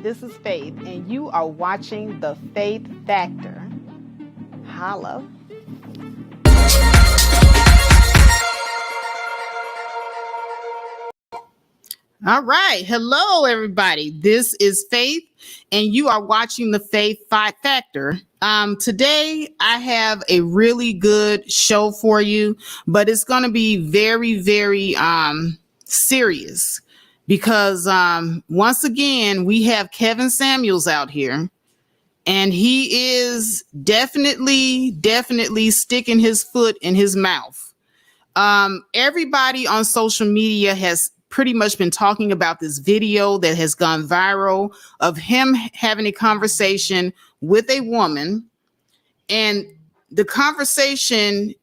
this is Faith, and you are watching The Faith Factor. Holla. All right. Hello, everybody. This is Faith, and you are watching The Faith Factor. Today, I have a really good show for you, but it's going to be very, very serious because once again, we have Kevin Samuels out here, and he is definitely sticking his foot in his mouth. Everybody on social media has pretty much been talking about this video that has gone viral of him having a conversation with a woman. And the conversation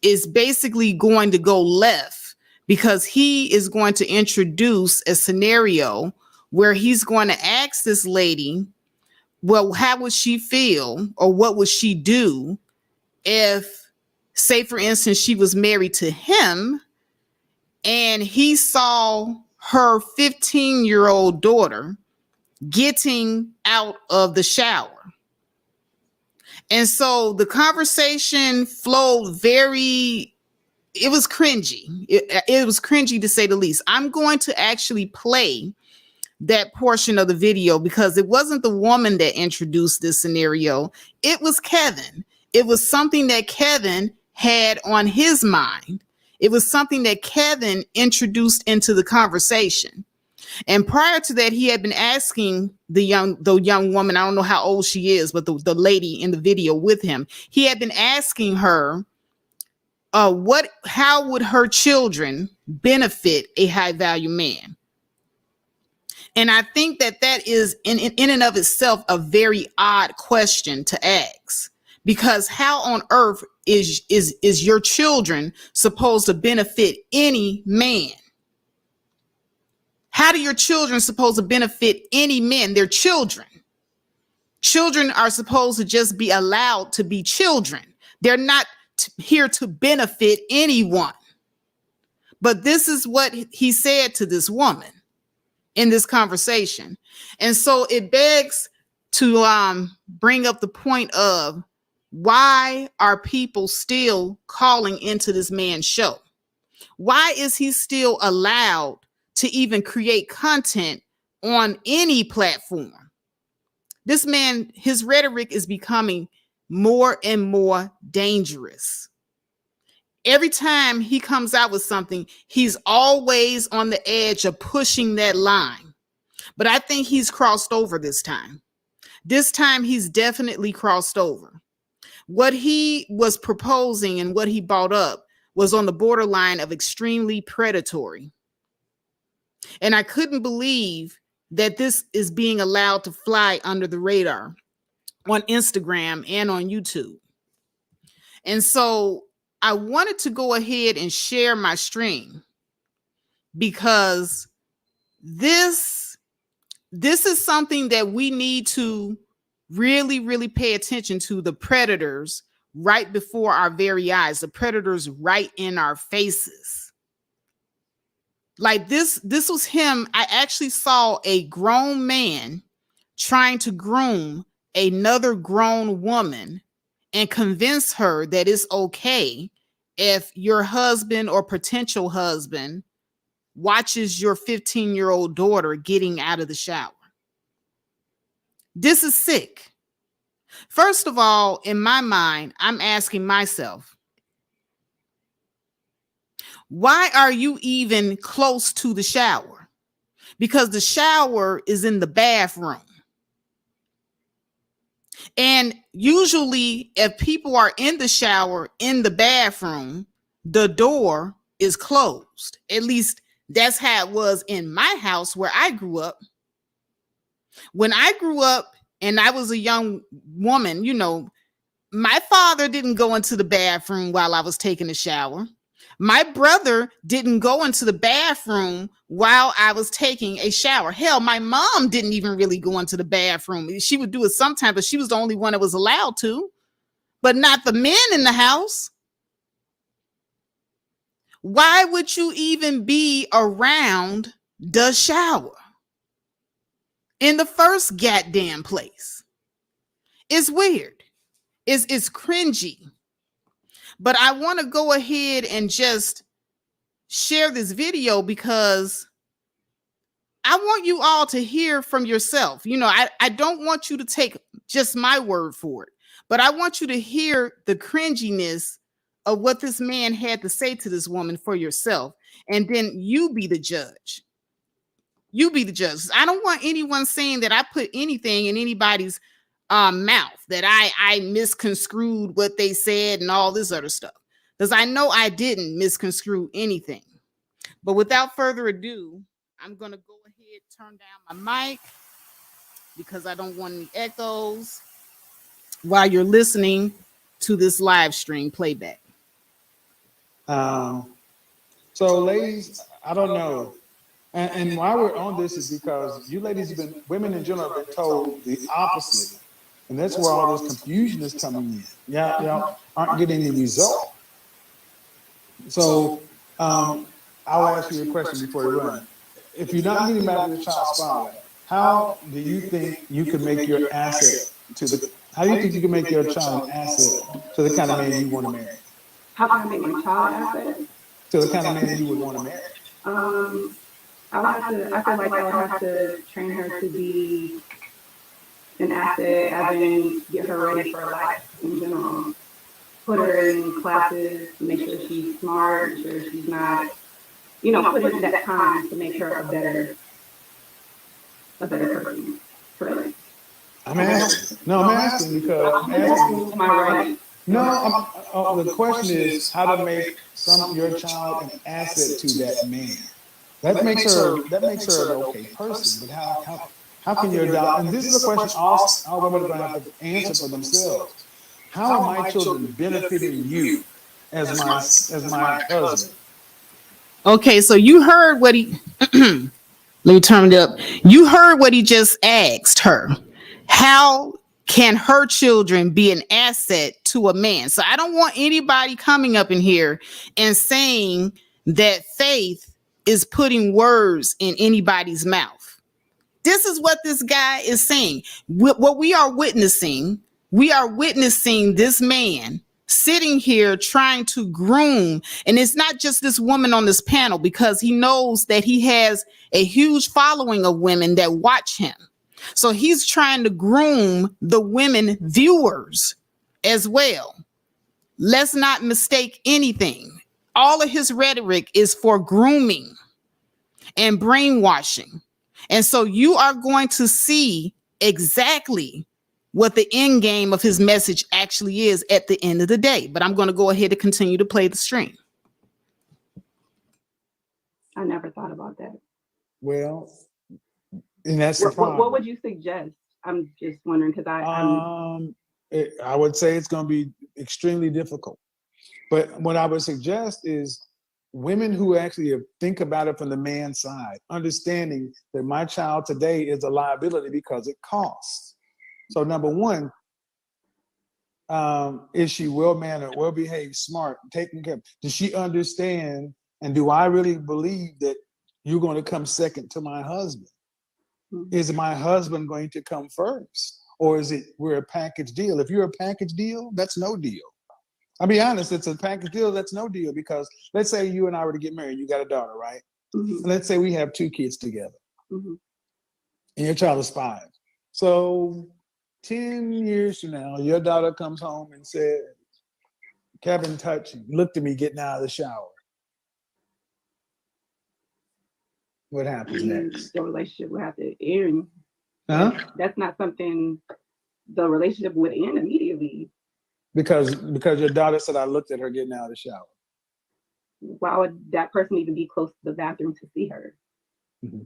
is basically going to go left because he is going to introduce a scenario where he's going to ask this lady, well, how would she feel or what would she do if, say, for instance, she was married to him and he saw her 15-year-old daughter getting out of the shower. And so the conversation flowed it was cringy. It was cringy to say the least. I'm going to actually play that portion of the video because it wasn't the woman that introduced this scenario. It was Kevin. It was something that Kevin had on his mind. It was something that Kevin introduced into the conversation. And prior to that, he had been asking the young woman, I don't know how old she is, but the lady in the video with him, he had been asking her, how would her children benefit a high value man? And I think that is in and of itself a very odd question to ask, because how on earth is your children supposed to benefit any man? How do your children supposed to benefit any men? They're children. Children are supposed to just be allowed to be children. They're not here to benefit anyone. But this is what he said to this woman in this conversation. And so it begs to bring up the point of, why are people still calling into this man's show? Why is he still allowed to even create content on any platform? This man, his rhetoric is becoming more and more dangerous. Every time he comes out with something, he's always on the edge of pushing that line. But I think he's crossed over this time. This time he's definitely crossed over. What he was proposing and what he brought up was on the borderline of extremely predatory. And I couldn't believe that this is being allowed to fly under the radar on Instagram and on YouTube. And so I wanted to go ahead and share my stream because this is something that we need to really pay attention to, the predators right before our very eyes, the predators right in our faces. Like this was him. I actually saw a grown man trying to groom another grown woman and convince her that it's okay if your husband or potential husband watches your 15-year-old daughter getting out of the shower. This is sick. First of all, in my mind, I'm asking myself, why are you even close to the shower? Because the shower is in the bathroom. And usually if people are in the shower in the bathroom, the door is closed. At least that's how it was in my house where I grew up. When I grew up and I was a young woman, my father didn't go into the bathroom while I was taking a shower. My brother didn't go into the bathroom while I was taking a shower. Hell, my mom didn't even really go into the bathroom. She would do it sometimes, but she was the only one that was allowed to, but not the men in the house. Why would you even be around the shower? in the first goddamn place. It's weird. It's cringy. But I want to go ahead and just share this video because I want you all to hear from yourself. You know, I don't want you to take just my word for it, but I want you to hear the cringiness of what this man had to say to this woman for yourself. And then you be the judge. You be the judge. I don't want anyone saying that I put anything in anybody's mouth, that I misconstrued what they said and all this other stuff. Because I know I didn't misconstrue anything. But without further ado, I'm going to go ahead and turn down my mic because I don't want any echoes while you're listening to this live stream playback. So ladies, I don't know. And why we're on this is because you ladies have been, women in general have been told the opposite. And that's where all this confusion is coming in. Y'all aren't getting any result. So I'll ask you a question before you run. If you're not getting back to your child's father, how do you think you can make your asset to the, how do you think you can make your child an asset to the kind of man you want to marry? How can I make my child an asset? To the kind of man you would want to marry? I feel like I would have to train her to be an asset, as in get her ready for life in general. Put her in classes, make sure she's smart, make sure she's not, put in that time to make her a better person. Really. I'm asking. No, I'm asking because I'm asking. Am I right? No, the question is how to make your child an asset to that man. That makes her an okay person. But how can your daughter? And this is a question all women are going to have to answer for themselves. How are my children benefiting you as my husband? Okay, so you heard what he. Let me turn it up. You heard what he just asked her. How can her children be an asset to a man? So I don't want anybody coming up in here and saying that Faith is putting words in anybody's mouth. This is what this guy is saying. What we are witnessing this man sitting here trying to groom. And it's not just this woman on this panel, because he knows that he has a huge following of women that watch him. So he's trying to groom the women viewers as well. Let's not mistake anything. All of his rhetoric is for grooming and brainwashing. And so you are going to see exactly what the end game of his message actually is at the end of the day. But I'm going to go ahead and continue to play the stream. I never thought about that. Well, and that's the problem. What would you suggest? I'm just wondering because I would say it's going to be extremely difficult. But what I would suggest is women who actually think about it from the man's side, understanding that my child today is a liability because it costs. So number one, is she well-mannered, well-behaved, smart, taken care of? Does she understand? And do I really believe that you're going to come second to my husband? Mm-hmm. Is my husband going to come first? Or is it we're a package deal? If you're a package deal, that's no deal. I'll be honest, it's a package deal, that's no deal, because let's say you and I were to get married, you got a daughter, right? Mm-hmm. And let's say we have 2 kids together. Mm-hmm. And your child is 5. So 10 years from now, your daughter comes home and says, Kevin touched me, looked at me getting out of the shower. What happens next? The relationship will have to end. Huh? That's not something the relationship would end immediately. Because your daughter said I looked at her getting out of the shower. Why would that person even be close to the bathroom to see her? Mm-hmm.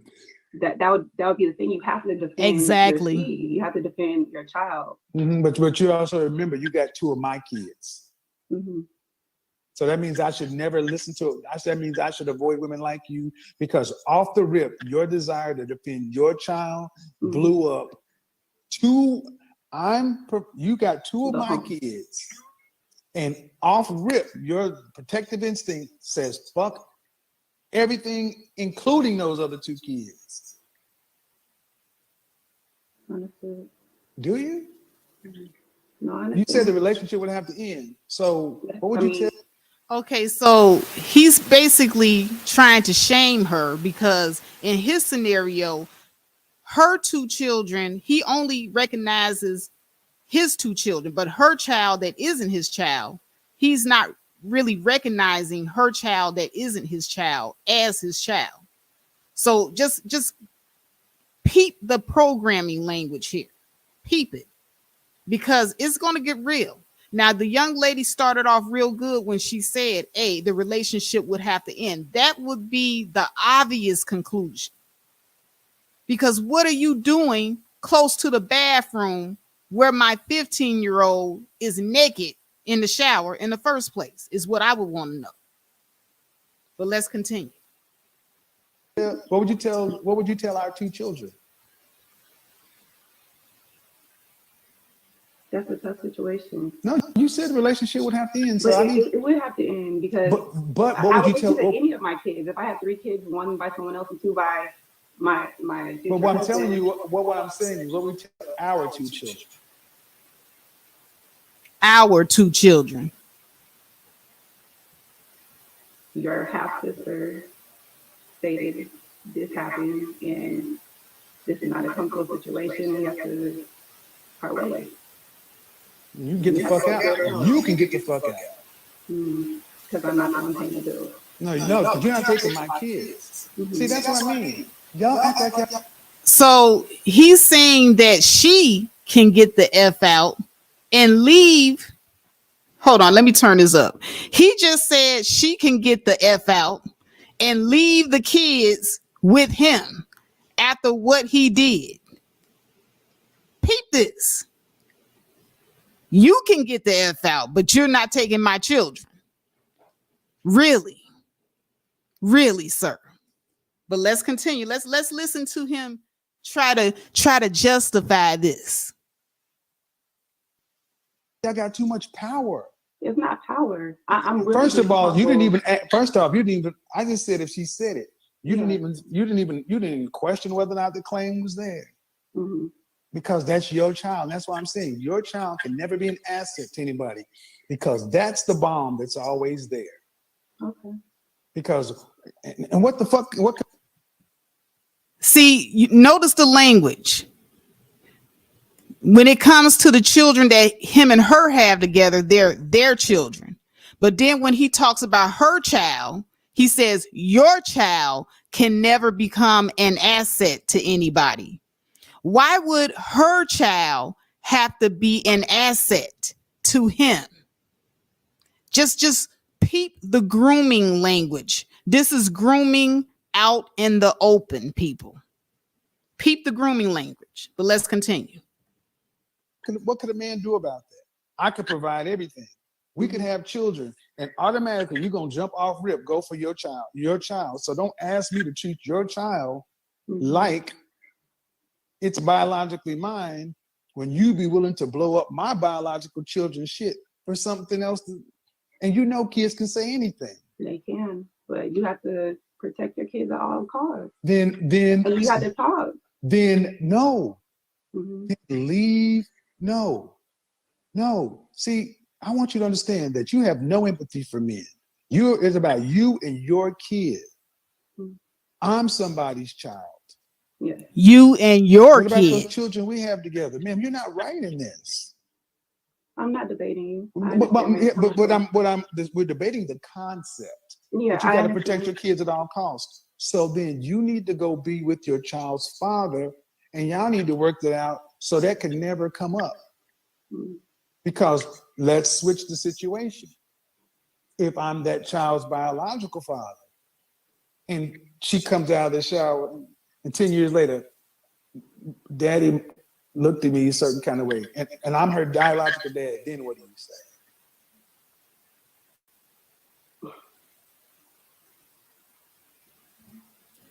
That would be the thing. You have to defend. Exactly. You have to defend your child. Mm-hmm. But you also remember you got 2 of my kids. Mm-hmm. So that means I should never listen to it. That means I should avoid women like you, because off the rip, your desire to defend your child blew up. You got 2 of my kids, and off rip, your protective instinct says fuck everything, including those other 2 kids. Understood. Do you? No, I You understand. said the relationship would have to end. So what would you tell? Okay, so he's basically trying to shame her because in his scenario, her two children, he only recognizes his two children, but her child that isn't his child, he's not really recognizing her child that isn't his child as his child. So just peep the programming language here. Peep it because it's going to get real. Now, the young lady started off real good when she said, hey, the relationship would have to end. That would be the obvious conclusion. Because what are you doing close to the bathroom where my 15-year-old is naked in the shower in the first place, is what I would want to know. But let's continue. What would you tell? What would you tell our two children? That's a tough situation. No, you said the relationship would have to end. So But I mean, it would have to end because but what would you tell? any of my kids? If I have 3 kids, 1 by someone else and 2 by my But what I'm telling you, what I'm saying is, what we tell our two children. Our two children. Your half sister stated this happened and this is not a comfortable situation. We have to part ways. You can get the fuck out. You can get the fuck out. Because I'm not the one paying the bills. No, because you're not taking my kids. See, that's what I mean. Y'all act like y'all. So he's saying that she can get the F out and leave. Hold on, let me turn this up. He just said she can get the F out and leave the kids with him after what he did. Peep this. You can get the F out, but you're not taking my children. Really? Really, sir? But let's continue. Let's listen to him try to justify this. Y'all got too much power. It's not power. I'm really First of all, you didn't humble. even. First off, you didn't even. I just said if she said it, you didn't even question whether or not the claim was there. Mhm. Because that's your child. That's why I'm saying your child can never be an asset to anybody, because that's the bomb that's always there. Okay. Because and what the fuck? What? See, you notice the language. When it comes to the children that him and her have together, they're their children. But then when he talks about her child, he says your child can never become an asset to anybody. Why would her child have to be an asset to him? Just peep the grooming language. This is grooming out in the open, people. Peep the grooming language. But let's continue. What could a man do about that? I could provide everything. We could have children, and automatically you're gonna jump off rip, go for your child, your child. So don't ask me to treat your child like it's biologically mine when you be willing to blow up my biological children's shit for something else. And you know kids can say anything. They can, but you have to protect your kids at all costs. Then And you have to talk. Then no. Mhm. Leave. No. See, I want you to understand that you have no empathy for men. It's about you and your kid. I'm somebody's child. Yeah. You and your What about those kid. children we have together? Ma'am, you're not right in this. I'm not debating you. We're debating the concept. Yeah, But you I got to understand. protect your kids at all costs. So then you need to go be with your child's father, and y'all need to work that out so that can never come up. Because let's switch the situation. If I'm that child's biological father, and she comes out of the shower, and 10 years later, Daddy looked at me a certain kind of way, and I'm her biological dad, then what do you say?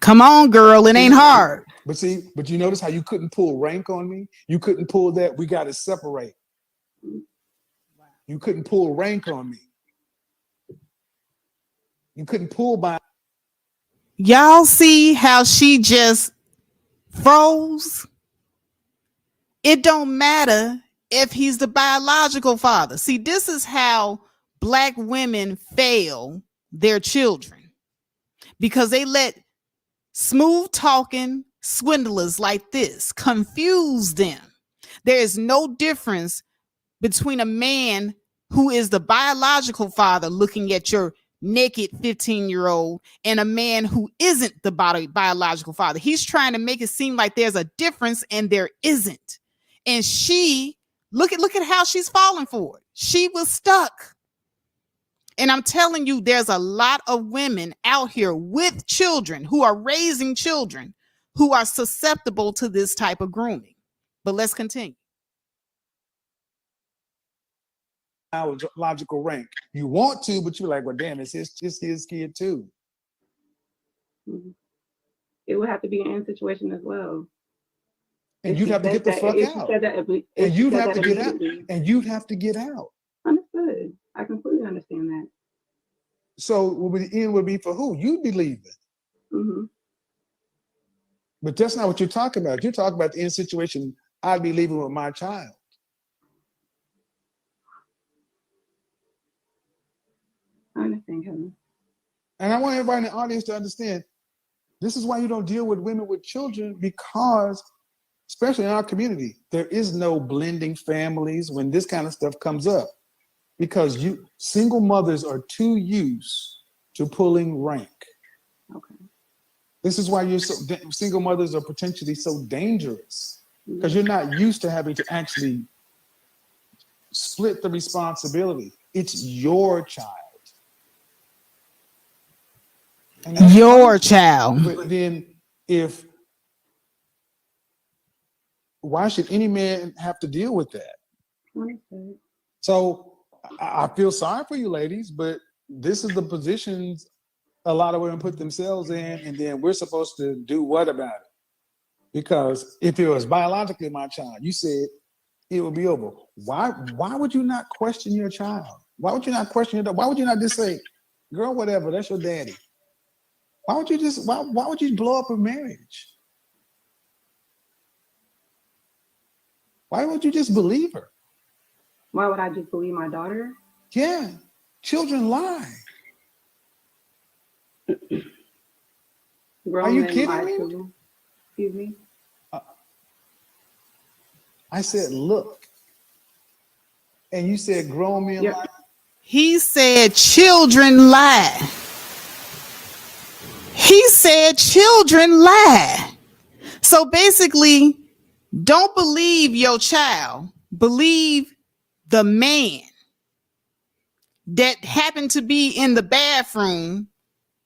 Come on, girl. It ain't hard. But you notice how you couldn't pull rank on me? You couldn't pull that. We got to separate. You couldn't pull rank on me. You couldn't pull by. Y'all see how she just froze? It don't matter if he's the biological father. See, this is how Black women fail their children, because they let smooth talking swindlers like this confuse them. There is no difference between a man who is the biological father looking at your naked 15-year-old and a man who isn't the biological father. He's trying to make it seem like there's a difference, and there isn't. And she, look at how she's falling for it. She was stuck. And I'm telling you, there's a lot of women out here with children who are raising children who are susceptible to this type of grooming. But let's continue. Logical rank. You want to, but you're like, well, damn, it's his kid too. Mm-hmm. It would have to be an end situation as well. And you'd have to get the fuck out. And you'd have to get out. And you'd have to get out. Understood. I completely understand that. So the end would be for who? You'd be leaving. Mm-hmm. But that's not what you're talking about. You're talking about the end situation. I'd be leaving with my child. I understand, Kevin. And I want everybody in the audience to understand, this is why you don't deal with women with children, because, especially in our community, there is no blending families when this kind of stuff comes up, because single mothers are too used to pulling rank. Okay. This is why single mothers are potentially so dangerous, because you're not used to having to actually split the responsibility. It's your child. Your child. But then why should any man have to deal with that? Understood. So I feel sorry for you ladies, but this is the positions a lot of women put themselves in, and then we're supposed to do what about it? Because if it was biologically my child, you said it would be over. Why would you not question your child? Why would you not question your dad? Why would you not just say, girl, whatever, that's your daddy? Why would you blow up a marriage? Why would you just believe her? Why would I just believe my daughter? Yeah, children lie. Are you kidding me? Excuse me? I said, look. And you said grown men lie? He said children lie. He said children lie. So basically, don't believe your child. Believe the man that happened to be in the bathroom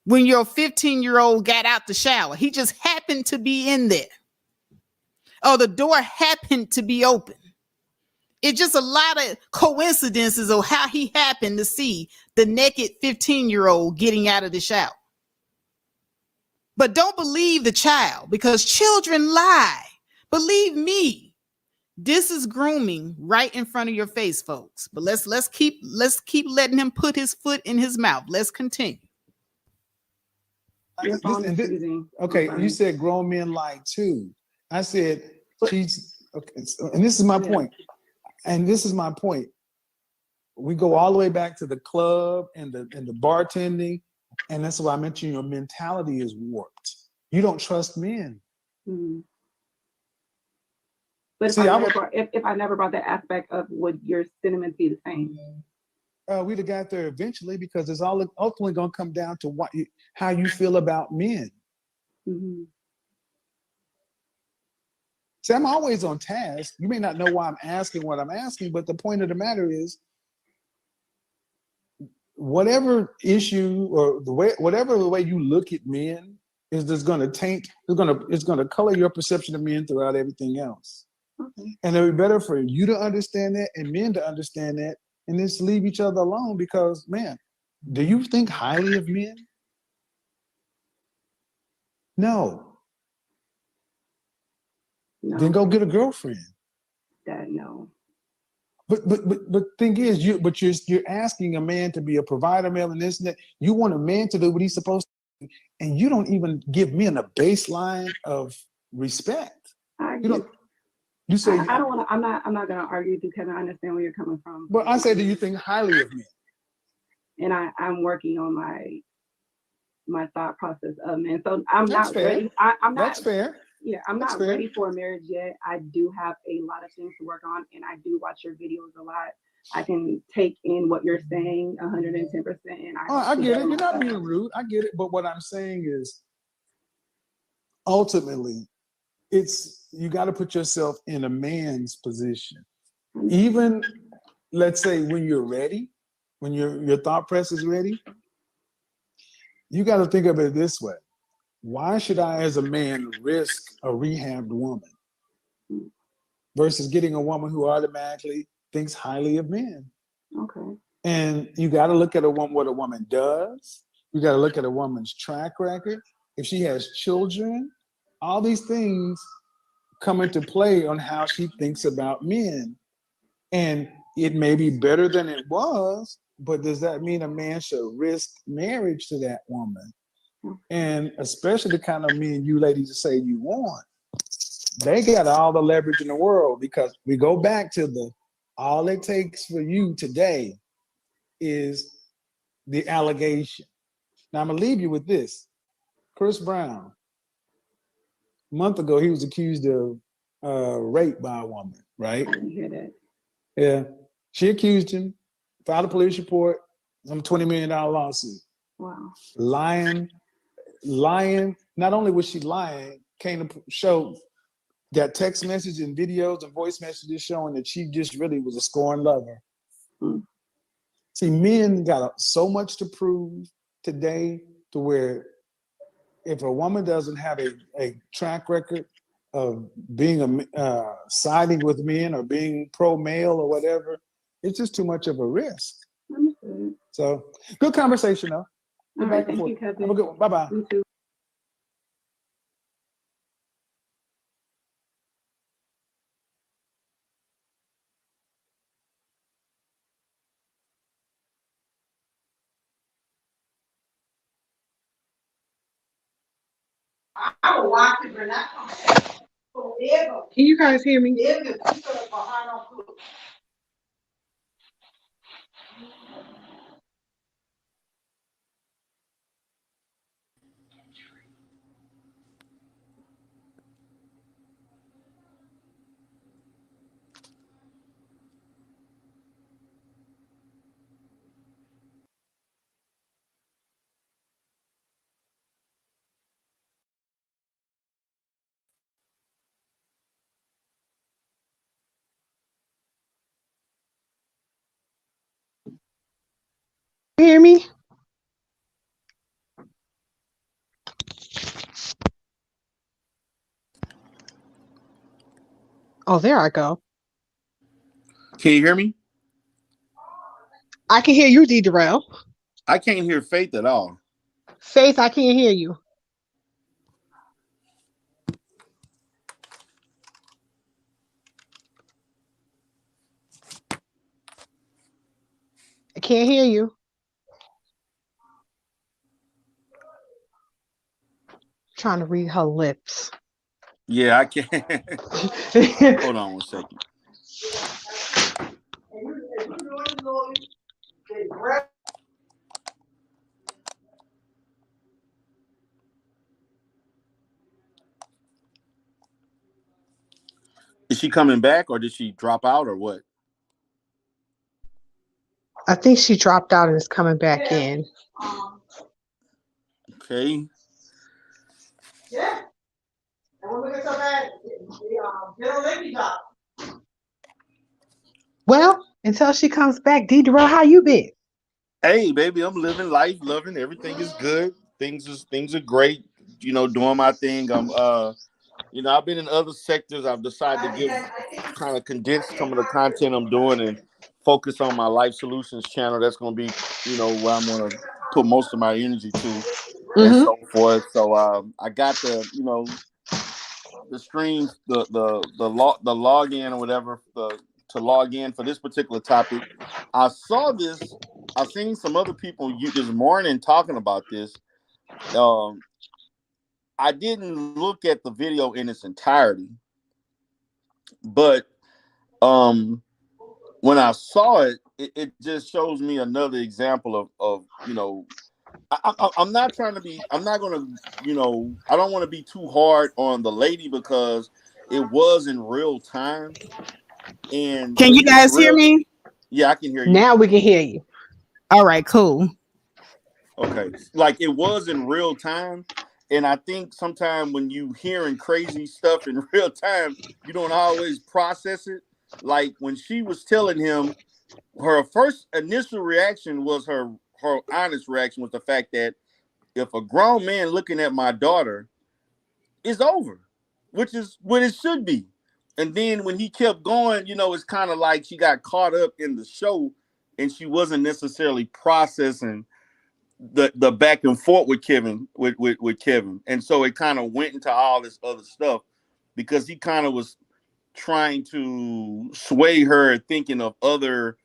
when your 15-year-old got out the shower. He just happened to be in there. Oh, the door happened to be open. It's just a lot of coincidences of how he happened to see the naked 15-year-old getting out of the shower. But don't believe the child, because children lie. Believe me, this is grooming right in front of your face, folks. But let's keep letting him put his foot in his mouth. Let's continue. Okay, you said grown men lie too. I said she's okay, and this is my point. And this is my point. We go all the way back to the club and the bartending, and that's why I mentioned your mentality is warped. You don't trust men. Mm-hmm. But See, if I never brought that aspect up, would your sentiments be the same? We'd have got there eventually, because it's all ultimately going to come down to how you feel about men. Mm-hmm. See, I'm always on task. You may not know why I'm asking what I'm asking, but the point of the matter is, whatever issue or whatever the way you look at men is just going to taint. It's going to color your perception of men throughout everything else. Okay. And it would be better for you to understand that and men to understand that, and just leave each other alone. Because, man, do you think highly of men? No. No. Then go get a girlfriend. No. But thing is, you're asking a man to be a provider, male, and this and that. You want a man to do what he's supposed to do, and you don't even give men a baseline of respect. You You say I don't want to. I'm not going to argue with you because I understand where you're coming from. But I say, do you think highly of me? And I'm working on my thought process of men. So I'm That's not fair. ready. I'm not. That's fair. Yeah, I'm That's not fair. ready for a marriage yet. I do have a lot of things to work on, and I do watch your videos a lot. I can take in what you're saying 110%. And I get it. You're not being rude. I get it. But what I'm saying is, ultimately, it's you got to put yourself in a man's position. Even, let's say, when you're ready, when your thought press is ready, you got to think of it this way. Why should I, as a man, risk a rehabbed woman versus getting a woman who automatically thinks highly of men? Okay. And you got to look at what a woman does. You got to look at a woman's track record. If she has children, all these things come into play on how she thinks about men. And it may be better than it was, but does that mean a man should risk marriage to that woman? And especially the kind of men you ladies say you want, they got all the leverage in the world, because we go back to all it takes for you today is the allegation. Now I'm gonna leave you with this. Chris Brown, a month ago, he was accused of rape by a woman, right? I didn't hear that. Yeah. She accused him, filed a police report, on a $20 million lawsuit. Wow. Lying. Not only was she lying, came to show that text message and videos and voice messages showing that she just really was a scorned lover. See, men got so much to prove today, to where if a woman doesn't have a track record of being siding with men or being pro-male or whatever, it's just too much of a risk. So, good conversation, though. All right, thank you, Kevin. Have a good one. Bye-bye. You too. Can you guys hear me? Hear me? Oh, there I go. Can you hear me? I can hear you, D. Darrell. I can't hear Faith at all. Faith, I can't hear you. I can't hear you. Trying to read her lips. Yeah, I can't. Hold on one second. Is she coming back, or did she drop out, or what? I think she dropped out and is coming back in. Okay. Yeah. Well, until she comes back, D. Darrell, how you been? Hey, baby, I'm living life, loving. Everything is good. Things are great. You know, doing my thing. I've been in other sectors. I've decided to kind of condense some of the content I'm doing and focus on my Life Solutions channel. That's going to be, where I'm going to put most of my energy to, and so forth. So I got the streams, the login or whatever, to log in for this particular topic. I've seen some other people this morning talking about this. I didn't look at the video in its entirety. But when I saw it, it just shows me another example of I'm not trying to be. I'm not gonna. I don't want to be too hard on the lady because it was in real time, and Can you she's guys hear real. me? Yeah, I can hear you. Now we can hear you. All right, cool. Okay, like it was in real time, and I think sometimes when you hearing crazy stuff in real time, you don't always process it. Like when she was telling him, her first initial reaction was her honest reaction was the fact that if a grown man looking at my daughter, it's over, which is what it should be. And then when he kept going, it's kind of like she got caught up in the show and she wasn't necessarily processing the back and forth with Kevin with Kevin. And so it kind of went into all this other stuff because he kind of was trying to sway her thinking of other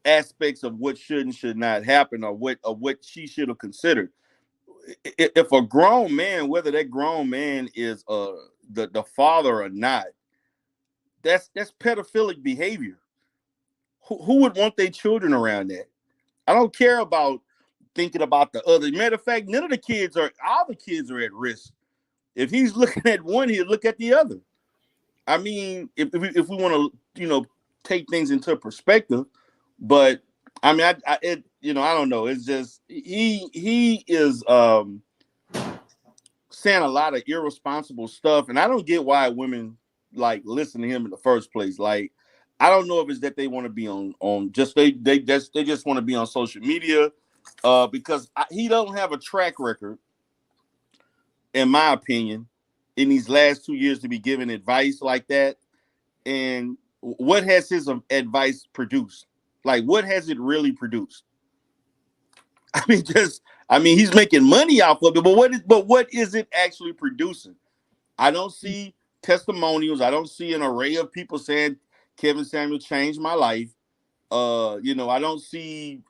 aspects of what should and should not happen or what she should have considered. If a grown man, whether that grown man is the father or not, that's pedophilic behavior. Who would want their children around that? I don't care about thinking about the other. Matter of fact, all the kids are at risk. If he's looking at one, he'll look at the other. I mean, if we want to, take things into perspective, but I mean, I don't know. It's just he is saying a lot of irresponsible stuff, and I don't get why women like listen to him in the first place. Like, I don't know if it's that they want to be on just they just want to be on social media, because he don't have a track record, in my opinion, in these last 2 years to be giving advice like that. And what has his advice produced? Like, what has it really produced? I mean, he's making money off of it, but what is it actually producing? I don't see testimonials. I don't see an array of people saying Kevin Samuel changed my life. I don't see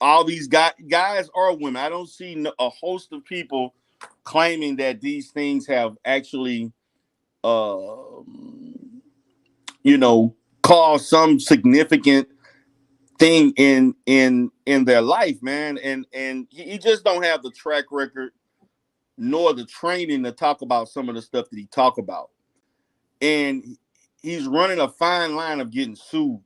all these guys or women. I don't see a host of people claiming that these things have actually, caused some significant thing in their life, man. And he just don't have the track record nor the training to talk about some of the stuff that he talk about. And he's running a fine line of getting sued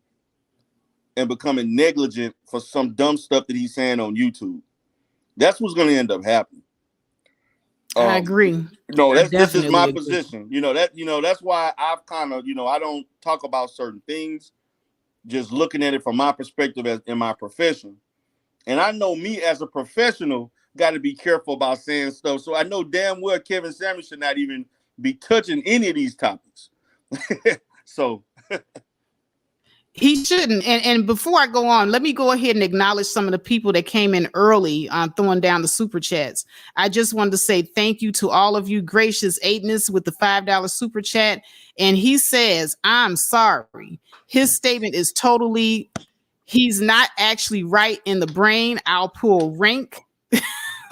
and becoming negligent for some dumb stuff that he's saying on YouTube. That's what's going to end up happening. I agree. No, this is my agree. position. That's why I've kind of, I don't talk about certain things, just looking at it from my perspective as in my profession. And I know me as a professional got to be careful about saying stuff. So I know damn well Kevin Samuel should not even be touching any of these topics. So he shouldn't. And before I go on, let me go ahead and acknowledge some of the people that came in early on throwing down the super chats. I just wanted to say thank you to all of you. Gracious Eightness with the $5 super chat. And he says, I'm sorry. His statement is totally, he's not actually right in the brain. I'll pull rank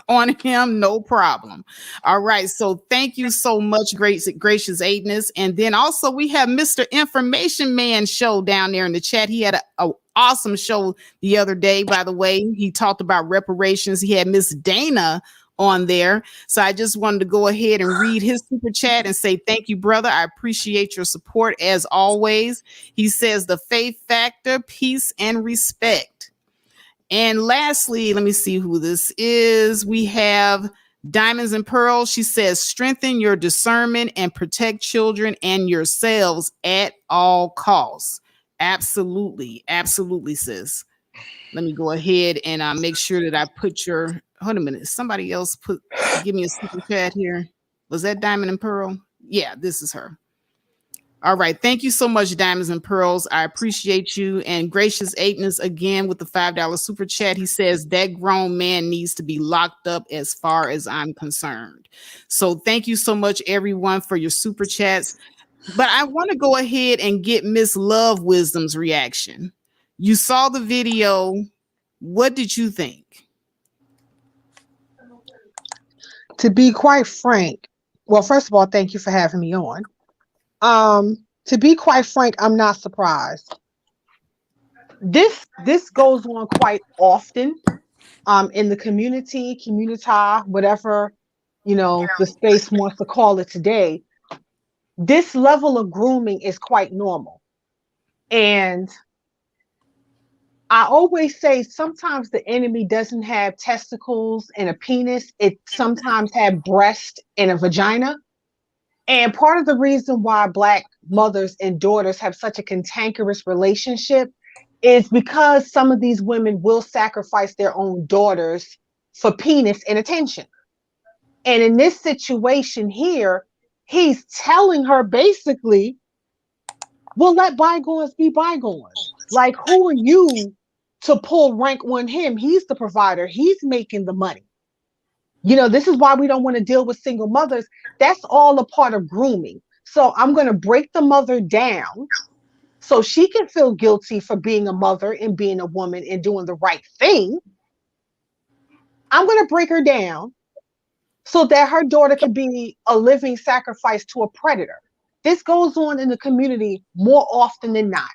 on him, no problem. All right, so thank you so much, gracious Eightness. And then also we have Mr. Information Man show down there in the chat. He had a awesome show the other day, by the way. He talked about reparations. He had Miss Dana on there. So I just wanted to go ahead and read his super chat and say thank you, brother. I appreciate your support as always. He says the faith factor, peace, and respect. And lastly, let me see who this is. We have Diamonds and Pearls. She says, strengthen your discernment and protect children and yourselves at all costs. Absolutely. Absolutely, sis. Let me go ahead and make sure that I put your, hold a minute. Somebody else give me a super chat here. Was that Diamond and Pearl? Yeah, this is her. All right. Thank you so much, Diamonds and Pearls. I appreciate you. And Gracious Eightness again with the $5 super chat. He says that grown man needs to be locked up as far as I'm concerned. So thank you so much, everyone, for your super chats. But I want to go ahead and get Miss Love Wisdom's reaction. You saw the video. What did you think? To be quite frank, well, first of all, thank you for having me on. To be quite frank, I'm not surprised. This goes on quite often in the community, whatever the space wants to call it today. This level of grooming is quite normal. And I always say sometimes the enemy doesn't have testicles and a penis. It sometimes have breast and a vagina. And part of the reason why Black mothers and daughters have such a cantankerous relationship is because some of these women will sacrifice their own daughters for penis and attention. And in this situation here, he's telling her basically, well, let bygones be bygones. Like, who are you to pull rank on him? He's the provider. He's making the money. This is why we don't want to deal with single mothers. That's all a part of grooming. So I'm going to break the mother down so she can feel guilty for being a mother and being a woman and doing the right thing. I'm going to break her down so that her daughter can be a living sacrifice to a predator. This goes on in the community more often than not.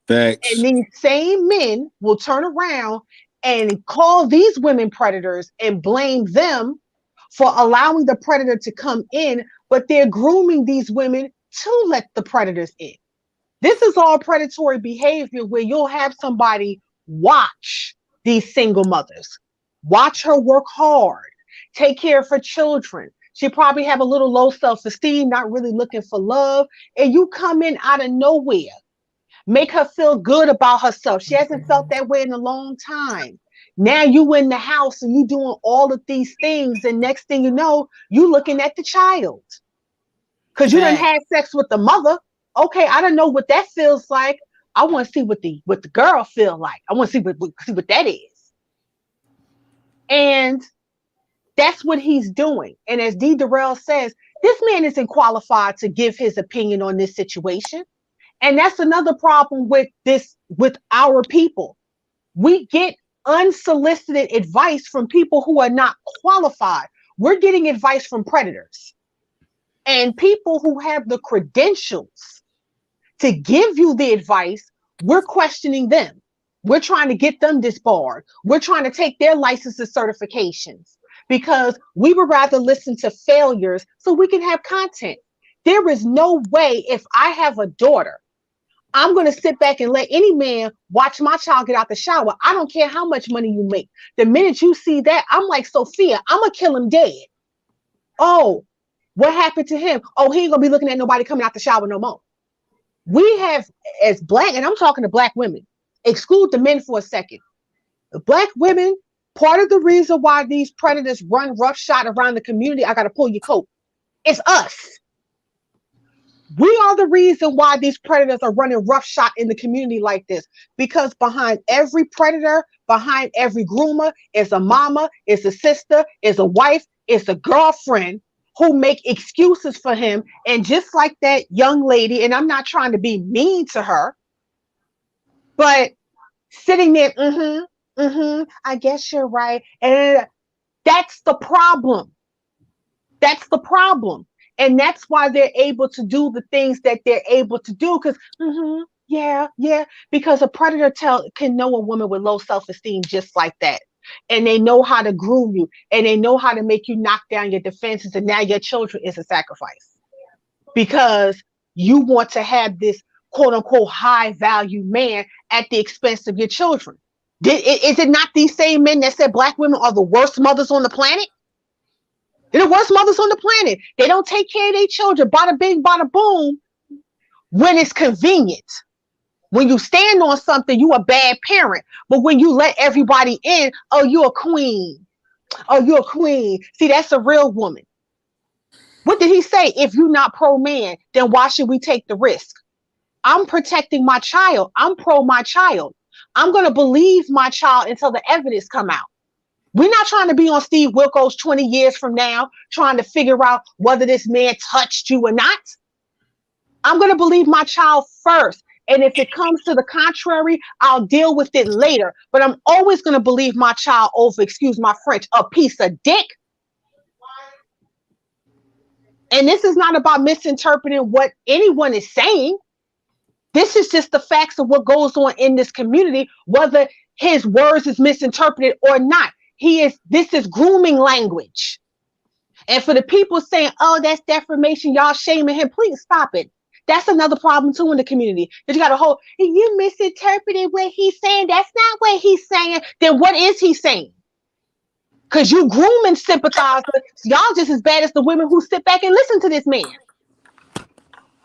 Thanks. And these same men will turn around and call these women predators and blame them for allowing the predator to come in, but they're grooming these women to let the predators in. This is all predatory behavior where you'll have somebody watch these single mothers, watch her work hard, take care of her children. She probably have a little low self-esteem, not really looking for love, and you come in out of nowhere. Make her feel good about herself. She hasn't felt that way in a long time. Now you in the house and you doing all of these things, and next thing you know, you looking at the child. Because you done had sex with the mother. Okay, I don't know what that feels like. I want to see what the girl feel like. I want to see what that is. And that's what he's doing. And as D. Durrell says, this man isn't qualified to give his opinion on this situation. And that's another problem with our people. We get unsolicited advice from people who are not qualified. We're getting advice from predators. And people who have the credentials to give you the advice, we're questioning them. We're trying to get them disbarred. We're trying to take their licenses certifications because we would rather listen to failures so we can have content. There is no way if I have a daughter, I'm going to sit back and let any man watch my child get out the shower. I don't care how much money you make. The minute you see that, I'm like, Sophia, I'm going to kill him dead. Oh, what happened to him? Oh, he ain't going to be looking at nobody coming out the shower no more. We have, as Black, and I'm talking to Black women, exclude the men for a second. Black women, part of the reason why these predators run roughshod around the community, I got to pull your coat. It's us. We are the reason why these predators are running roughshod in the community like this. Because behind every predator, behind every groomer, is a mama, is a sister, is a wife, is a girlfriend who make excuses for him. And just like that young lady, and I'm not trying to be mean to her, but sitting there, I guess you're right. And that's the problem. That's the problem. And that's why they're able to do the things that they're able to do. Because, yeah. Because a predator can know a woman with low self-esteem just like that. And they know how to groom you. And they know how to make you knock down your defenses. And now your children is a sacrifice. Because you want to have this quote-unquote high-value man at the expense of your children. Is it not these same men that said Black women are the worst mothers on the planet? They're the worst mothers on the planet. They don't take care of their children. Bada bing, bada boom. When it's convenient. When you stand on something, you a bad parent. But when you let everybody in, oh, you're a queen. Oh, you're a queen. See, that's a real woman. What did he say? If you're not pro-man, then why should we take the risk? I'm protecting my child. I'm pro my child. I'm going to believe my child until the evidence come out. We're not trying to be on Steve Wilkos 20 years from now, trying to figure out whether this man touched you or not. I'm going to believe my child first. And if it comes to the contrary, I'll deal with it later. But I'm always going to believe my child over, excuse my French, a piece of dick. And this is not about misinterpreting what anyone is saying. This is just the facts of what goes on in this community, whether his words is misinterpreted or not. This is grooming language. And for the people saying, oh, that's defamation, y'all shaming him, please stop it. That's another problem too in the community. That you got a whole, you misinterpreted what he's saying. That's not what he's saying. Then what is he saying? Because you grooming sympathizers, y'all just as bad as the women who sit back and listen to this man.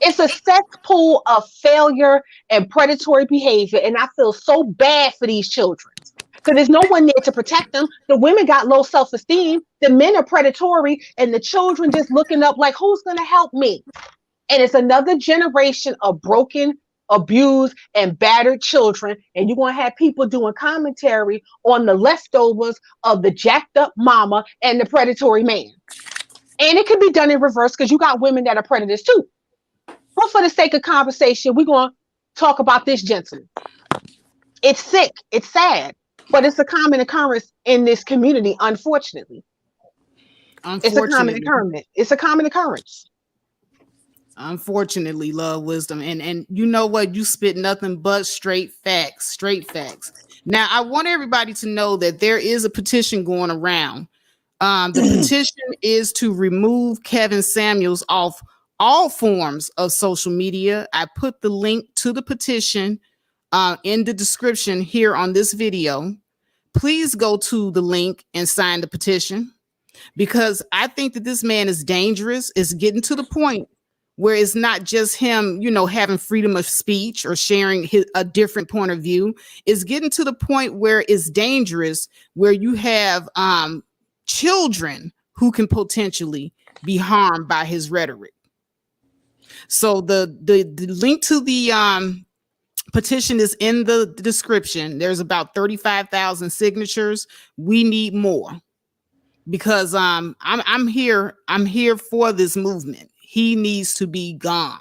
It's a cesspool of failure and predatory behavior. And I feel so bad for these children. Because there's no one there to protect them. The women got low self-esteem. The men are predatory. And the children just looking up like, who's going to help me? And it's another generation of broken, abused, and battered children. And you're going to have people doing commentary on the leftovers of the jacked up mama and the predatory man. And it can be done in reverse because you got women that are predators too. But for the sake of conversation, we're going to talk about this gentleman. It's sick. It's sad. But it's a common occurrence in this community, unfortunately. It's a common occurrence. It's a common occurrence. Unfortunately, love, wisdom. And you know what? You spit nothing but straight facts. Now, I want everybody to know that there is a petition going around. The petition is to remove Kevin Samuels off all forms of social media. I put the link to the petition in the description here on this video. Please go to the link and sign the petition, because I think that this man is dangerous. It's getting to the point where it's not just him, having freedom of speech or sharing a different point of view. It's getting to the point where it's dangerous, where you have children who can potentially be harmed by his rhetoric. So the link to the petition is in the description. There's about 35,000 signatures. We need more, because I'm here for this movement. He needs to be gone.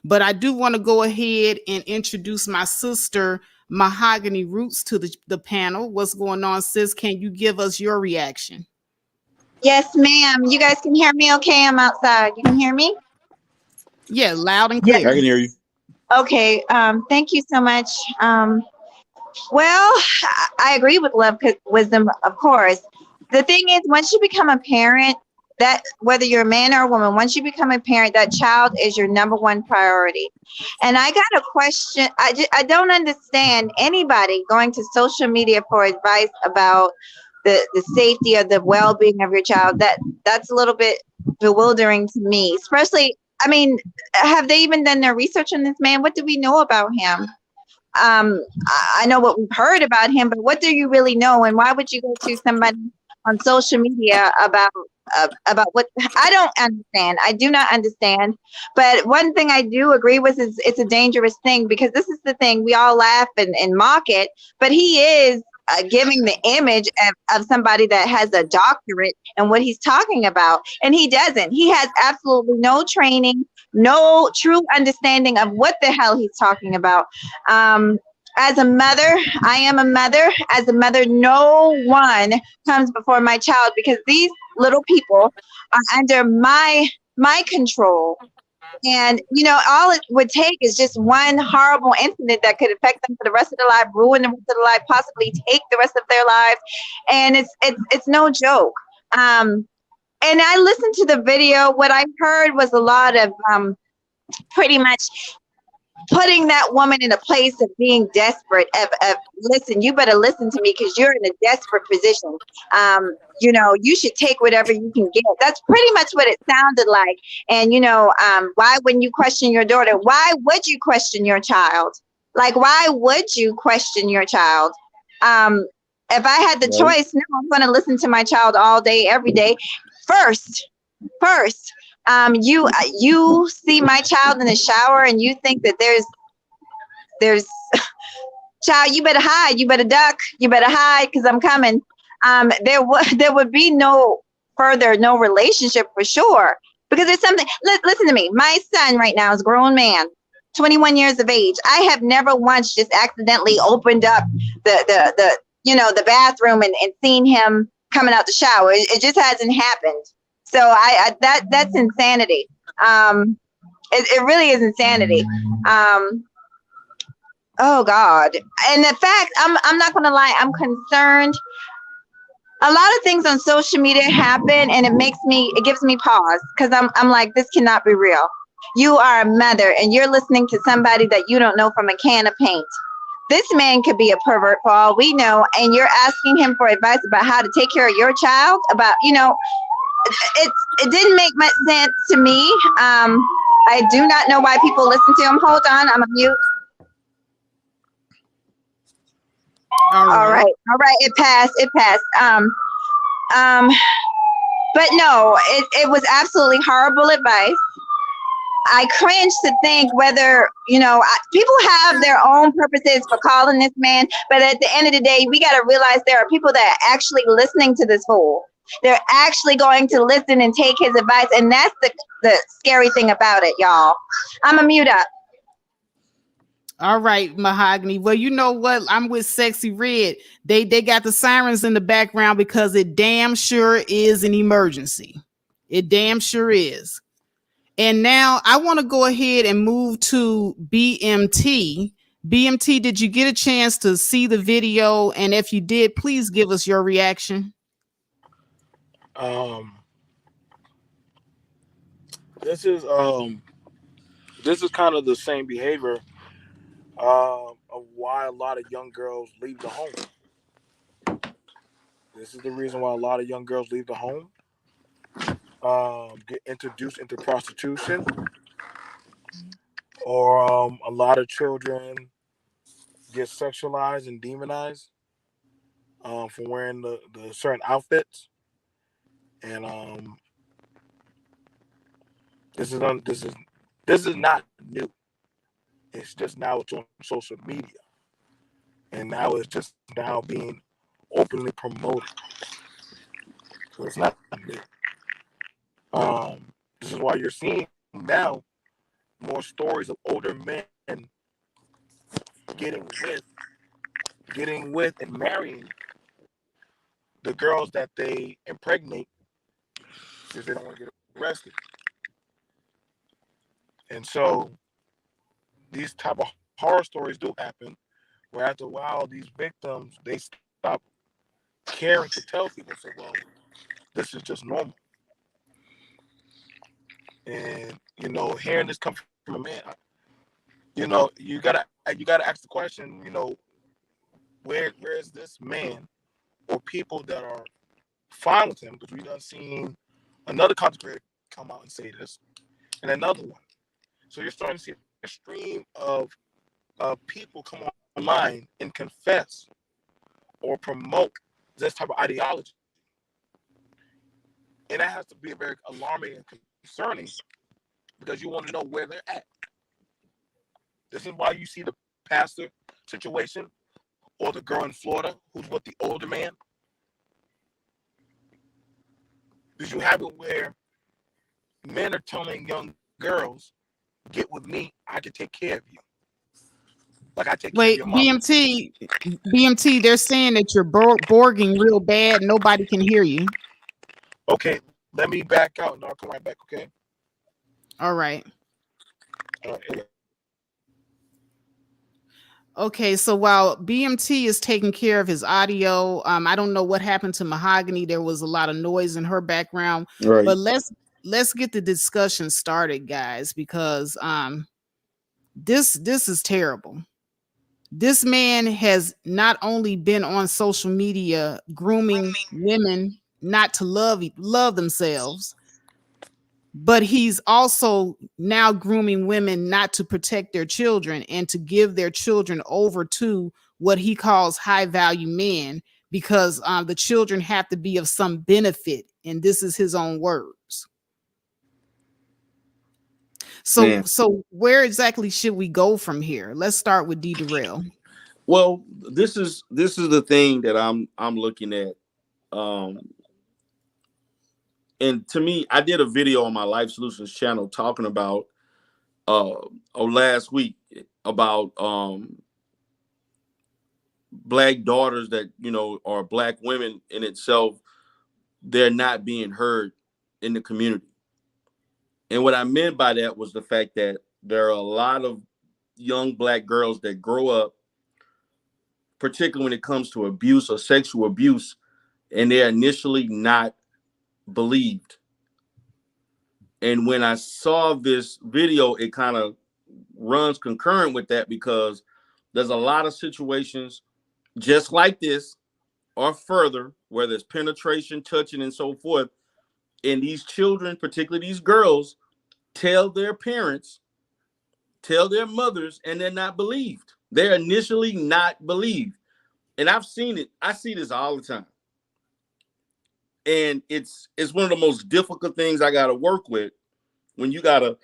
But I do want to go ahead and introduce my sister, Mahogany Roots, to the panel. What's going on, sis? Can you give us your reaction? Yes, ma'am. You guys can hear me okay? I'm outside. You can hear me? Yeah, loud and clear. I can hear you. Okay. Thank you so much. Well, I agree with love, wisdom, of course. The thing is, once you become a parent, that whether you're a man or a woman, once you become a parent, that child is your number one priority. And I got a question. I don't understand anybody going to social media for advice about the safety or the well-being of your child. That's a little bit bewildering to me, especially, I mean, have they even done their research on this man? What do we know about him? I know what we've heard about him, but what do you really know? And why would you go to somebody on social media about what? I don't understand. I do not understand. But one thing I do agree with is it's a dangerous thing, because this is the thing, we all laugh and mock it, but he is giving the image of somebody that has a doctorate in what he's talking about. And he doesn't. He has absolutely no training, no true understanding of what the hell he's talking about. As a mother, I am a mother. As a mother, no one comes before my child, because these little people are under my control. And, all it would take is just one horrible incident that could affect them for the rest of their life, ruin the rest of their life, possibly take the rest of their lives. And it's no joke. And I listened to the video. What I heard was a lot of pretty much putting that woman in a place of being desperate, of listen, you better listen to me because you're in a desperate position. You should take whatever you can get. That's pretty much what it sounded like. And, why wouldn't you question your daughter? Why would you question your child? Like, why would you question your child? If I had the choice, no, I'm going to listen to my child all day, every day. First, you see my child in the shower and you think that there's child, you better hide, you better duck, you better hide because I'm coming. There would be no relationship for sure, because there's something. Listen to me. My son right now is a grown man, 21 years of age. I have never once just accidentally opened up the bathroom and seen him coming out the shower. It just hasn't happened. So that's insanity. It really is insanity. Oh God. And in fact, I'm not gonna lie, I'm concerned. A lot of things on social media happen and it gives me pause because I'm like, this cannot be real. You are a mother and you're listening to somebody that you don't know from a can of paint. This man could be a pervert for all we know, and you're asking him for advice about how to take care of your child. About it didn't make much sense to me. I do not know why people listen to him. Hold on, I'm a mute. All All right. right, it passed. But no, it was absolutely horrible advice. I cringe to think whether, people have their own purposes for calling this man, but at the end of the day, we got to realize there are people that are actually listening to this fool. They're actually going to listen and take his advice, and that's the scary thing about it, y'all. I'm a mute up. All right, Mahogany. Well, you know what? I'm with Sexy Red. They got the sirens in the background because it damn sure is an emergency. It damn sure is. And now I want to go ahead and move to BMT. BMT, did you get a chance to see the video? And if you did, please give us your reaction. This is kind of the same behavior of why a lot of young girls leave the home. This is the reason why a lot of young girls leave the home, get introduced into prostitution, or a lot of children get sexualized and demonized for wearing the certain outfits. And this is not new. It's just now it's on social media, and now it's just now being openly promoted. So it's not new. This is why you're seeing now more stories of older men getting with and marrying the girls that they impregnate because they don't want to get arrested. And so these type of horror stories do happen where after a while these victims they stop caring to tell people, say, well, this is just normal. And hearing this come from a man, you gotta ask the question, where is this man or people that are fine with him? Because we done seen another content creator come out and say this, and another one. So you're starting to see a stream of people come online and confess or promote this type of ideology. And that has to be very alarming and concerning because you want to know where they're at. This is why you see the pastor situation or the girl in Florida who's with the older man. Because you have it where men are telling young girls, get with me, I can take care of you. Like I take care of your mom. BMT, they're saying that you're borging real bad. Nobody can hear you. Okay, let me back out and I'll come right back, okay? All right. Okay, so while BMT is taking care of his audio, I don't know what happened to Mahogany. There was a lot of noise in her background. Right. But let's get the discussion started, guys, because this is terrible. This man has not only been on social media grooming women not to love themselves, but he's also now grooming women not to protect their children and to give their children over to what he calls high value men because the children have to be of some benefit. And this is his own words. So where exactly should we go from here? Let's start with D. Darrell. Well, this is the thing that I'm looking at. And to me, I did a video on my Life Solutions channel talking about last week about black daughters that are black women in itself. They're not being heard in the community. And what I meant by that was the fact that there are a lot of young Black girls that grow up, particularly when it comes to abuse or sexual abuse, and they're initially not believed. And when I saw this video, it kind of runs concurrent with that, because there's a lot of situations just like this or further where there's penetration, touching, and so forth. And these children, particularly these girls, tell their parents, tell their mothers, and they're not believed. They're initially not believed. And I've seen it. I see this all the time. And it's one of the most difficult things I got to work with, when you got a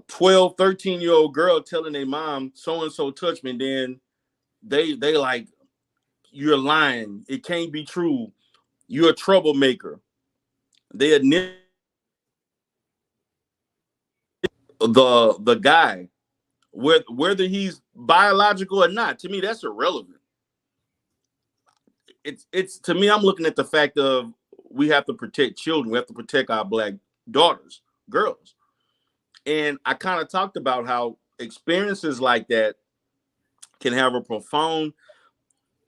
12, 13-year-old girl telling their mom, so-and-so touched me, and then they like, you're lying. It can't be true. You're a troublemaker. They admit the guy, whether he's biological or not, to me, that's irrelevant. It's to me, I'm looking at the fact of, we have to protect children. We have to protect our Black daughters, girls. And I kind of talked about how experiences like that can have a profound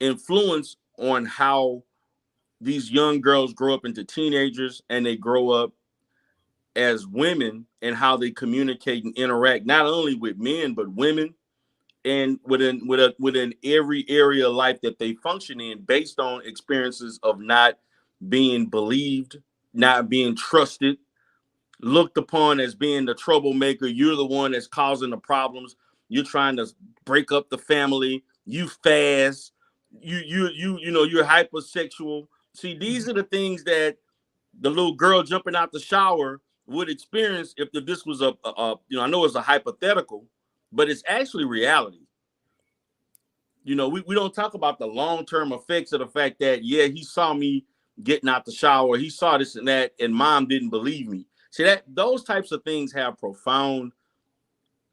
influence on how these young girls grow up into teenagers, and they grow up as women, and how they communicate and interact, not only with men, but women, and within every area of life that they function in, based on experiences of not being believed, not being trusted, looked upon as being the troublemaker. You're the one that's causing the problems. You're trying to break up the family. You fast. You're hypersexual. See, these are the things that the little girl jumping out the shower would experience if this was I know it's a hypothetical, but it's actually reality. We don't talk about the long-term effects of the fact that, yeah, he saw me getting out the shower, he saw this and that, and mom didn't believe me. See, that those types of things have profound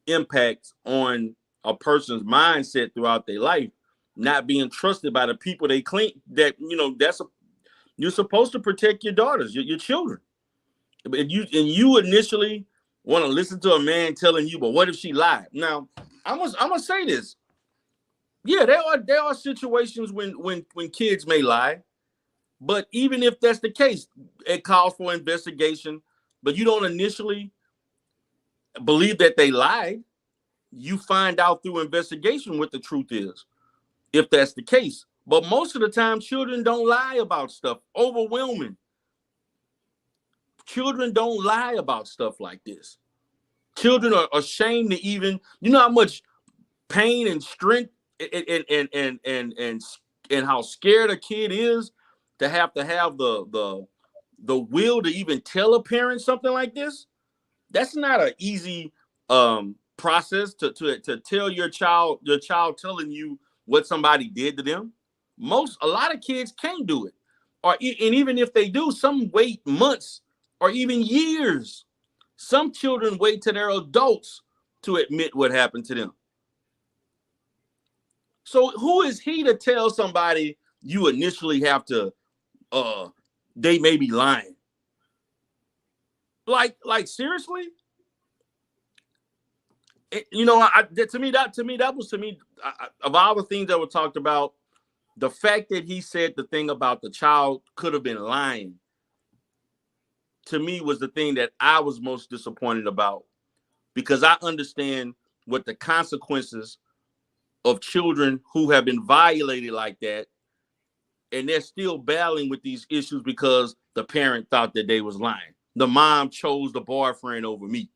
impacts on a person's mindset throughout their life, not being trusted by the people they claim that, you're supposed to protect your daughters, your children. But you initially want to listen to a man telling you, but what if she lied? Now, I'm gonna say this. Yeah, there are situations when kids may lie, but even if that's the case, it calls for investigation. But you don't initially believe that they lied. You find out through investigation what the truth is, if that's the case. But most of the time, children don't lie about stuff. Overwhelming. Children don't lie about stuff like this. Children are ashamed to even, how much pain and strength and how scared a kid is to have the will to even tell a parent something like this. That's not an easy process to tell your child telling you what somebody did to them. A lot of kids can't do it, and even if they do, some wait months or even years. Some children wait till they're adults to admit what happened to them. So who is he to tell somebody you initially have to, they may be lying? Like seriously? To me, of all the things that were talked about, the fact that he said the thing about the child could have been lying, to me, was the thing that I was most disappointed about, because I understand what the consequences of children who have been violated like that, and they're still battling with these issues because the parent thought that they was lying. The mom chose the boyfriend over me,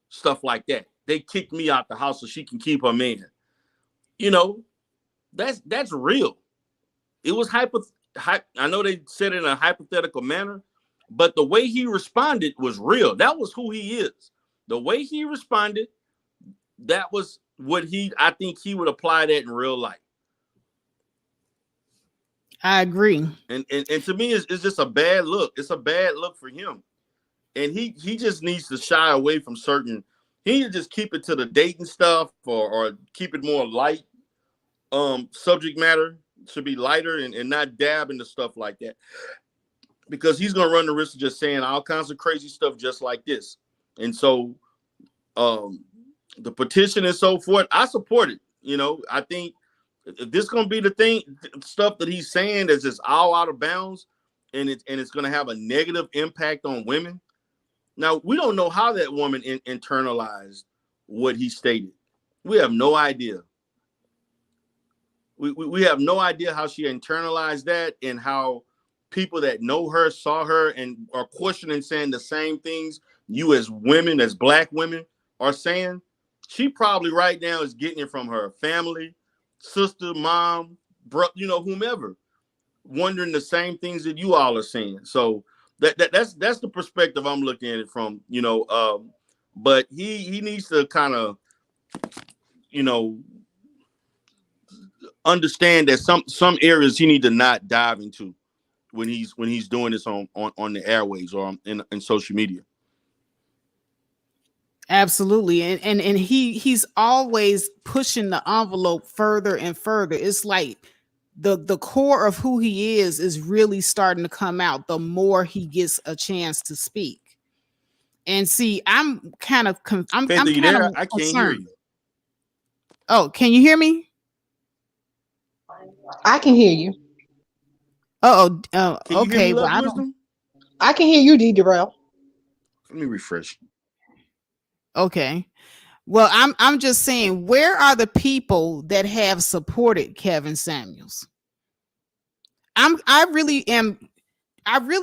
stuff like that. They kicked me out the house so she can keep her man. That's real. It was I know they said it in a hypothetical manner, but the way he responded was real. That was who he is. The way he responded, that was what I think he would apply that in real life. I agree. And to me, it's just a bad look. It's a bad look for him. And he just needs to shy away from certain. He needs to just keep it to the dating stuff, or keep it more light. Subject matter should be lighter, and not dab into stuff like that. Because he's going to run the risk of just saying all kinds of crazy stuff just like this. And so the petition and so forth, I support it. You know, I think if this gonna be the thing, stuff that he's saying is just all out of bounds, and it's gonna have a negative impact on women. Now, we don't know how that woman internalized what he stated. We have no idea. We have no idea how she internalized that, and how people that know her, saw her, and are questioning, saying the same things you as women, as Black women, are saying. She probably right now is getting it from her family, sister, mom, bro, you know, whomever, wondering the same things that you all are saying. So that's the perspective I'm looking at it from, you know. But he needs to kind of, you know, understand that some areas he need to not dive into when he's doing this on the airways or in social media. Absolutely. And he's always pushing the envelope further and further. It's like the core of who he is really starting to come out the more he gets a chance to speak. And see, I'm kind of I'm Faith, are you kind there? of I can't concerned. hear you. Oh, can you hear me? I can hear you. Can you hear Okay. me, Well, Love Wisdom? I can hear you, D. Darrell. Let me refresh. okay. Well, I'm just saying, where are the people that have supported Kevin Samuels? I really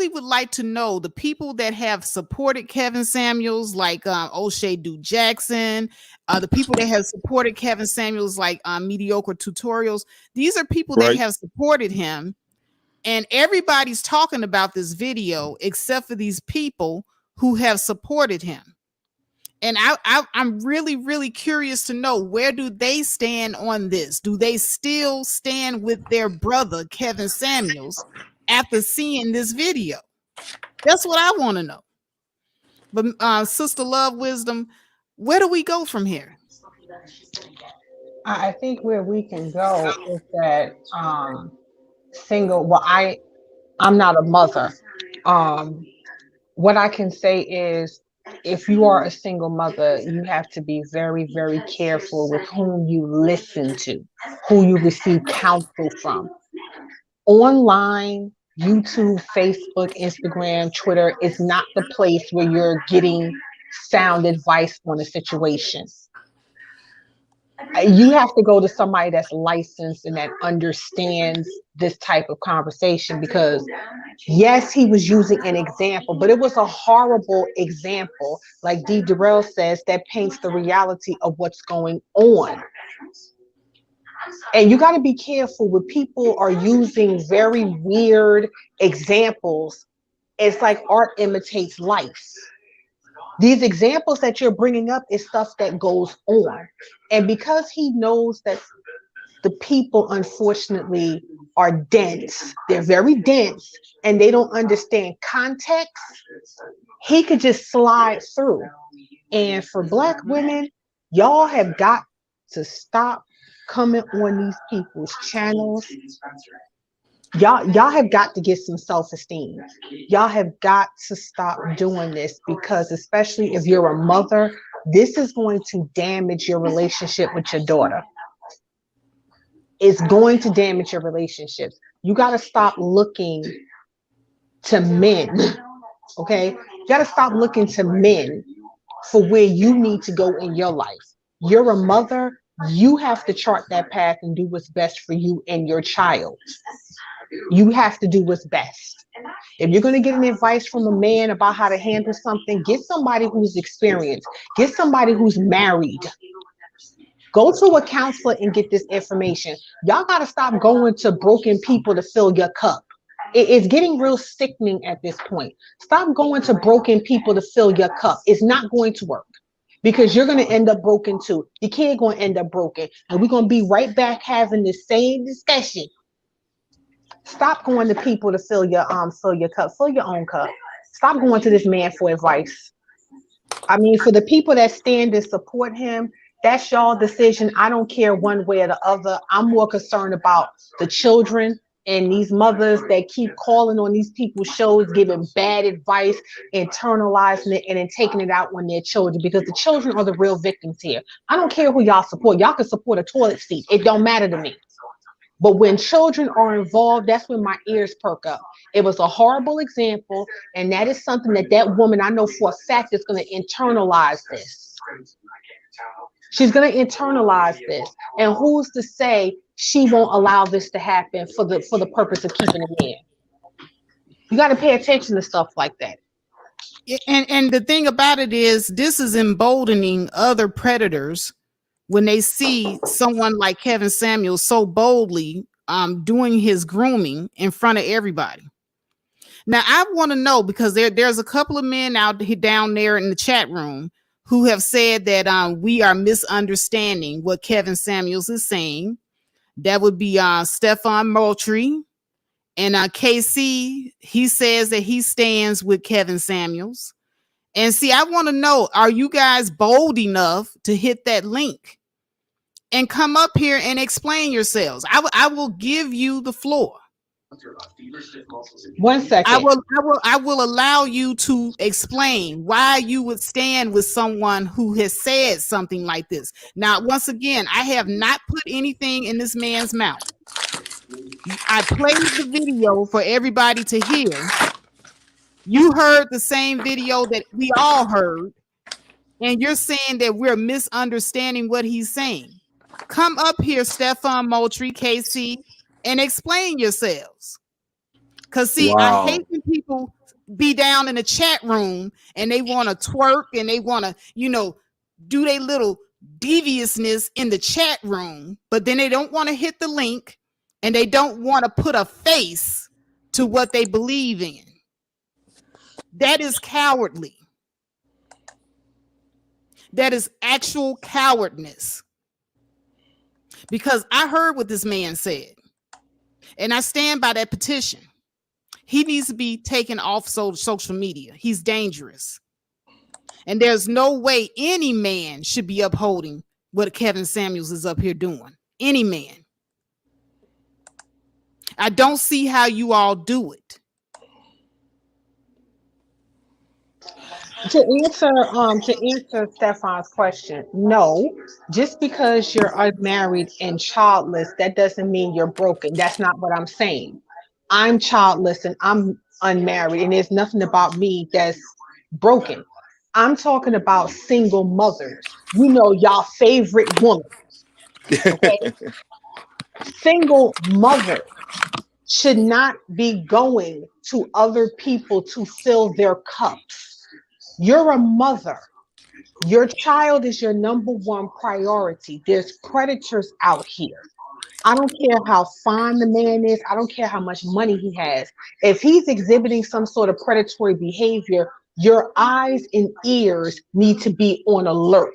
would like to know the people that have supported Kevin Samuels, like O'Shea Duke Jackson, the people that have supported Kevin Samuels, like Mediocre Tutorials. These are people that Right. have supported him, and everybody's talking about this video except for these people who have supported him. And I'm really, really curious to know, where do they stand on this? Do they still stand with their brother, Kevin Samuels, after seeing this video? That's what I want to know. But Sister Love Wisdom, where do we go from here? I think where we can go is that single. Well, I'm not a mother. What I can say is, if you are a single mother, you have to be very, very careful with whom you listen to, who you receive counsel from. Online, YouTube, Facebook, Instagram, Twitter is not the place where you're getting sound advice on a situation. You have to go to somebody that's licensed and that understands this type of conversation, because yes, he was using an example, but it was a horrible example, like D. Darrell says, that paints the reality of what's going on. And you got to be careful when people are using very weird examples. It's like art imitates life. These examples that you're bringing up is stuff that goes on. And because he knows that the people, unfortunately, are dense, they're very dense, and they don't understand context, he could just slide through. And for Black women, y'all have got to stop coming on these people's channels. Y'all have got to get some self-esteem. Y'all have got to stop doing this, because especially if you're a mother, this is going to damage your relationship with your daughter. It's going to damage your relationships. You got to stop looking to men, okay? You got to stop looking to men for where you need to go in your life. You're a mother. You have to chart that path and do what's best for you and your child. You have to do what's best. If you're going to get an advice from a man about how to handle something, get somebody who's experienced. Get somebody who's married. Go to a counselor and get this information. Y'all got to stop going to broken people to fill your cup. It's getting real sickening at this point. Stop going to broken people to fill your cup. It's not going to work, because you're going to end up broken too. Your kid going to end up broken. And we're going to be right back having the same discussion. Stop going to people to fill your cup. Fill your own cup. Stop going to this man for advice. I mean, for the people that stand and support him, that's y'all decision. I don't care one way or the other. I'm more concerned about the children And these mothers that keep calling on these people's shows, giving bad advice, internalizing it, and then taking it out on their children, because the children are the real victims here. I don't care who y'all support. Y'all can support a toilet seat. It don't matter to me. But when children are involved, that's when my ears perk up. It was a horrible example, and that is something that woman, I know for a fact, is going to internalize this. She's going to internalize this. And who's to say she won't allow this to happen for the purpose of keeping it in? You got to pay attention to stuff like that. And the thing about it is, this is emboldening other predators when they see someone like Kevin Samuels so boldly doing his grooming in front of everybody. Now, I want to know, because there's a couple of men down there in the chat room who have said that we are misunderstanding what Kevin Samuels is saying. That would be Stefan Moultrie. And KC, he says that he stands with Kevin Samuels. And see, I want to know, are you guys bold enough to hit that link and come up here and explain yourselves? I will give you the floor. 1 second. I will allow you to explain why you would stand with someone who has said something like this. Now, once again, I have not put anything in this man's mouth. I played the video for everybody to hear. You heard the same video that we all heard, and you're saying that we're misunderstanding what he's saying. Come up here, Stefan Moultrie, KC, and explain yourselves. Because, see, Wow. I hate when people be down in the chat room and they want to twerk and they want to, do their little deviousness in the chat room, but then they don't want to hit the link and they don't want to put a face to what they believe in. That is cowardly. That is actual cowardness. Because I heard what this man said, and I stand by that petition. He needs to be taken off social media. He's dangerous. And there's no way any man should be upholding what Kevin Samuels is up here doing. Any man. I don't see how you all do it. To answer Stefan's question, no. Just because you're unmarried and childless, that doesn't mean you're broken. That's not what I'm saying. I'm childless and I'm unmarried, and there's nothing about me that's broken. I'm talking about single mothers. Y'all favorite woman. Okay? Single mother should not be going to other people to fill their cups. You're a mother. Your child is your number one priority. There's predators out here. I don't care how fine the man is. I don't care how much money he has. If he's exhibiting some sort of predatory behavior, your eyes and ears need to be on alert.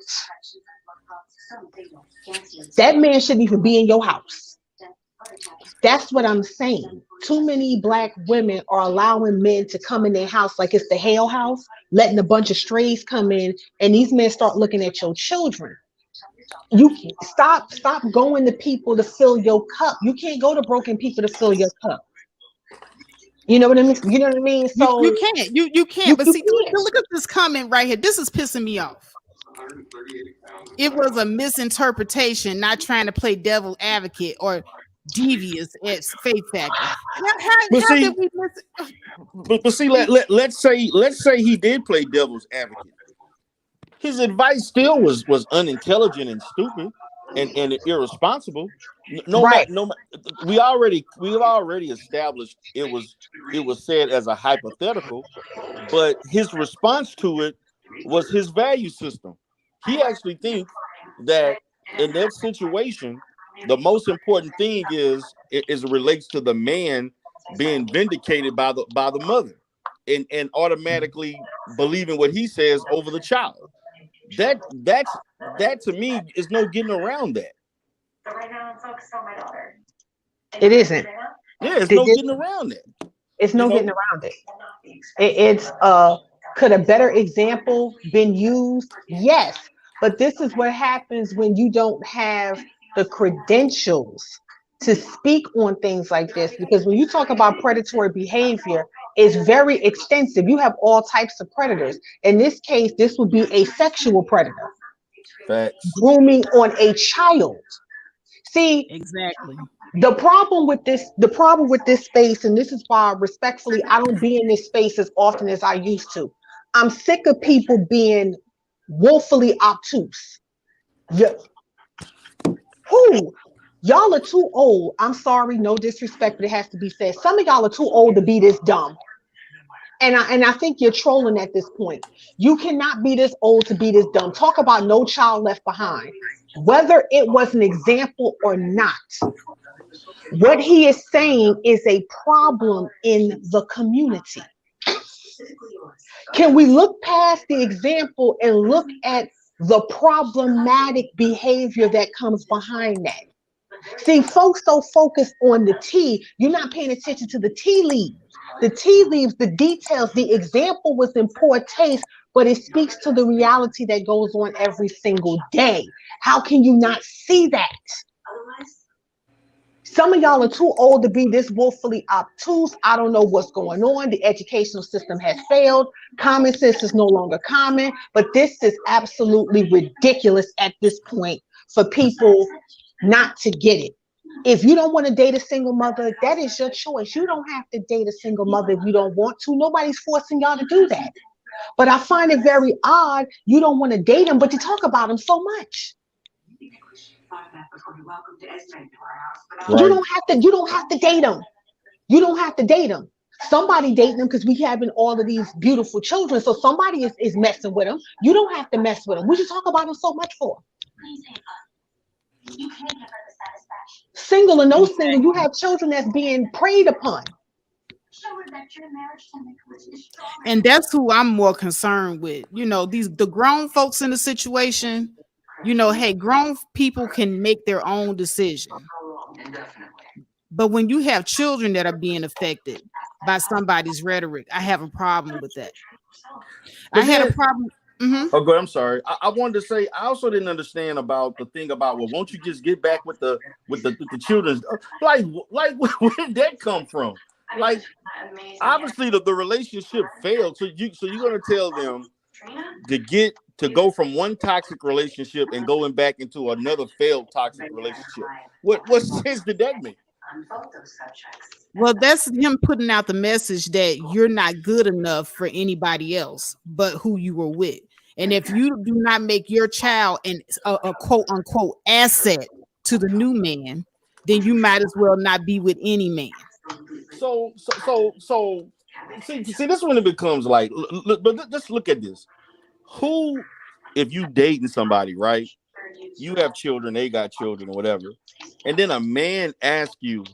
That man shouldn't even be in your house. That's what I'm saying. Too many Black women are allowing men to come in their house like it's the Hale House, letting a bunch of strays come in, and these men start looking at your children. You stop going to people to fill your cup. You can't go to broken people to fill your cup. You know what I mean? So you can't. You can't. But see, look at this comment right here. This is pissing me off. It was a misinterpretation, not trying to play devil advocate or devious at faith factor. But see, let's say he did play devil's advocate. His advice still was unintelligent and stupid and irresponsible. We've already established it was said as a hypothetical, but his response to it was his value system. He actually thinks that in that situation, the most important thing is it relates to the man being vindicated by the mother and automatically believing what he says over the child. That to me is no getting around that. It isn't. Yeah, it's no getting around that. It's no getting around it. It's could a better example been used? Yes, but this is what happens when you don't have the credentials to speak on things like this, because when you talk about predatory behavior, it's very extensive. You have all types of predators. In this case, this would be a sexual predator. Facts. Grooming on a child. See, Exactly. the problem with this space, and this is why respectfully I don't be in this space as often as I used to. I'm sick of people being woefully obtuse. Yeah. Who? Y'all are too old. I'm sorry, no disrespect, but it has to be said. Some of y'all are too old to be this dumb. And I think you're trolling at this point. You cannot be this old to be this dumb. Talk about No Child Left Behind. Whether it was an example or not, what he is saying is a problem in the community. Can we look past the example and look at the problematic behavior that comes behind that? See, folks so focused on the tea, you're not paying attention to the tea leaves. The tea leaves, the details, the example was in poor taste, but it speaks to the reality that goes on every single day. How can you not see that? Some of y'all are too old to be this woefully obtuse. I don't know what's going on. The educational system has failed. Common sense is no longer common, but this is absolutely ridiculous at this point for people not to get it. If you don't want to date a single mother, that is your choice. You don't have to date a single mother if you don't want to. Nobody's forcing y'all to do that. But I find it very odd. You don't want to date them, but you talk about them so much. Right. You don't have to date them. You don't have to date them. Somebody dating them because we having all of these beautiful children. So somebody is messing with them. You don't have to mess with them. We should talk about them so much for. Single or no single, you have children that's being preyed upon. And that's who I'm more concerned with. You know, the grown folks in the situation, you know, hey, grown people can make their own decision. But when you have children that are being affected by somebody's rhetoric, I have a problem with that. But I had a problem. Mm-hmm. Oh, good. I'm sorry. I wanted to say I also didn't understand about the thing about, well, won't you just get back with the children? Like where did that come from? Like, obviously the relationship failed. So you're gonna tell them to go from one toxic relationship and going back into another failed toxic relationship. What sense did that make? Well, that's him putting out the message that you're not good enough for anybody else but who you were with. And if you do not make your child a quote unquote asset to the new man, then you might as well not be with any man. So see, this is when it becomes like, but just look at this. Who, if you dating somebody, right? You have children, they got children or whatever, and then a man asks you,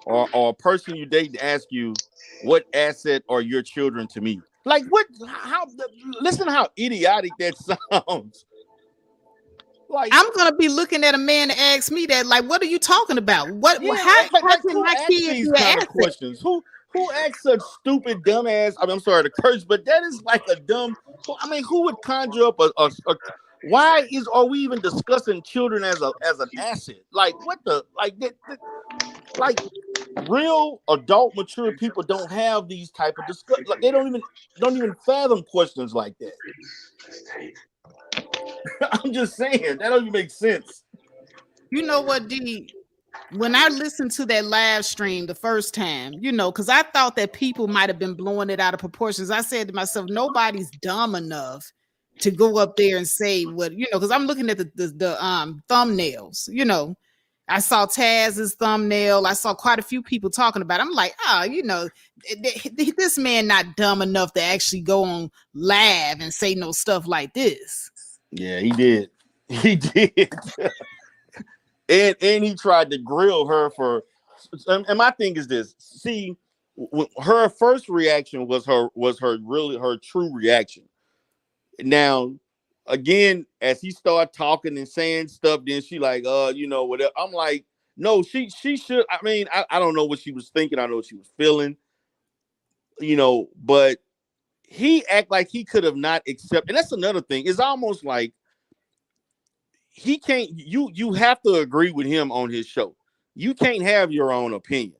or a person you date ask you, what asset are your children to me? Like, what? How? Listen to how idiotic that sounds. Like, I'm gonna be looking at a man to ask me that. Like, what are you talking about? What? yeah, How can who my asks kids these be an kind of asset? questions? Who asks such stupid, dumbass? I mean, I'm sorry to curse, but that is like a dumb. I mean, who would conjure up a why are we even discussing children as an asset? Like, what the like real adult mature people don't have these type of discussion. Like, they don't even fathom questions like that. I'm just saying that don't even make sense. You know what, D? When I listened to that live stream the first time, you know, because I thought that people might have been blowing it out of proportions. I said to myself, nobody's dumb enough to go up there and say what, you know, because I'm looking at the thumbnails, you know. I saw Taz's thumbnail. I saw quite a few people talking about it. I'm like, you know, this man not dumb enough to actually go on live and say no stuff like this. Yeah, he did. He did. and he tried to grill her for. And my thing is this: see, her first reaction was her true reaction. Now, again, as he started talking and saying stuff, then she like, you know, whatever. I'm like, no, she should. I mean, I don't know what she was thinking. I know what she was feeling, you know, but he act like he could have not accepted. And that's another thing. It's almost like he can't. You have to agree with him on his show. you can't have your own opinion.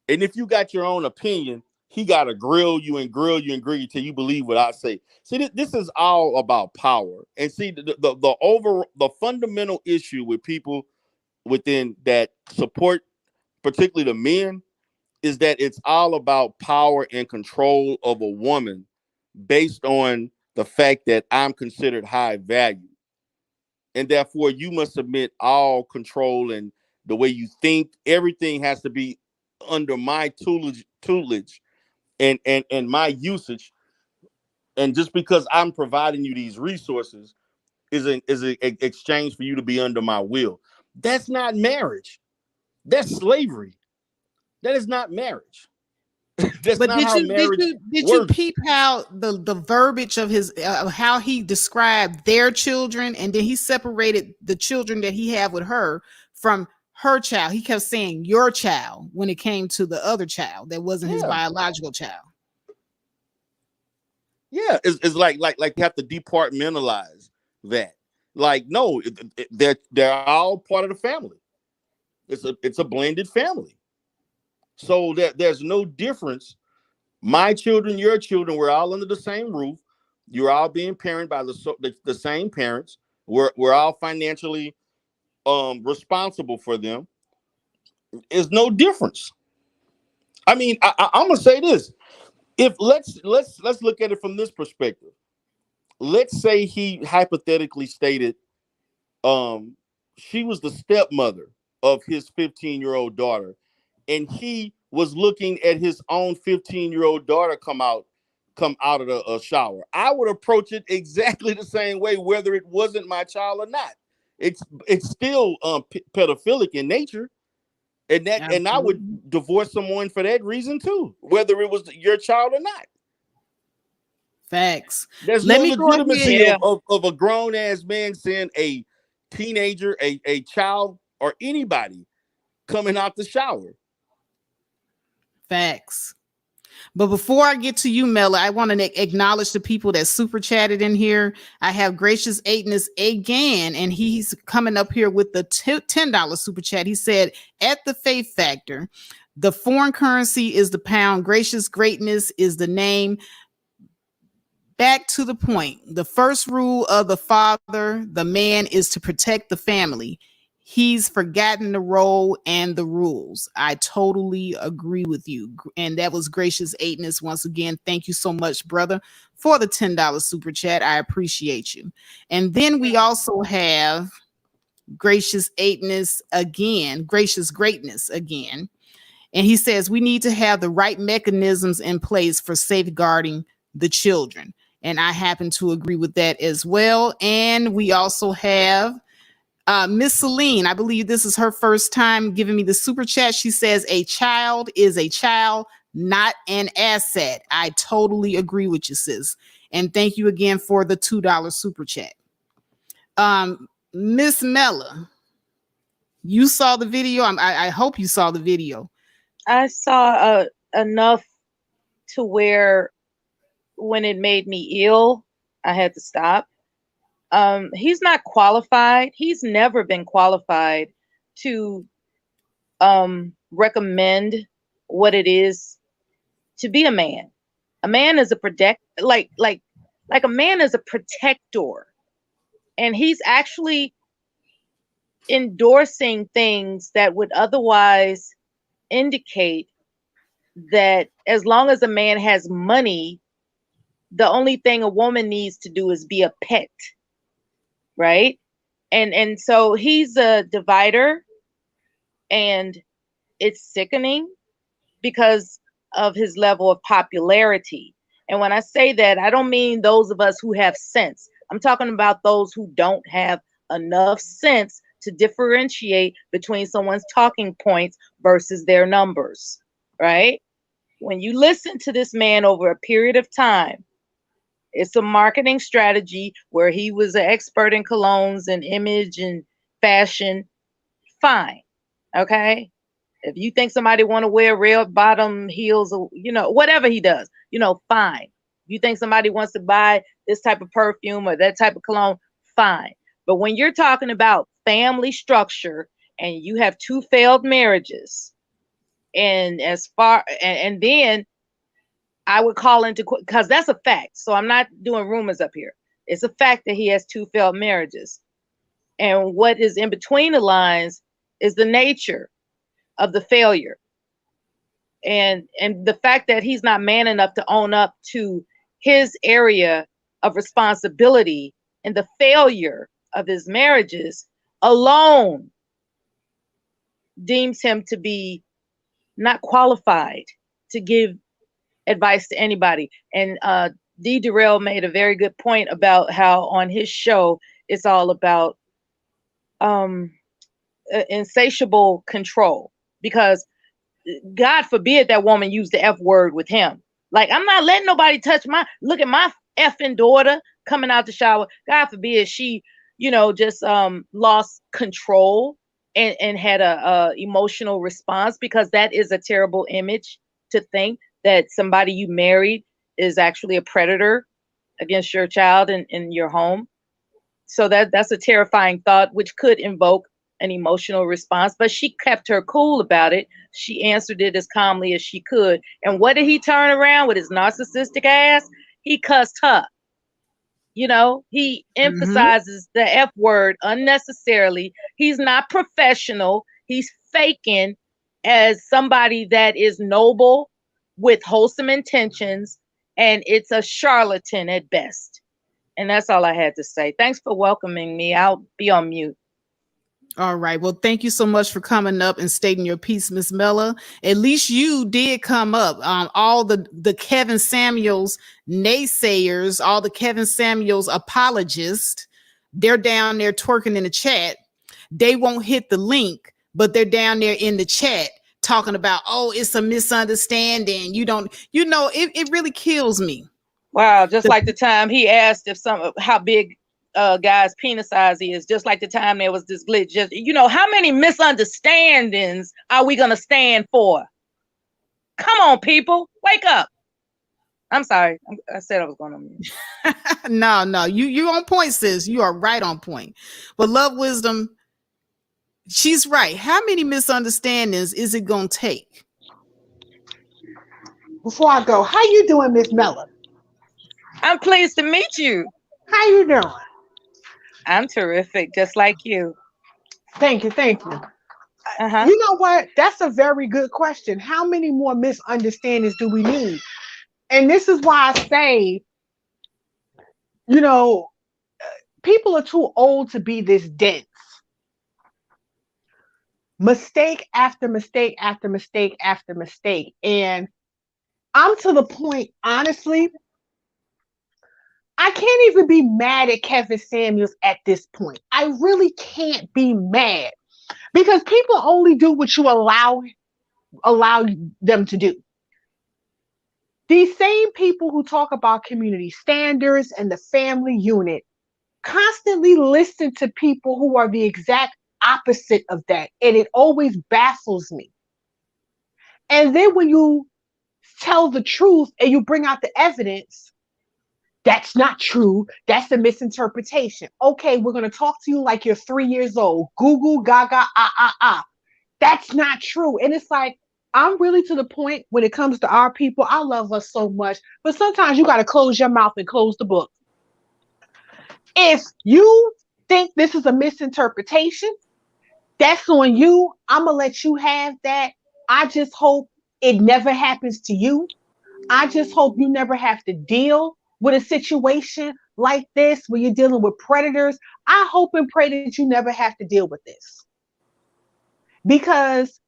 And if you got your own opinion, he got to grill you and grill you and grill you till you believe what I say. See, this is all about power. And see, the fundamental issue with people within that support, particularly the men, is that it's all about power and control of a woman based on the fact that I'm considered high value. And therefore, you must submit all control and the way you think. Everything has to be under my tutelage and my usage. And just because I'm providing you these resources is an exchange for you to be under my will. That's not marriage. That's slavery. That is not marriage. That's But not how marriage did you works. peep how the verbiage of his how he described their children, and then he separated the children that he had with her from her child. He kept saying your child when it came to the other child that wasn't his biological child. Yeah, it's like you have to departmentalize that. Like, no, they're all part of the family. It's a blended family. So there's no difference. My children, your children, we're all under the same roof. You're all being parented by the same parents. We're all financially responsible for them. There's no difference. I mean, I'm gonna say this. If let's look at it from this perspective. Let's say he hypothetically stated she was the stepmother of his 15-year-old daughter, and he was looking at his own 15-year-old daughter come out of the shower. I would approach it exactly the same way, whether it wasn't my child or not. It's still pedophilic in nature, and I would divorce someone for that reason too, whether it was your child or not. Facts. There's no legitimacy of a grown ass man seeing a teenager, a child, or anybody coming out the shower. Facts. But before I get to you, Mela, I want to acknowledge the people that super chatted in here. I have Gracious Eightness again, and he's coming up here with the $10 super chat. He said, at the Faith Factor, the foreign currency is the pound. Gracious Greatness is the name. Back to the point. The first rule of the father, the man, is to protect the family. He's forgotten the role and the rules. I totally agree with you. And that was Gracious Eightness. Once again, thank you so much, brother, for the $10 super chat. I appreciate you. And then we also have Gracious Eightness again, Gracious Greatness again. And he says we need to have the right mechanisms in place for safeguarding the children. And I happen to agree with that as well. And we also have Miss Celine. I believe this is her first time giving me the super chat. She says a child is a child, not an asset. I totally agree with you, sis. And thank you again for the $2 super chat. Miss Mela, you saw the video. I hope you saw the video. I saw enough to where when it made me ill, I had to stop. He's not qualified. He's never been qualified to recommend what it is to be a man. A man is a like a man is a protector, and he's actually endorsing things that would otherwise indicate that as long as a man has money, the only thing a woman needs to do is be a pet, right? And so he's a divider, and it's sickening because of his level of popularity. And when I say that, I don't mean those of us who have sense. I'm talking about those who don't have enough sense to differentiate between someone's talking points versus their numbers, right? When you listen to this man over a period of time, it's a marketing strategy where he was an expert in colognes and image and fashion. Fine. Okay. If you think somebody want to wear red bottom heels or, whatever he does, fine. You think somebody wants to buy this type of perfume or that type of cologne, fine. But when you're talking about family structure and you have two failed marriages, and then I would call into, because that's a fact. So I'm not doing rumors up here. It's a fact that he has two failed marriages. And what is in between the lines is the nature of the failure. And the fact that he's not man enough to own up to his area of responsibility and the failure of his marriages alone deems him to be not qualified to give advice to anybody. And D. Durrell made a very good point about how on his show it's all about insatiable control, because God forbid that woman used the F word with him. Like, I'm not letting nobody touch look at my effing daughter coming out the shower. God forbid she, just lost control and had a emotional response, because that is a terrible image to think that somebody you married is actually a predator against your child in your home. So that's a terrifying thought, which could invoke an emotional response, but she kept her cool about it. She answered it as calmly as she could. And what did he turn around with his narcissistic ass? He cussed her. He emphasizes the F word unnecessarily. He's not professional. He's faking as somebody that is noble with wholesome intentions, and it's a charlatan at best. And that's all I had to say. Thanks for welcoming me. I'll be on mute. All right. Well, thank you so much for coming up and stating your piece, Miss Mella. At least you did come up. All the Kevin Samuels naysayers, all the Kevin Samuels apologists, they're down there twerking in the chat. They won't hit the link, but they're down there in the chat talking about, oh, it's a misunderstanding. It really kills me. Wow. Just like the time he asked how big guy's penis size is, just like the time there was this glitch. Just, how many misunderstandings are we going to stand for? Come on, people, wake up. I'm sorry. I said I was going on mute. No, you on point, sis. You are right on point. But Love Wisdom, she's right. How many misunderstandings is it going to take? Before I go, how you doing, Miss Mella? I'm pleased to meet you. How you doing? I'm terrific, just like you. Thank you. Uh-huh. You know what? That's a very good question. How many more misunderstandings do we need? And this is why I say, people are too old to be this dense. Mistake after mistake after mistake after mistake. And I'm to the point, honestly, I can't even be mad at Kevin Samuels at this point. I really can't be mad, because people only do what you allow them to do. These same people who talk about community standards and the family unit constantly listen to people who are the exact opposite of that. And it always baffles me. And then when you tell the truth and you bring out the evidence, that's not true. That's a misinterpretation. Okay, we're going to talk to you like you're 3 years old. Google, gaga, That's not true. And it's like, I'm really to the point when it comes to our people. I love us so much. But sometimes you got to close your mouth and close the book. If you think this is a misinterpretation, that's on you. I'm going to let you have that. I just hope it never happens to you. I just hope you never have to deal with a situation like this where you're dealing with predators. I hope and pray that you never have to deal with this. Because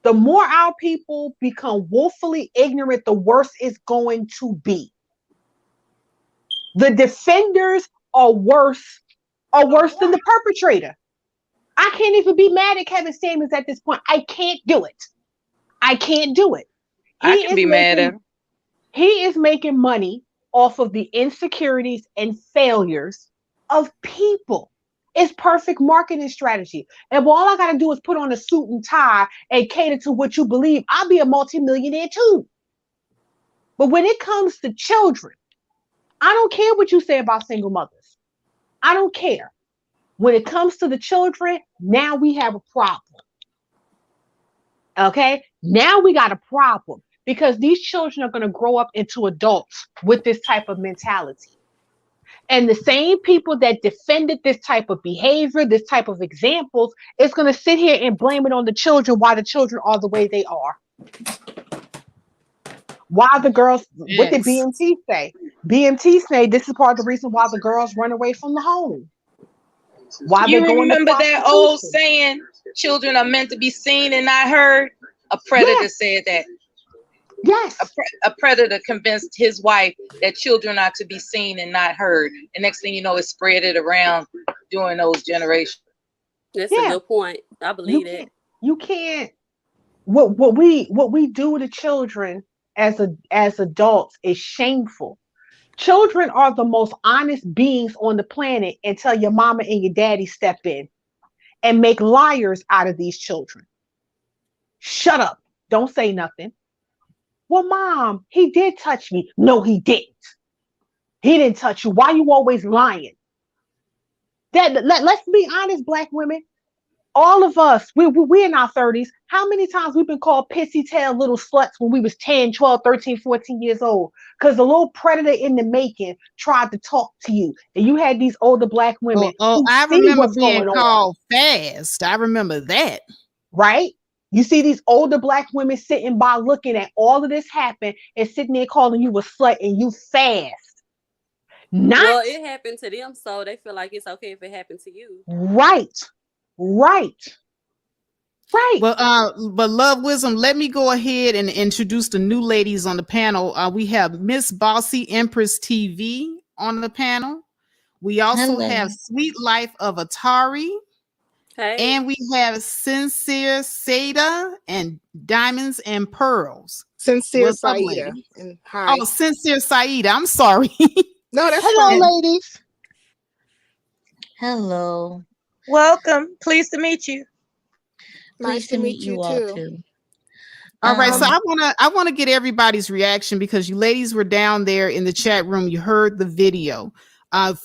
the more our people become woefully ignorant, the worse it's going to be. The defenders are worse than the perpetrator. I can't even be mad at Kevin Samuels at this point. I can't do it. I can be mad at him. He is making money off of the insecurities and failures of people. It's perfect marketing strategy. And all I got to do is put on a suit and tie and cater to what you believe, I'll be a multimillionaire too. But when it comes to children, I don't care what you say about single mothers. I don't care. When it comes to the children, now we have a problem. Okay? Now we got a problem because these children are going to grow up into adults with this type of mentality. And the same people that defended this type of behavior, this type of examples, is going to sit here and blame it on the children why the children are the way they are. Why the girls, what did Yes. BMT say? BMT say this is part of the reason why the girls run away from the home. Why they You go into remember that old prostitution. saying, children are meant to be seen and not heard? A predator Yes. said that. Yes. A predator convinced his wife that children are to be seen and not heard. And next thing you know, it spread it around during those generations. That's a Yeah. good point. I You believe can't. it. You can't. What we do to children as adults is shameful. Children are the most honest beings on the planet until your mama and your daddy step in and make liars out of these children. Shut up. Don't say nothing. Well, mom, he did touch me. No, he didn't. He didn't touch you. Why you always lying? Let's be honest, black women. All of us, we in our 30s. How many times we've been called pissy tail little sluts when we was 10, 12, 13, 14 years old? Because the little predator in the making tried to talk to you. And you had these older black women who I see remember what's being going on. called fast. I remember that. Right? You see these older black women sitting by looking at all of this happen and sitting there calling you a slut and you fast. Not Well, it happened to them, so they feel like it's okay if it happened to you. right. Right. Right. But Love Wisdom, let me go ahead and introduce the new ladies on the panel. We have Miss Bossy Empress TV on the panel. We also Hello. have Sweet Life of Atari. Hey. And we have Sincere Seda and Diamonds and Pearls. Sincere What's up, Saida. lady? And hi. Oh, Sincere Saida. I'm sorry. No, that's Hello, fine. ladies. Hello. Welcome. Pleased to meet you. Nice to meet you all too. All right, so Um, I wanna get everybody's reaction because you ladies were down there in the chat room. You heard the video.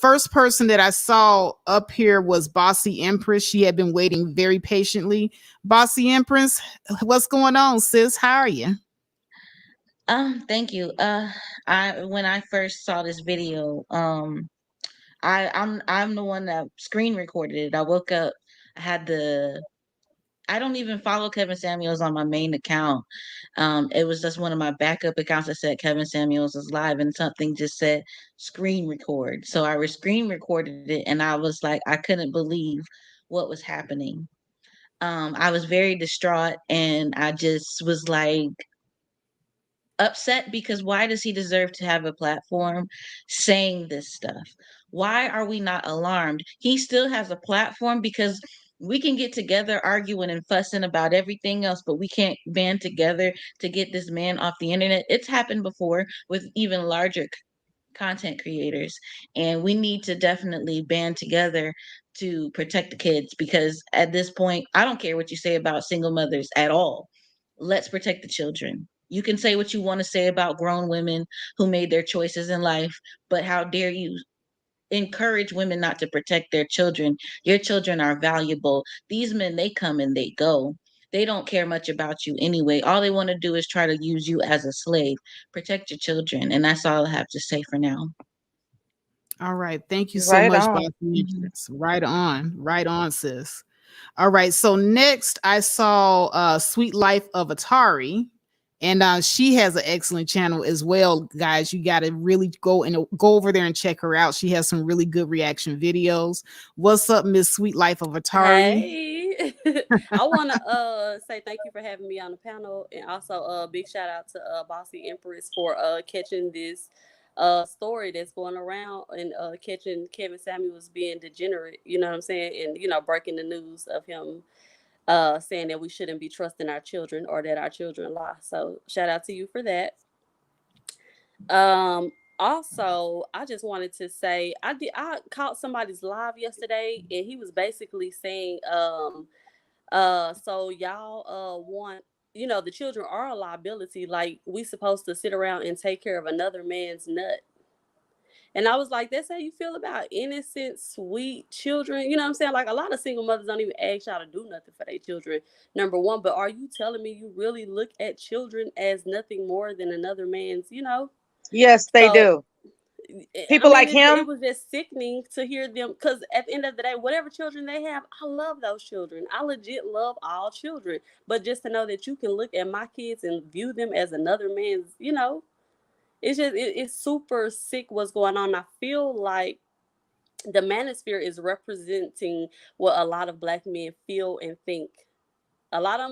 First person that I saw up here was Bossy Empress. She had been waiting very patiently. Bossy Empress, what's going on, sis? How are you? Thank you. When I first saw this video, I'm the one that screen recorded it. I woke up, I don't even follow Kevin Samuels on my main account. It was just one of my backup accounts that said Kevin Samuels is live, and something just said screen record. So I screen recorded it, and I was like, I couldn't believe what was happening. I was very distraught, and I just was like upset because why does he deserve to have a platform saying this stuff? Why are we not alarmed? He still has a platform because we can get together arguing and fussing about everything else, but we can't band together to get this man off the internet. It's happened before with even larger content creators, and we need to definitely band together to protect the kids because at this point, I don't care what you say about single mothers at all. Let's protect the children. You can say what you want to say about grown women who made their choices in life, but how dare you encourage women not to protect their children? Your children are valuable. These men, they come and they go. They don't care much about you anyway. All they want to do is try to use you as a slave. Protect your children. And that's all I have to say for now. All right. Thank you so Right much, on. Bossy Empress. Right on. Right on, sis. All right. So next I saw Sweet Life of Atari. And she has an excellent channel as well, guys. You got to really go over there and check her out. She has some really good reaction videos. What's up, Miss Sweet Life of Atari? Hey. I want to say thank you for having me on the panel, and also big shout out to Bossy Empress for catching this story that's going around and catching Kevin Samuels being degenerate, you know what I'm saying, and breaking the news of him saying that we shouldn't be trusting our children or that our children lie. So shout out to you for that. Also, I just wanted to say I caught somebody's live yesterday, and he was basically saying so y'all want, the children are a liability, like we supposed to sit around and take care of another man's nut. And I was like, that's how you feel about innocent, sweet children. You know what I'm saying? Like, a lot of single mothers don't even ask y'all to do nothing for their children, number one. But are you telling me you really look at children as nothing more than another man's, Yes, they So, do. I People mean, like it him. was just sickening to hear them, because at the end of the day, whatever children they have, I love those children. I legit love all children. But just to know that you can look at my kids and view them as another man's, it's just, it's super sick what's going on. I feel like the manosphere is representing what a lot of Black men feel and think. A lot of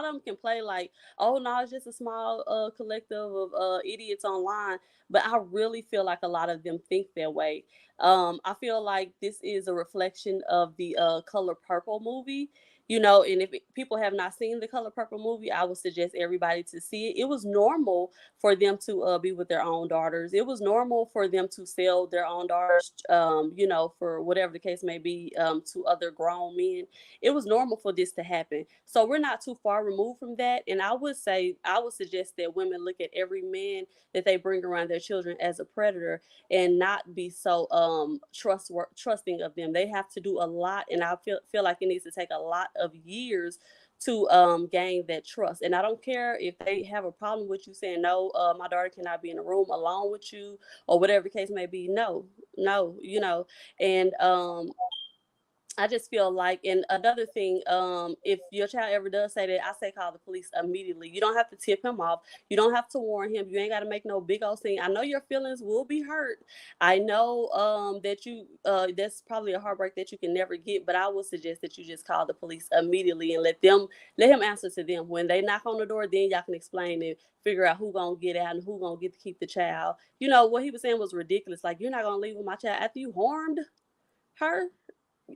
them can play like, oh no, it's just a small collective of idiots online. But I really feel like a lot of them think that way. I feel like this is a reflection of the Color Purple movie. And if people have not seen the Color Purple movie, I would suggest everybody to see it. It was normal for them to be with their own daughters. It was normal for them to sell their own daughters, for whatever the case may be, to other grown men. It was normal for this to happen. So we're not too far removed from that. And I would suggest that women look at every man that they bring around their children as a predator, and not be so trusting of them. They have to do a lot, and I feel like it needs to take a lot of years to gain that trust. And I don't care if they have a problem with you saying, no, my daughter cannot be in a room alone with you, or whatever the case may be. No, and I just feel like, and another thing, if your child ever does say that, I say call the police immediately. You don't have to tip him off. You don't have to warn him. You ain't got to make no big old scene. I know your feelings will be hurt. I know that that's probably a heartbreak that you can never get. But I would suggest that you just call the police immediately and let him answer to them. When they knock on the door, then y'all can explain it, figure out who gonna get out and who gonna get to keep the child. What he was saying was ridiculous. Like, you're not gonna leave with my child after you harmed her.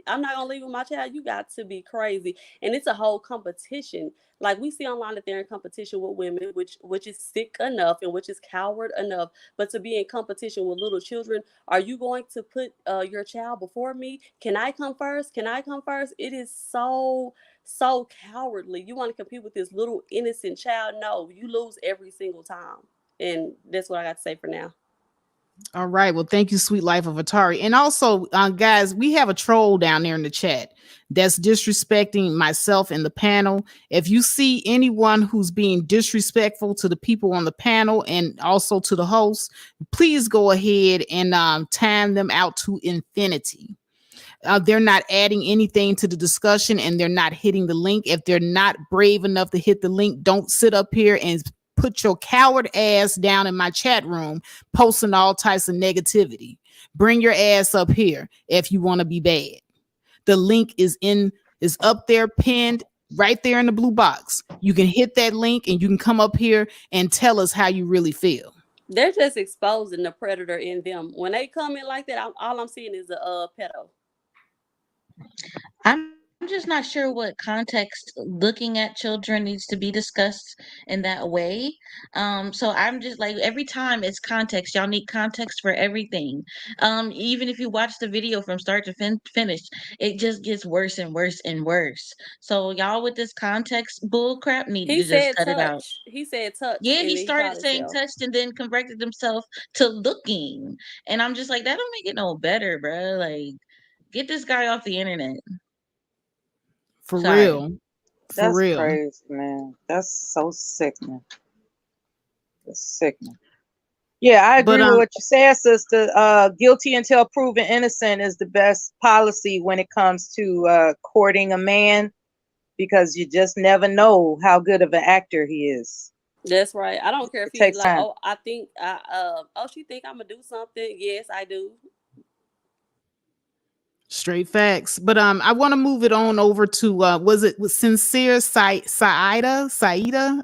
I'm not gonna leave with my child. You got to be crazy. And it's a whole competition. Like, we see online that they're in competition with women, which is sick enough and which is coward enough. But to be in competition with little children, are you going to put your child before me? Can I come first? Can I come first? It is so cowardly. You want to compete with this little innocent child? No, you lose every single time. And that's what I got to say for now. All right. Well, thank you, Sweet Life of Atari. And also, guys, we have a troll down there in the chat that's disrespecting myself and the panel. If you see anyone who's being disrespectful to the people on the panel and also to the host, please go ahead and time them out to infinity. They're not adding anything to the discussion, and they're not hitting the link. If they're not brave enough to hit the link, don't sit up here and put your coward ass down in my chat room posting all types of negativity. Bring your ass up here if you want to be bad. The link is up there, pinned right there in the blue box. You can hit that link and you can come up here and tell us how you really feel. They're just exposing the predator in them. When they come in like that, all I'm seeing is a pedo. I'm just not sure what context looking at children needs to be discussed in that way. So I'm just like, every time it's context. Y'all need context for everything. Even if you watch the video from start to finish, it just gets worse and worse and worse. So y'all with this context bull crap need He to just said cut it out. touch. He said touch. Yeah, And he he started called saying himself. touched and then corrected himself to looking. And I'm just like, that don't make it no better, bro. Like, get this guy off the internet. For Sorry. real. For That's real. crazy, man. That's so sickening. That's sickening. Yeah, I agree with what you said, sister. Guilty until proven innocent is the best policy when it comes to courting a man, because you just never know how good of an actor he is. That's right. I don't care if he's like, time. oh, I think she think I'm gonna do something. Yes, I do. Straight facts. But I want to move it on over to was Sincere Saida?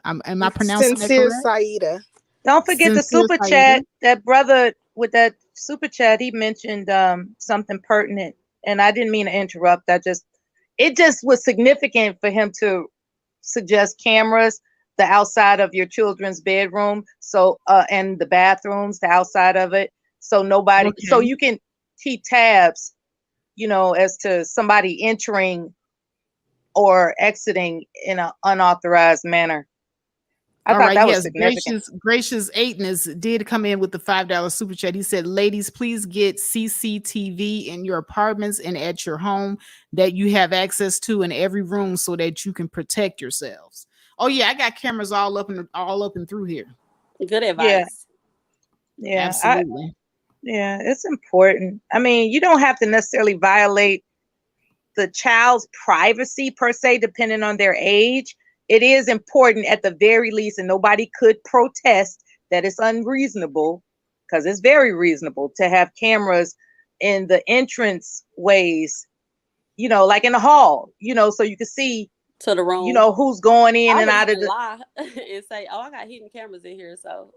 Am I pronouncing Sincere that correct? Saida. Don't forget the Sincere super Saida. chat. That brother with that super chat, he mentioned something pertinent, and I didn't mean to interrupt. It just was significant for him to suggest cameras the outside of your children's bedroom, so and the bathrooms, the outside of it, so nobody, so you can keep tabs, as to somebody entering or exiting in an unauthorized manner. I All thought right. that was Yes. significant. Gracious Eightness did come in with the $5 super chat. He said, ladies, please get CCTV in your apartments and at your home that you have access to in every room so that you can protect yourselves. Oh yeah, I got cameras all up and through here. Good Yeah, advice. yeah, Absolutely. yeah. It's important. I mean, you don't have to necessarily violate the child's privacy per se, depending on their age. It is important at the very least, and nobody could protest that it's unreasonable, because it's very reasonable to have cameras in the entrance ways, like in the hall, so you can see, To the room. who's going in I and would out of even the. lie and say, "Oh, I got hidden cameras in here." So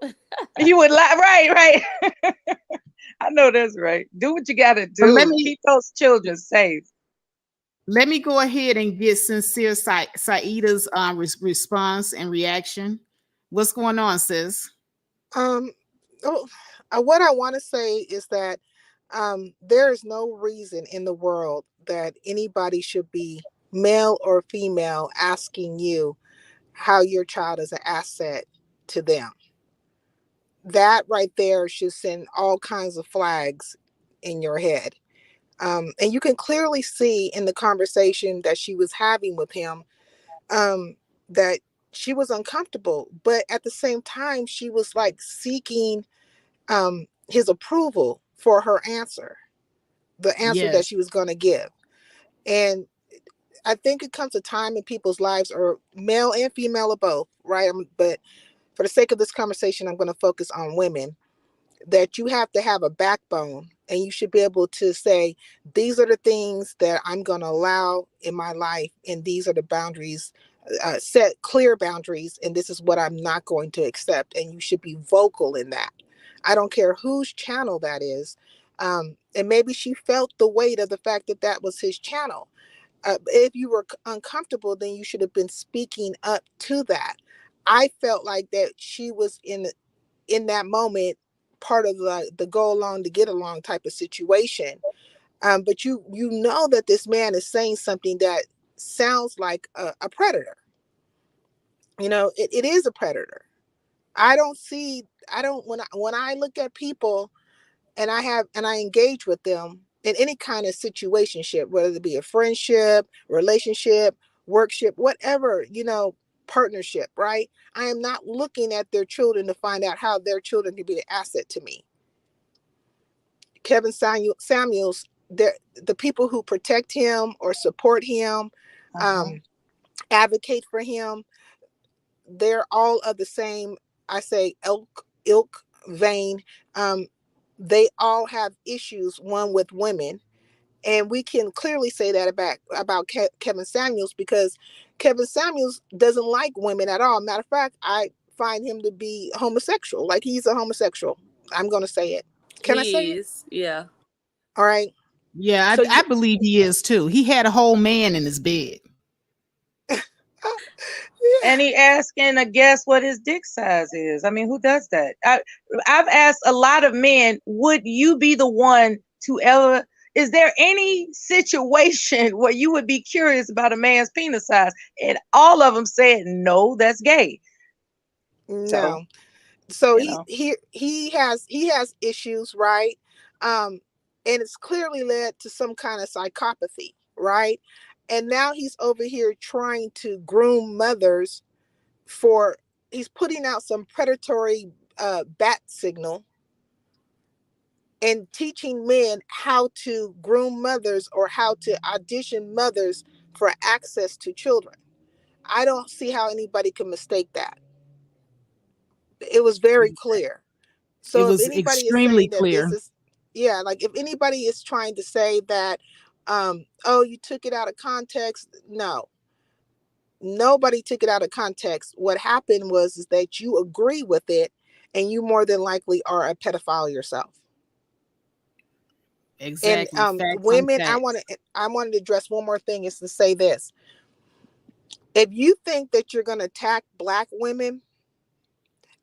You would lie, right. I know that's right. Do what you got to But do. Keep those children safe. let me go ahead and get Sincere Saida's response and reaction. What's going on, sis? Um, what I want to say is that there is no reason in the world that anybody should be, male or female, asking you how your child is an asset to them. That right there should send all kinds of flags in your head. And you can clearly see in the conversation that she was having with him that she was uncomfortable, but at the same time, she was like seeking his approval for her answer, the answer that Yes. she was going to give. And I think it comes a time in people's lives, or male and female or both, right? But for the sake of this conversation, I'm going to focus on women, that you have to have a backbone, and you should be able to say, these are the things that I'm going to allow in my life, and these are the boundaries, set clear boundaries, and this is what I'm not going to accept. And you should be vocal in that. I don't care whose channel that is. And maybe she felt the weight of the fact that that was his channel. If you were uncomfortable, then you should have been speaking up to that. I felt like that she was in that moment part of the go along to get along type of situation. But you know that this man is saying something that sounds like a predator. It is a predator. I don't see, I don't, when I look at people and I engage with them in any kind of situationship, whether it be a friendship, relationship, workship, whatever, partnership, right? I am not looking at their children to find out how their children can be an asset to me. Kevin Samuels, the people who protect him or support him, advocate for him, they're all of the same, I say, ilk vein. They all have issues, one with women. And we can clearly say that about Kevin Samuels, because Kevin Samuels doesn't like women at all. Matter of fact, I find him to be homosexual. Like, he's a homosexual. I'm going to say it. Can I say it? Yeah. All right. Yeah, So I believe he is too. He had a whole man in his bed. And he asking a guest what his dick size is. I mean, who does that? I've asked a lot of men, would you be the one to ever, is there any situation where you would be curious about a man's penis size? And all of them said, no, that's gay. No. So he has issues, right? And it's clearly led to some kind of psychopathy, right? And now he's over here trying to groom mothers he's putting out some predatory bat signal and teaching men how to groom mothers or how to audition mothers for access to children. I don't see how anybody can mistake that. It was very clear. It So if was anybody is extremely saying that clear. this is, yeah, like if anybody is trying to say that, oh, you took it out of context, no. Nobody took it out of context. What happened is that you agree with it, and you more than likely are a pedophile yourself. Exactly. And Facts on women, I facts. wanted to address one more thing, is to say this. If you think that you're going to attack Black women,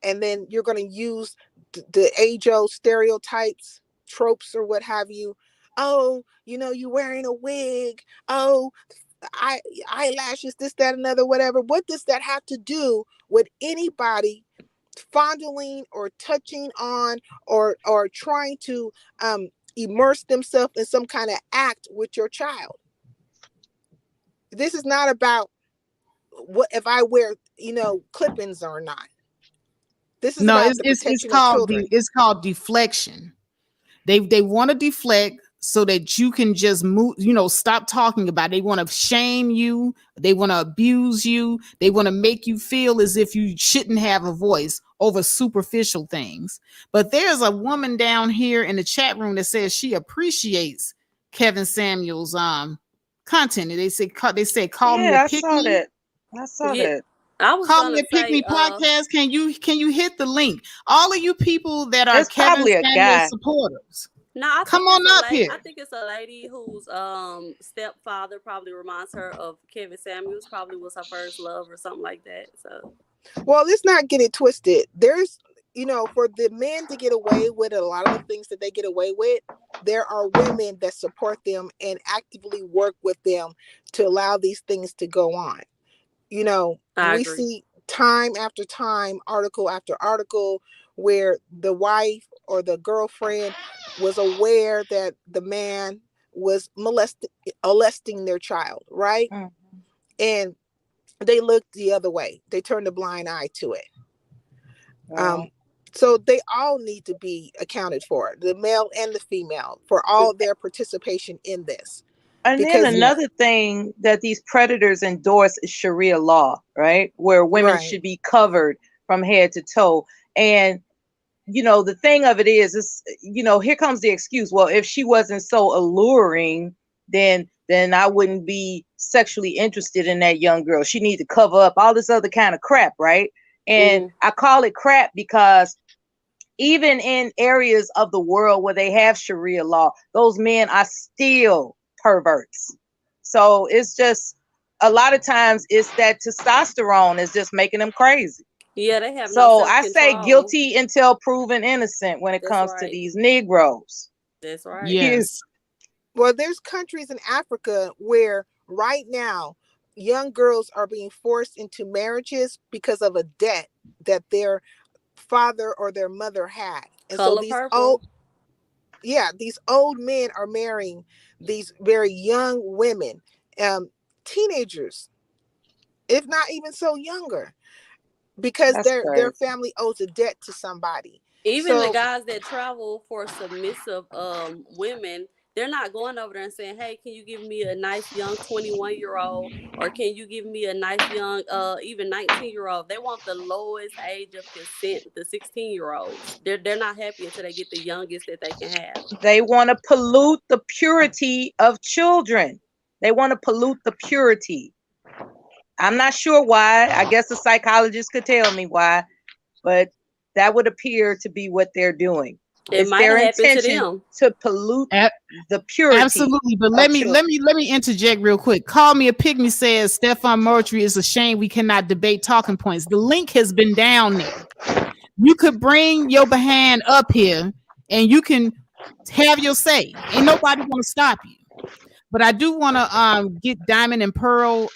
and then you're going to use the age-old stereotypes, tropes, or what have you. Oh, you're wearing a wig. Oh, eyelashes, this, that, another, whatever. What does that have to do with anybody fondling or touching on or trying to immerse themselves in some kind of act with your child? This is not about what if I wear, clip-ins or not. This is No, about the protection of children. it's called deflection. They want to deflect so that you can just move, stop talking about it. They want to shame you. They want to abuse you. They want to make you feel as if you shouldn't have a voice over superficial things. But there's a woman down here in the chat room that says she appreciates Kevin Samuel's content. And they say call me a pick me. I saw Yeah. that. I was Call me gonna a pick me say, podcast. Can you hit the link? All of you people that are It's Kevin probably a Samuel guy. supporters, no, I come think on it's a up lady. here. I think it's a lady whose stepfather probably reminds her of Kevin Samuels. Probably was her first love or something like that. So, Well, let's not get it twisted. There's, for the men to get away with a lot of the things that they get away with, there are women that support them and actively work with them to allow these things to go on. I We agree. see time after time, article after article, where the wife or the girlfriend was aware that the man was molesting their child, right? Mhm. And they looked the other way. They turned a blind eye to it. Wow. So they all need to be accounted for, the male and the female, for all their participation in this. And Because then another thing that these predators endorse is Sharia law, right? Where women Right. should be covered from head to toe. And, the thing of it is, here comes the excuse. Well, if she wasn't so alluring, then I wouldn't be sexually interested in that young girl. She need to cover up all this other kind of crap, right? And I call it crap because even in areas of the world where they have Sharia law, those men are still perverts. So it's just a lot of times it's that testosterone is just making them crazy. Yeah, they have no So I say self-control. guilty until proven innocent when it That's comes to right. these Negroes. That's right. Yes. Well, there's countries in Africa where right now young girls are being forced into marriages because of a debt that their father or their mother had. And so Color these purple. old men are marrying these very young women, teenagers, if not even so younger, because That's their crazy. family owes a debt to somebody. Even the So guys that travel for submissive women, they're not going over there and saying, hey, can you give me a nice young 21-year-old, or can you give me a nice young even 19-year-old? They want the lowest age of consent, the 16-year-olds. They're not happy until they get the youngest that they can have. They want to pollute the purity of children. They want to pollute the purity. I'm not sure why. I guess a psychologist could tell me why, but that would appear to be what they're doing. It might their have happened to intention them. to pollute the purity. Absolutely. But let me interject real quick. Call Me a Pygmy says Stefan Moultrie is a shame we cannot debate talking points. The link has been down there. You could bring your behind up here and you can have your say. Ain't nobody gonna stop you. But I do want to get Diamond and Pearl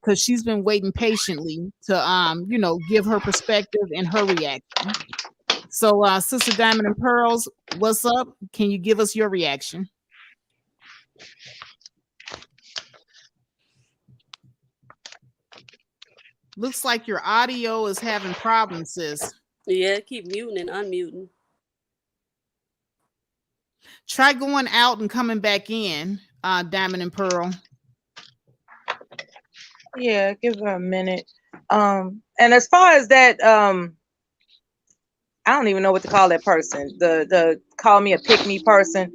because she's been waiting patiently to give her perspective and her reaction. So Sister Diamond and Pearls, what's up? Can you give us your reaction? Looks like your audio is having problems, sis. Yeah, keep muting and unmuting. Try going out and coming back in, Diamond and Pearl. Yeah, give her a minute. And as far as that, I don't even know what to call that person. The call me a pick me person.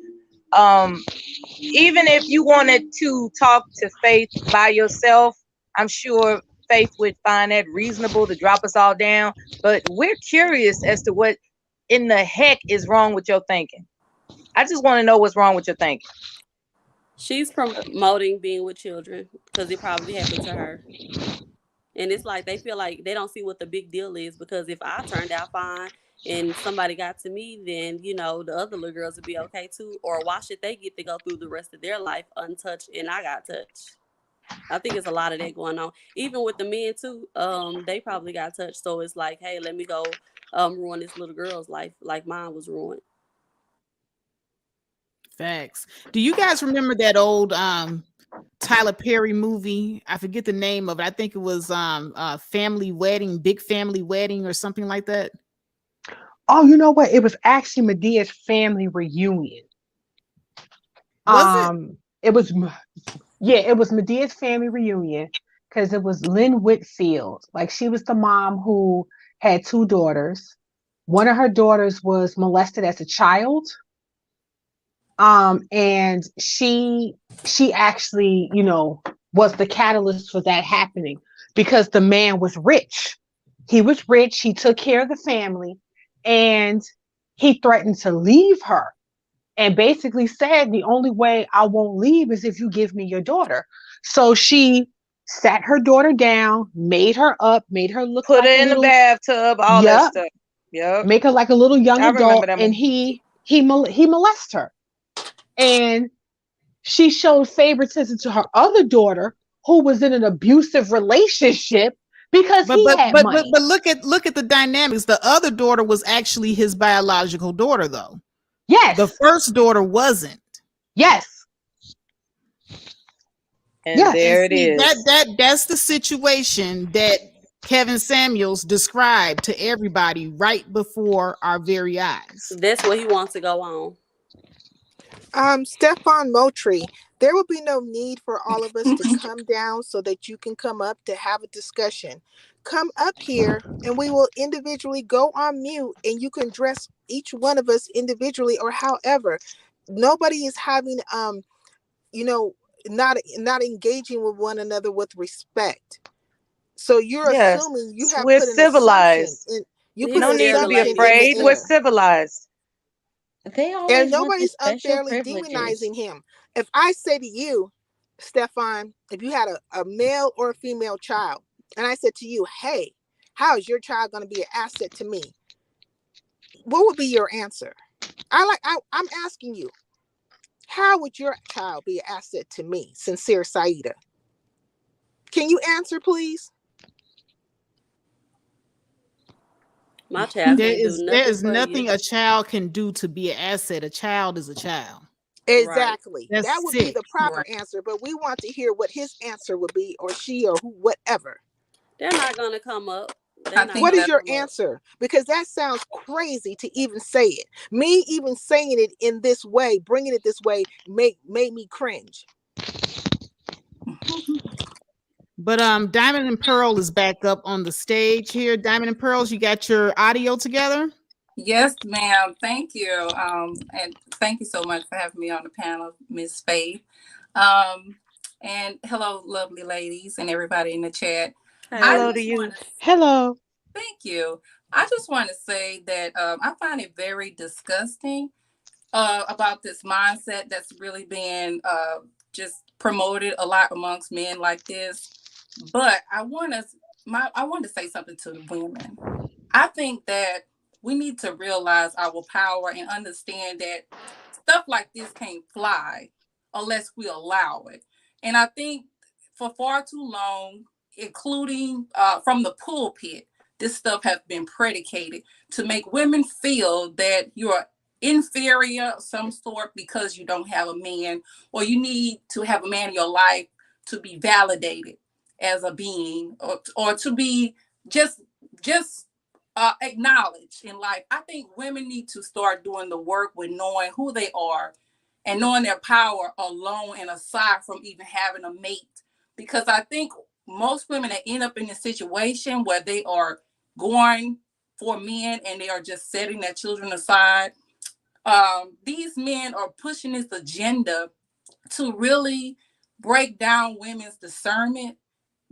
Even if you wanted to talk to Faith by yourself, I'm sure Faith would find that reasonable to drop us all down. But we're curious as to what in the heck is wrong with your thinking. I just want to know what's wrong with your thinking. She's promoting being with children because it probably happened to her. And it's like they feel like they don't see what the big deal is, because if I turned out fine and somebody got to me, then, the other little girls would be okay too. Or why should they get to go through the rest of their life untouched and I got touched? I think it's a lot of that going on. Even with the men too, they probably got touched. So it's like, hey, let me go ruin this little girl's life like mine was ruined. Facts. Do you guys remember that old Tyler Perry movie? I forget the name of it. I think it was Family Wedding, Big Family Wedding or something like that. Oh, you know what? It was actually Medea's family reunion. Was it? It was, yeah, it was Medea's family reunion because it was Lynn Whitfield. Like she was the mom who had two daughters. One of her daughters was molested as a child. And she actually, was the catalyst for that happening because the man was rich. He was rich. He took care of the family, and he threatened to leave her and basically said, the only way I won't leave is if you give me your daughter. So she sat her daughter down, made her up, made her look Put like her a in the little, bathtub, all that yep, stuff. Yep. make her like a little young I remember adult, that and one. he molested her. And she showed favoritism to her other daughter, who was in an abusive relationship because But he but had but but money. but look at the dynamics. The other daughter was actually his biological daughter, though. The Yes, first daughter wasn't. yes, And yes. And there it see is. that's the situation that Kevin Samuels described to everybody right before our very eyes. That's what he wants to go on. Stefan Motri, there will be no need for all of us to come down so that you can come up to have a discussion. Come up here and we will individually go on mute and you can address each one of us individually or however. Nobody is having you know, not engaging with one another with respect. So you're Yes. assuming you have We're put an assumption civilized. in you He put No an need scared to the be assumption in the afraid. ladies. We're air. civilized. They And always want this nobody's special unfairly privileges. demonizing him. If I say to you, Stefan, if you had a male or a female child, and I said to you, hey, how is your child going to be an asset to me? What would be your answer? I'm asking you, how would your child be an asset to me? Sincere Saida. Can you answer, please? My child There can't do is there nothing is for you. nothing a child can do to be an asset. A child is a child. Right. Exactly. That That's would be it. the proper answer, but we want to hear what his answer would be, or she, or who, whatever. They're not gonna come up. They're I not think What gonna is that your come up. answer? Because that sounds crazy to even say it. Me even saying it in this way, bringing it this way, made me cringe. But Diamond and Pearl is back up on the stage here. Diamond and Pearls, you got your audio together? yes, ma'am. Thank you. And thank you so much for having me on the panel, Miss Faith. Um, and hello, lovely ladies and everybody in the chat. I Hey. Hello to just you. want to Hello. thank you. I just want to say that I find it very disgusting about this mindset that's really being just promoted a lot amongst men like this. But I want to say something to the women. I think that we need to realize our power and understand that stuff like this can't fly unless we allow it. And I think for far too long, including from the pulpit, this stuff has been predicated to make women feel that you're inferior of some sort because you don't have a man, or you need to have a man in your life to be validated as a being, or to be just acknowledged in life. I think women need to start doing the work with knowing who they are and knowing their power alone and aside from even having a mate. Because I think most women that end up in a situation where they are going for men and they are just setting their children aside, these men are pushing this agenda to really break down women's discernment,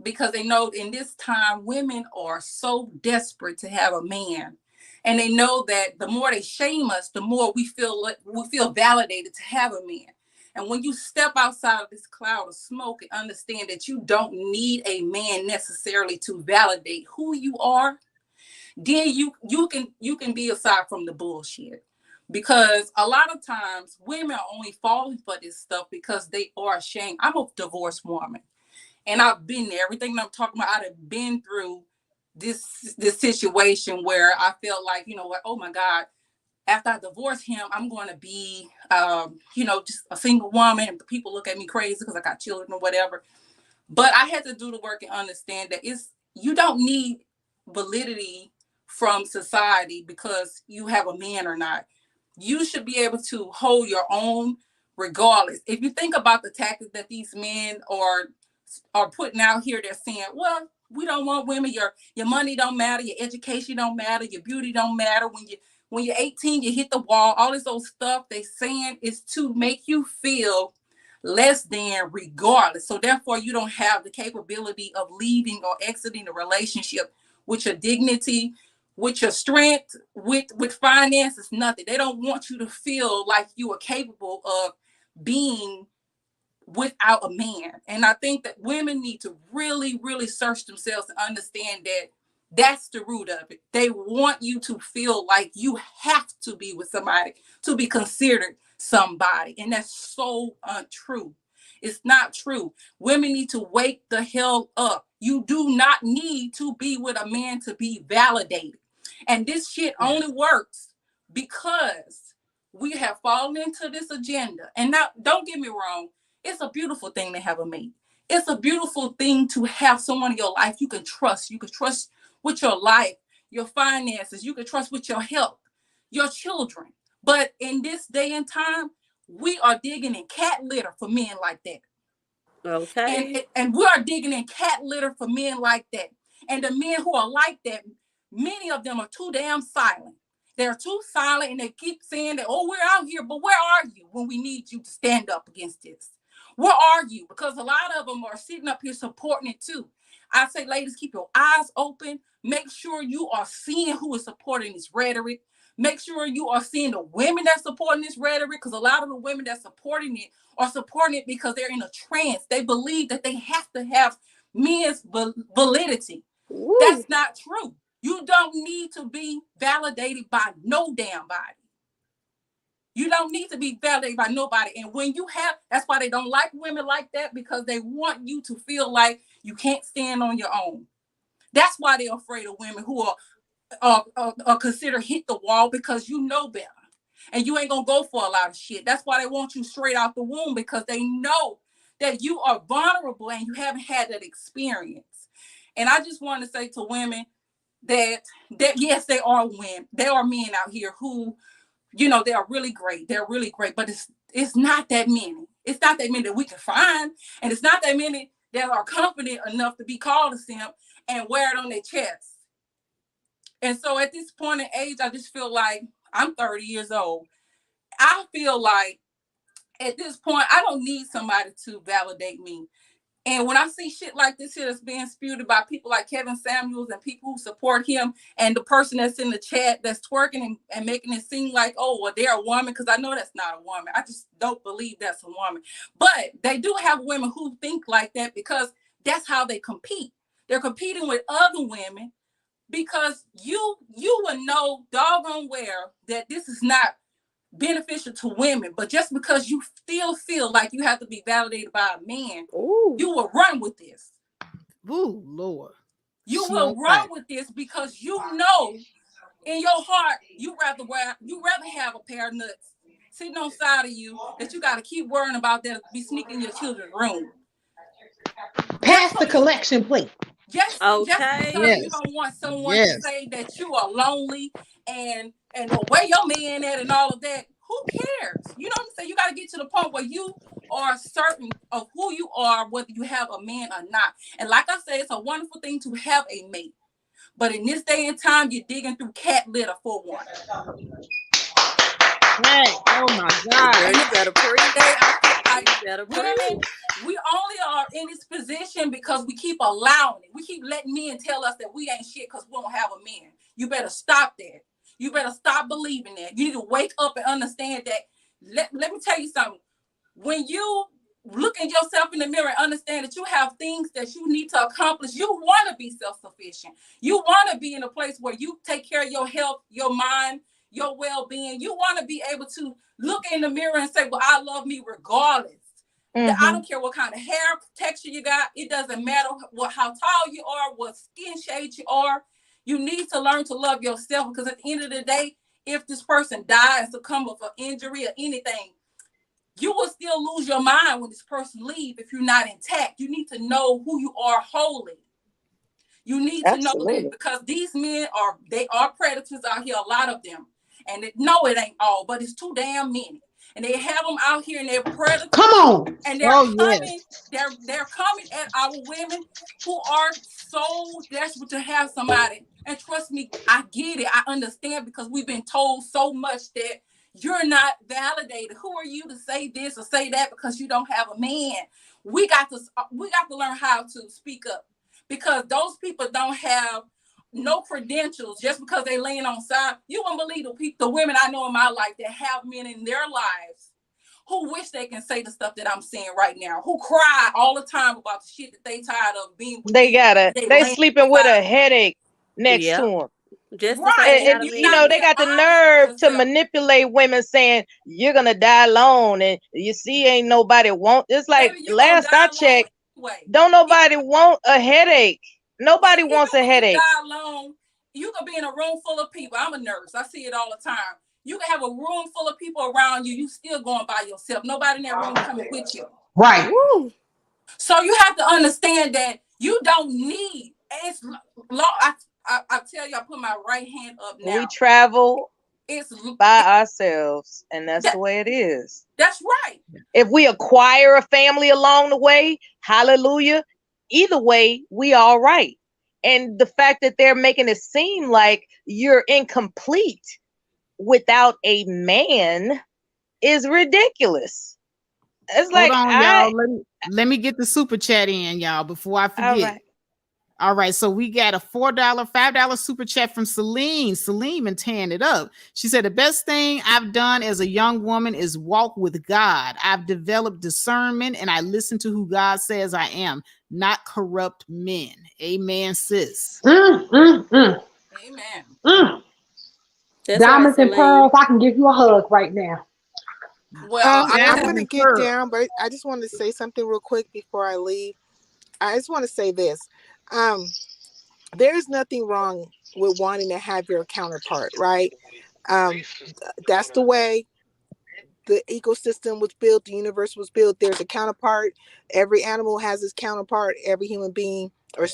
because they know in this time women are so desperate to have a man, and they know that the more they shame us, the more we feel validated to have a man. And when you step outside of this cloud of smoke and understand that you don't need a man necessarily to validate who you are, then you can be aside from the bullshit. Because a lot of times women are only falling for this stuff because they are ashamed. I'm a divorced woman. And I've been there. Everything that I'm talking about, I've been through this situation where I felt like, you know what, oh my God, after I divorce him, I'm going to be, just a single woman. And people look at me crazy because I got children or whatever. But I had to do the work and understand that you don't need validity from society because you have a man or not. You should be able to hold your own regardless. If you think about the tactics that these men are putting out here, they're saying, well, we don't want women. Your money don't matter. Your education don't matter. Your beauty don't matter. When you're 18, you hit the wall. All this old stuff they saying is to make you feel less than regardless. So therefore, you don't have the capability of leaving or exiting the relationship with your dignity, with your strength, with finances, nothing. They don't want you to feel like you are capable of being without a man. And I think that women need to really, really search themselves and understand that that's the root of it. They want you to feel like you have to be with somebody to be considered somebody. And that's so untrue. It's not true. Women need to wake the hell up. You do not need to be with a man to be validated. And this shit only works because we have fallen into this agenda. And now, don't get me wrong, it's a beautiful thing to have a mate. It's a beautiful thing to have someone in your life you can trust. You can trust with your life, your finances. You can trust with your health, your children. But in this day and time, we are digging in cat litter for men like that. Okay. And we are digging in cat litter for men like that. And the men who are like that, many of them are too damn silent. They're too silent and they keep saying that, oh, we're out here, but where are you when we need you to stand up against this? Where are you? Because a lot of them are sitting up here supporting it too. I say, ladies, keep your eyes open. Make sure you are seeing who is supporting this rhetoric. Make sure you are seeing the women that's supporting this rhetoric, because a lot of the women that's supporting it are supporting it because they're in a trance. They believe that they have to have men's validity. Ooh. That's not true. You don't need to be validated by no damn body. You don't need to be validated by nobody. And when you have, that's why they don't like women like that, because they want you to feel like you can't stand on your own. That's why they're afraid of women who are considered hit the wall, because you know better. And you ain't going to go for a lot of shit. That's why they want you straight out the womb, because they know that you are vulnerable and you haven't had that experience. And I just want to say to women that yes, they are women. There are men out here who, they are really great. They're really great, but it's not that many. It's not that many that we can find. And it's not that many that are confident enough to be called a simp and wear it on their chest. And so at this point in age, I just feel like I'm 30 years old. I feel like at this point, I don't need somebody to validate me. And when I see shit like this here that's being spewed by people like Kevin Samuels and people who support him, and the person that's in the chat that's twerking and making it seem like, oh, well, they're a woman, because I know that's not a woman. I just don't believe that's a woman. But they do have women who think like that, because that's how they compete. They're competing with other women, because you will know doggone well that this is not beneficial to women. But just because you still feel like you have to be validated by a man, Ooh. you will run with this. Ooh, Lord. You will run with this, because you know in your heart you rather have a pair of nuts sitting on side of you that you got to keep worrying about that be sneaking in your children's room. Pass the collection plate. Just because you don't want someone to say that you are lonely and where your man at and all of that, who cares? You know what I'm saying? You got to get to the point where you are certain of who you are, whether you have a man or not. And like I said, it's a wonderful thing to have a mate. But in this day and time, you're digging through cat litter for one. Hey, oh my God. You better women, we only are in this position because we keep allowing it. We keep letting men tell us that we ain't shit because we don't have a man. You better stop that. You better stop believing that. You need to wake up and understand that. Let me tell you something. When you look at yourself in the mirror and understand that you have things that you need to accomplish, you want to be self-sufficient. You want to be in a place where you take care of your health, your mind, your well-being. You want to be able to look in the mirror and say, well, I love me regardless. I don't care what kind of hair texture you got. It doesn't matter how tall you are, what skin shade you are. You need to learn to love yourself, because at the end of the day, if this person dies, succumb of an injury or anything, you will still lose your mind when this person leaves if you're not intact. You need to know who you are wholly. You need to know that, because these men are predators out here, a lot of them. And no, it ain't all, but it's too damn many. And they have them out here, and they're predators. Come on. And they're coming. Yes. They're coming at our women who are so desperate to have somebody. And trust me, I get it. I understand, because we've been told so much that you're not validated. Who are you to say this or say that because you don't have a man? We got to learn how to speak up, because those people don't have no credentials just because they laying on side. You won't believe the women I know in my life that have men in their lives who wish they can say the stuff that I'm saying right now, who cry all the time about the shit that they tired of being with. They sleeping with a headache next to them. Just right. And you know, they got the nerve to manipulate women, saying you're gonna die alone, and you see ain't nobody want. It's like, last I checked, don't nobody want a headache. Nobody wants a headache. Die alone. You could be in a room full of people. I'm a nurse. I see it all the time. You can have a room full of people around you. You still going by yourself. Nobody in that room coming with you. Right. Woo. So you have to understand that you don't need. It's I tell you, I put my right hand up now. We travel by ourselves, and that's the way it is. That's right. If we acquire a family along the way, hallelujah. Either way, we all right. And the fact that they're making it seem like you're incomplete without a man is ridiculous. It's Hold like, on, y'all. Let me get the super chat in, y'all, before I forget. All right, so we got a $4, $5 super chat from Celine. Celine and tearing it up. She said, the best thing I've done as a young woman is walk with God. I've developed discernment, and I listen to who God says I am, not corrupt men. Amen, sis. Amen. Diamonds and pearls, I can give you a hug right now. Well, I'm going to get down, but I just wanted to say something real quick before I leave. I just want to say this. There's nothing wrong with wanting to have your counterpart, right? That's the way the ecosystem was built, the universe was built. There's a counterpart. Every animal has its counterpart. Every human being or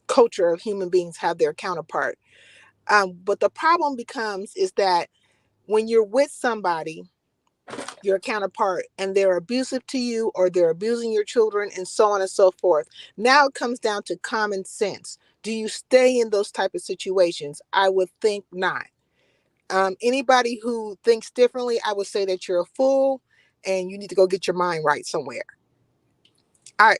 culture of human beings have their counterpart. But the problem becomes is that when you're with somebody, your counterpart, and they're abusive to you, or they're abusing your children, and so on and so forth. Now it comes down to common sense. Do you stay in those type of situations? I would think not. Anybody who thinks differently, I would say that you're a fool and you need to go get your mind right somewhere. I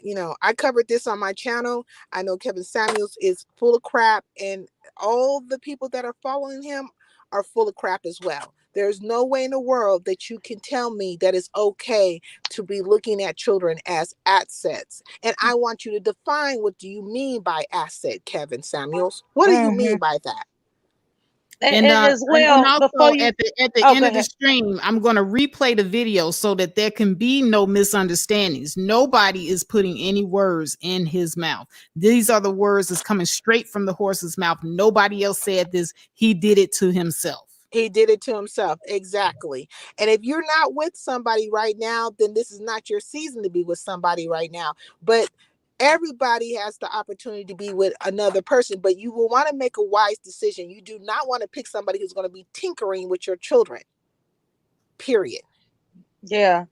covered this on my channel. I know Kevin Samuels is full of crap, and all the people that are following him are full of crap as well. There's no way in the world that you can tell me that it's okay to be looking at children as assets. And I want you to define, what do you mean by asset, Kevin Samuels? What do you mean by that? And as well, and also before you, at the end of the stream, I'm going to replay the video so that there can be no misunderstandings. Nobody is putting any words in his mouth. These are the words that's coming straight from the horse's mouth. Nobody else said this. He did it to himself. He did it to himself. Exactly. And if you're not with somebody right now, then this is not your season to be with somebody right now. But everybody has the opportunity to be with another person, but you will want to make a wise decision. You do not want to pick somebody who's going to be tinkering with your children. Period. Yeah.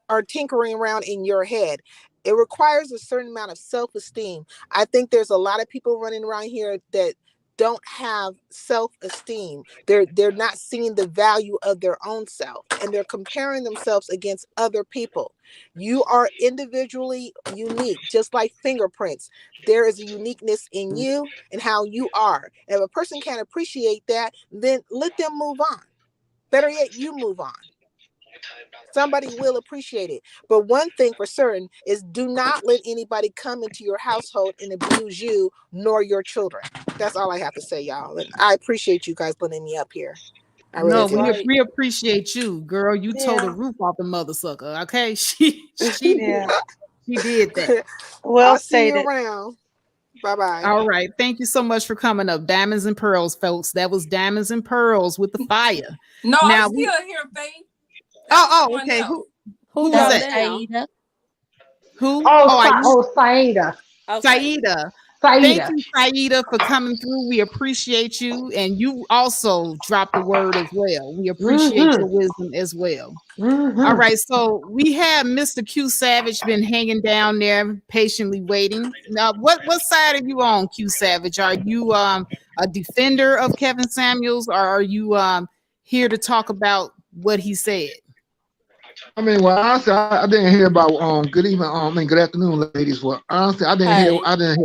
Or tinkering around in your head. It requires a certain amount of self-esteem. I think there's a lot of people running around here that don't have self-esteem. They're not seeing the value of their own self, and they're comparing themselves against other people. You are individually unique, just like fingerprints. There is a uniqueness in you and how you are. And if a person can't appreciate that, then let them move on. Better yet, you move on. Somebody will appreciate it. But one thing for certain is, do not let anybody come into your household and abuse you nor your children. That's all I have to say, y'all. And I appreciate you guys letting me up here. I really No, do. Right. we appreciate you, girl. You tore the Yeah. roof off the mother sucker. Okay, she Yeah. did that. Well I'll see you stated. around. Bye bye. All right, thank you so much for coming up, Diamonds and Pearls, folks. That was Diamonds and Pearls with the fire. No, I'm Now still here, Faith. okay. Else. Who That was was that? Saida. Who? Oh, Oh, Saida. Okay. Saida. Thank Saida. you, Saida, for coming through. We appreciate you. And you also dropped the word as well. We appreciate your wisdom as well. All right. So we have Mr. Q Savage been hanging down there patiently waiting. Now, what side are you on, Q Savage? Are you a defender of Kevin Samuels, or are you here to talk about what he said? I mean, well, honestly, I didn't hear about good evening, good afternoon, ladies. Well, honestly, Hey, I didn't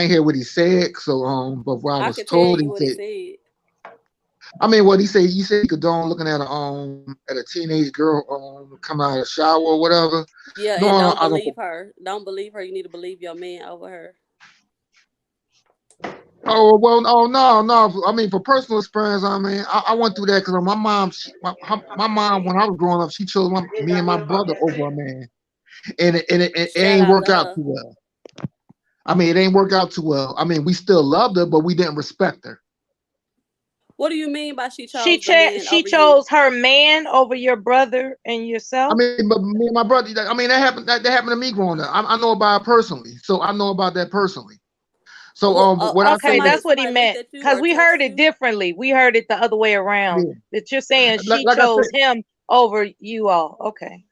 hear what he said. So, but what I I was could tell told, you he what he said, said. I mean, what he said, he said he condoned looking at a teenage girl come out of the shower or whatever. Yeah, No, and don't I don't. believe her. Don't believe her. You need to believe your man over her. Oh well, oh no. I mean, for personal experience, I mean, I went through that because my mom, my mom, when I was growing up, she chose me and my brother over a man, and it Shout ain't out to work out her. too well. I mean, it ain't work out too well. I mean, we still loved her, but we didn't respect her. What do you mean by she She chose the man she over you? chose her man over your brother and I yourself. mean, but me and my brother, I mean, that happened to me growing up. I know about it personally, so I know about that personally. So, but what I say Okay, that, that's what he Somebody looked meant. at you Because or we heard touched it you? differently. We heard it the other way around. yeah, That you're saying she like I chose said, him over you all. Okay.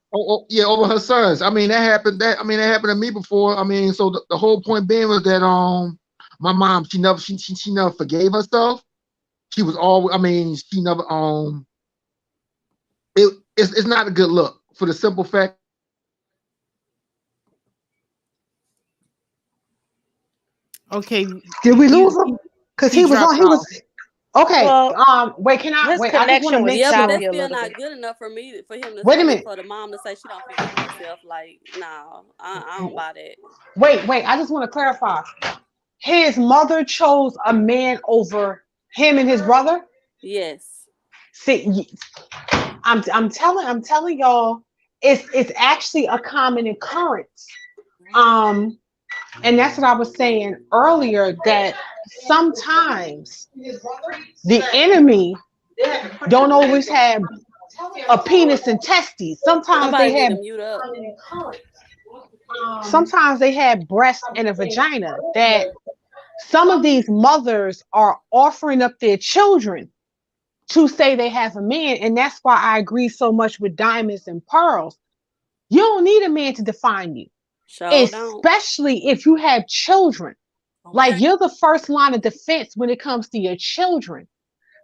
yeah, over her sons. I mean, that happened. That happened to me before. I mean, so the whole point being was that my mom, she never forgave herself. She was always, I mean, she never it's not a good look for the simple fact. Okay, Did we lose him? Because he he was dropped on. He off. was okay. Well, Wait. Can I his wait? I just want to connection was make Yeah, but sure. that's choppy a still little not bit. good enough for me for him to. Wait I a mean, minute. for the mom to say she don't forgive herself. Like, no, I don't buy that. Wait. I just want to clarify. His mother chose a man over him and his brother. Yes. See, I'm telling y'all, it's actually a common occurrence. Um, and that's what I was saying earlier, that sometimes the enemy don't always have a penis and testes. Somebody need to mute up. Sometimes they have breasts and a vagina, that some of these mothers are offering up their children to say they have a man. And that's why I agree so much with Diamonds and Pearls. You don't need a man to define you, Sure don't. especially if you have children. Like, you're the first line of defense when it comes to your children.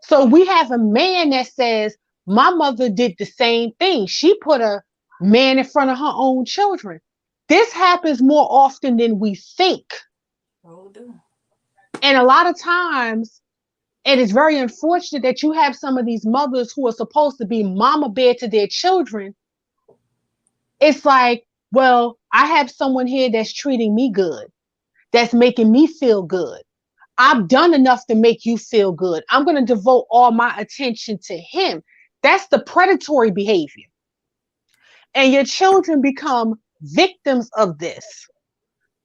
So we have a man that says, my mother did the same thing. She put a man in front of her own children. This happens more often than we think. And a lot of times, it is very unfortunate that you have some of these mothers who are supposed to be mama bear to their children. It's like, well, I have someone here that's treating me good, that's making me feel good. I've done enough to make you feel good. I'm going to devote all my attention to him. That's the predatory behavior. And your children become victims of this.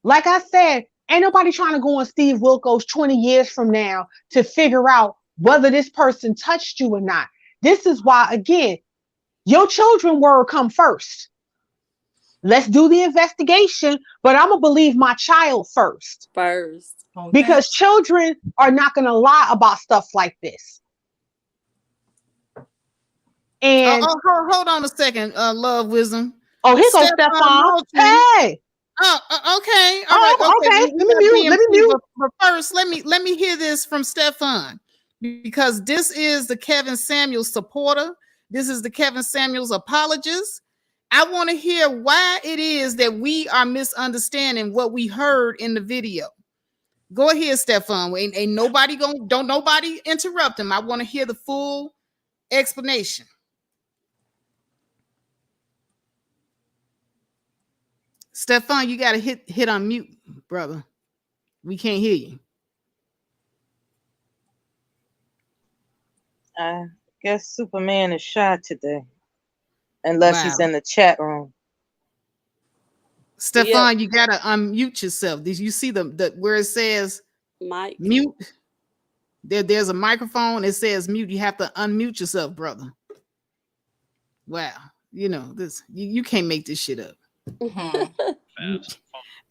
Like I said, ain't nobody trying to go on Steve Wilkos 20 years from now to figure out whether this person touched you or not. This is why, again, your children word come first. Let's do the investigation, but I'm going to believe my child first. Okay. Because children are not going to lie about stuff like this. And hold on a second, love wisdom. here goes Stefan. Hey. Okay. All right. Okay. We Let me mute. But first, let me hear this from Stefan, because this is the Kevin Samuels supporter. This is the Kevin Samuels apologist. I want to hear why it is that we are misunderstanding what we heard in the video. Go ahead, Stefan. Ain't nobody don't nobody interrupt him. I want to hear the full explanation. Stefan, you gotta hit on mute, brother. We can't hear you. I guess Superman is shy today, unless Wow. he's in the chat room. Yep, Stefan, you gotta unmute yourself. Did you see the where it says Mike. mute? There's a microphone. It says mute. You have to unmute yourself, brother. Wow. You know this. You can't make this shit up. Mhm.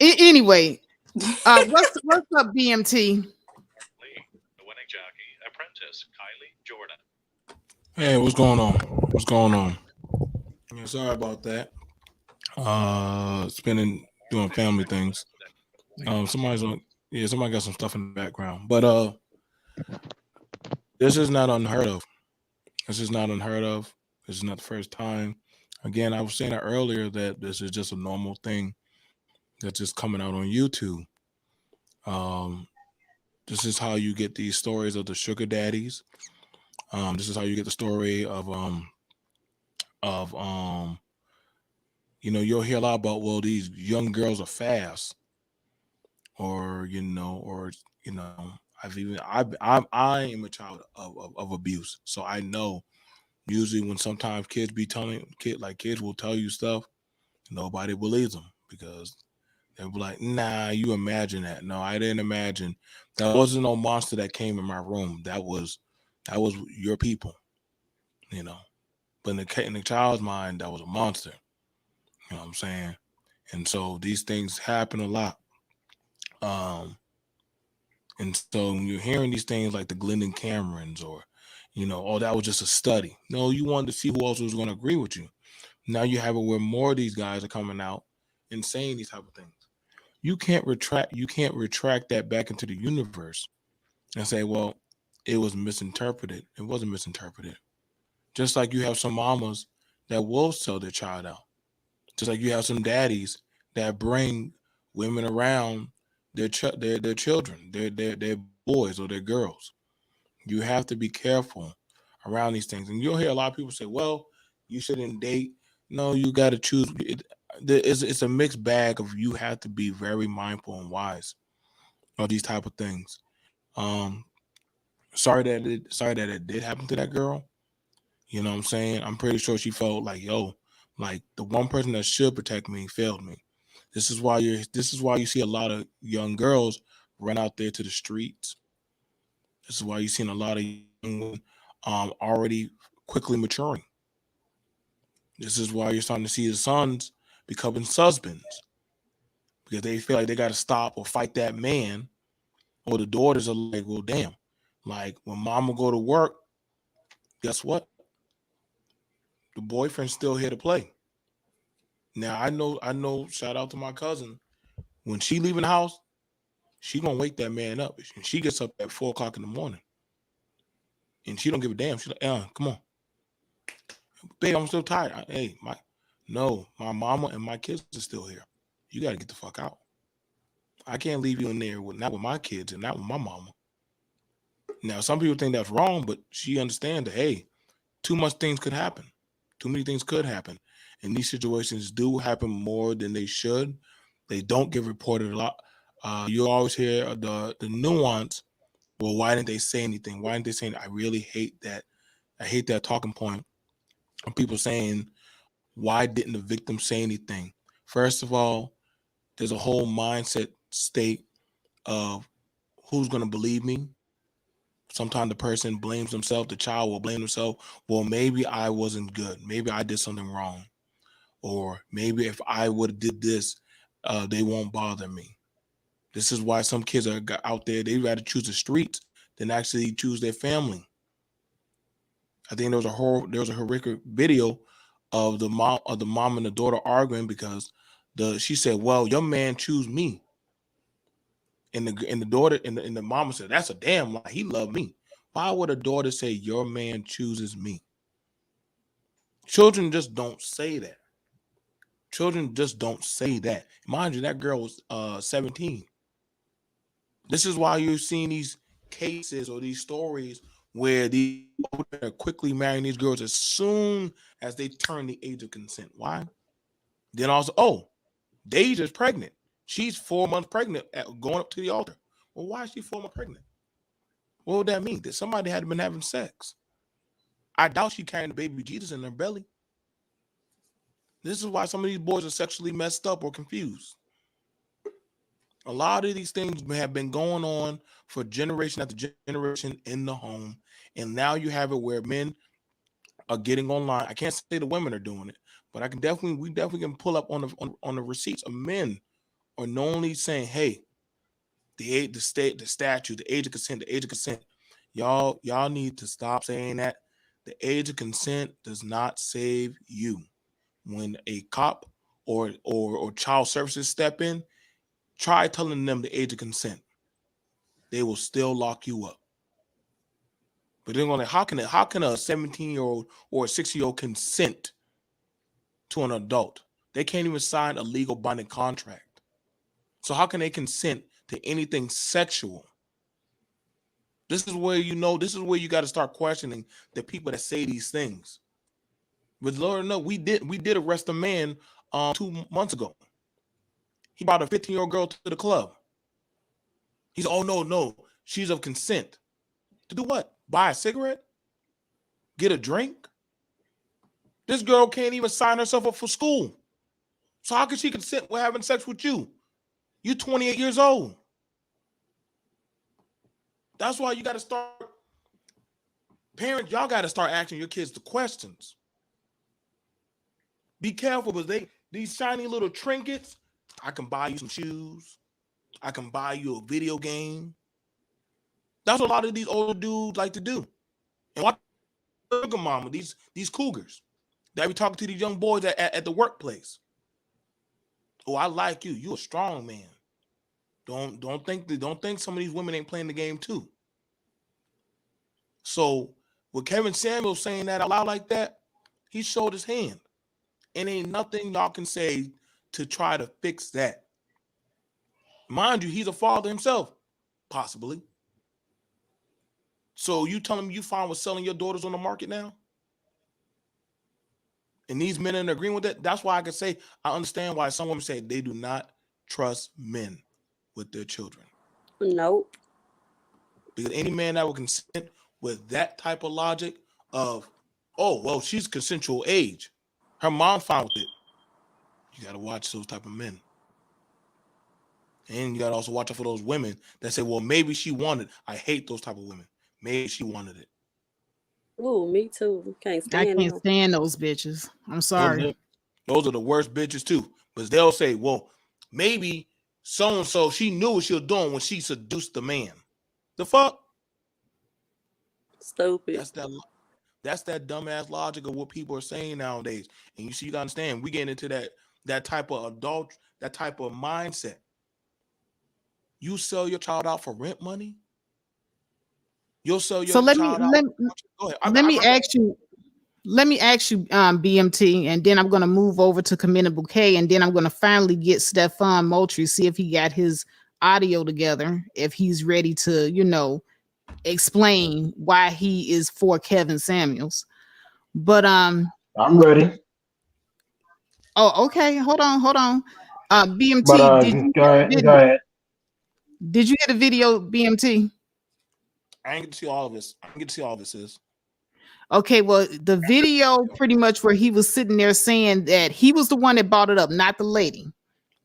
Anyway, what's up, BMT? Hey, what's going on? What's going on? Yeah, sorry about that. Spending doing family things. Somebody's on. Yeah, somebody got some stuff in the background, but this is not unheard of. This is not unheard of. This is not the first time. Again, I was saying that earlier that this is just a normal thing that's just coming out on YouTube. Um, this is how you get these stories of the sugar daddies. This is how you get the story of you'll hear a lot about, well, these young girls are fast, or I am a child of abuse, so I know usually when sometimes kids will tell you stuff, nobody believes them because they'll be like, nah, you imagine that. No, I didn't imagine. That wasn't no monster that came in my room. That was your people, you know. But in the child's mind, that was a monster. You know what I'm saying? And so these things happen a lot. And so when you're hearing these things like the Glendon Camerons or, oh, that was just a study. No, you wanted to see who else was going to agree with you. Now you have it where more of these guys are coming out and saying these type of things. You can't retract that back into the universe and say, well, it was misinterpreted. It wasn't misinterpreted. Just like you have some mamas that will sell their child out. Just like you have some daddies that bring women around their children, their boys or their girls. You have to be careful around these things. And you'll hear a lot of people say, well, you shouldn't date. No, you got to choose. It's a mixed bag of, you have to be very mindful and wise of these type of things. Um, sorry that it did happen to that girl. You know what I'm saying? I'm pretty sure she felt like, yo, like the one person that should protect me failed me. This is why you see a lot of young girls run out there to the streets. This is why you've seen a lot of young women already quickly maturing. This is why you're starting to see the sons becoming husbands because they feel like they got to stop or fight that man, or the daughters are like, well, damn, like when mama go to work, guess what? The boyfriend's still here to play. Now I know. Shout out to my cousin. When she leaving the house, she gonna wake that man up, and she gets up at 4 o'clock in the morning, and she don't give a damn. She's like, come on, babe, I'm still tired. My mama and my kids are still here. You got to get the fuck out. I can't leave you in there not with my kids and not with my mama. Now, some people think that's wrong, but she understands that, hey, too much things could happen. Too many things could happen. And these situations do happen more than they should. They don't get reported a lot. You always hear the nuance. Well, why didn't they say anything? Why didn't they say anything? I really hate that. I hate that talking point of people saying, why didn't the victim say anything? First of all, there's a whole mindset state of who's going to believe me. Sometimes the person blames himself. The child will blame himself. Well, maybe I wasn't good. Maybe I did something wrong. Or maybe if I would have did this, they won't bother me. This is why some kids are out there. They rather choose the streets than actually choose their family. I think there was a horrific video of the mom and the daughter arguing because she said, "Well, your man choose me," and the daughter and the mama said, "That's a damn lie. He loved me." Why would a daughter say your man chooses me? Children just don't say that. Children just don't say that. Mind you, that girl was 17. This is why you're seeing these cases or these stories where these people are quickly marrying these girls as soon as they turn the age of consent. Why? Then also, oh, Deja's pregnant. She's 4 months pregnant going up to the altar. Well, why is she 4 months pregnant? What would that mean? That somebody had been having sex. I doubt she carrying the baby Jesus in her belly. This is why some of these boys are sexually messed up or confused. A lot of these things have been going on for generation after generation in the home. And now you have it where men are getting online. I can't say the women are doing it, but we definitely can pull up on the receipts of men are knowingly saying, hey, the age, the statute, the age of consent. Y'all need to stop saying that. The age of consent does not save you. When a cop or child services step in, try telling them the age of consent. They will still lock you up. But they're going to, how can a 17-year-old or a 6-year-old consent to an adult? They can't even sign a legal binding contract. So how can they consent to anything sexual? This is where you got to start questioning the people that say these things. But Lord, no, we did arrest a man 2 months ago. He brought a 15-year-old girl to the club. He's, oh no, she's of consent. To do what? Buy a cigarette? Get a drink? This girl can't even sign herself up for school. So how can she consent with having sex with you? You're 28 years old. That's why you got to start, parents, y'all got to start asking your kids the questions. Be careful, because these shiny little trinkets, I can buy you some shoes. I can buy you a video game. That's what a lot of these older dudes like to do. And watch sugar mama, these cougars that be talking to these young boys at the workplace. Oh, I like you. You a strong man. Don't think some of these women ain't playing the game too. So with Kevin Samuels saying that out loud like that, he showed his hand. And ain't nothing y'all can say to try to fix that. Mind you, he's a father himself, possibly. So you telling me you fine with selling your daughters on the market now? And these men are in agreement with that? That's why I can say I understand why some women say they do not trust men with their children. Nope. Because any man that will consent with that type of logic of, oh, well, she's consensual age. Her mom fine with it. You got to watch those type of men. And you got to also watch out for those women that say, well, maybe she wanted. I hate those type of women. Maybe she wanted it. Ooh, me too. I can't stand those bitches. I'm sorry. Those are the worst bitches too. Because they'll say, well, maybe so-and-so, she knew what she was doing when she seduced the man. The fuck? Stupid. That's that dumbass logic of what people are saying nowadays. And you see, you gotta understand, we get into that type of that type of mindset. You sell your child out for rent money? You'll sell your child out. Go ahead. Let me ask you, BMT, and then I'm going to move over to Commendable K, and then I'm going to finally get Stefan Moultrie, see if he got his audio together, if he's ready to, explain why he is for Kevin Samuels. But I'm ready. Oh, okay. Hold on. BMT, But go ahead. Did you get a video, BMT? I ain't get to see all of this. Is okay. Well, the video pretty much where he was sitting there saying that he was the one that brought it up, not the lady.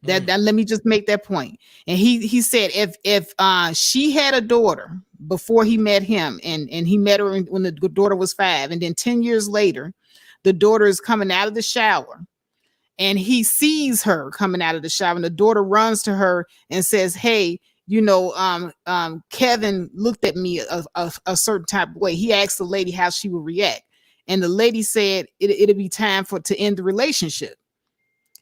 That let me just make that point. And he said if she had a daughter before he met him, and he met her when the daughter was 5, and then 10 years later, the daughter is coming out of the shower, and he sees her coming out of the shower, and the daughter runs to her and says, "Hey, Kevin looked at me a certain type of way." He asked the lady how she would react, and the lady said it'd be time to end the relationship.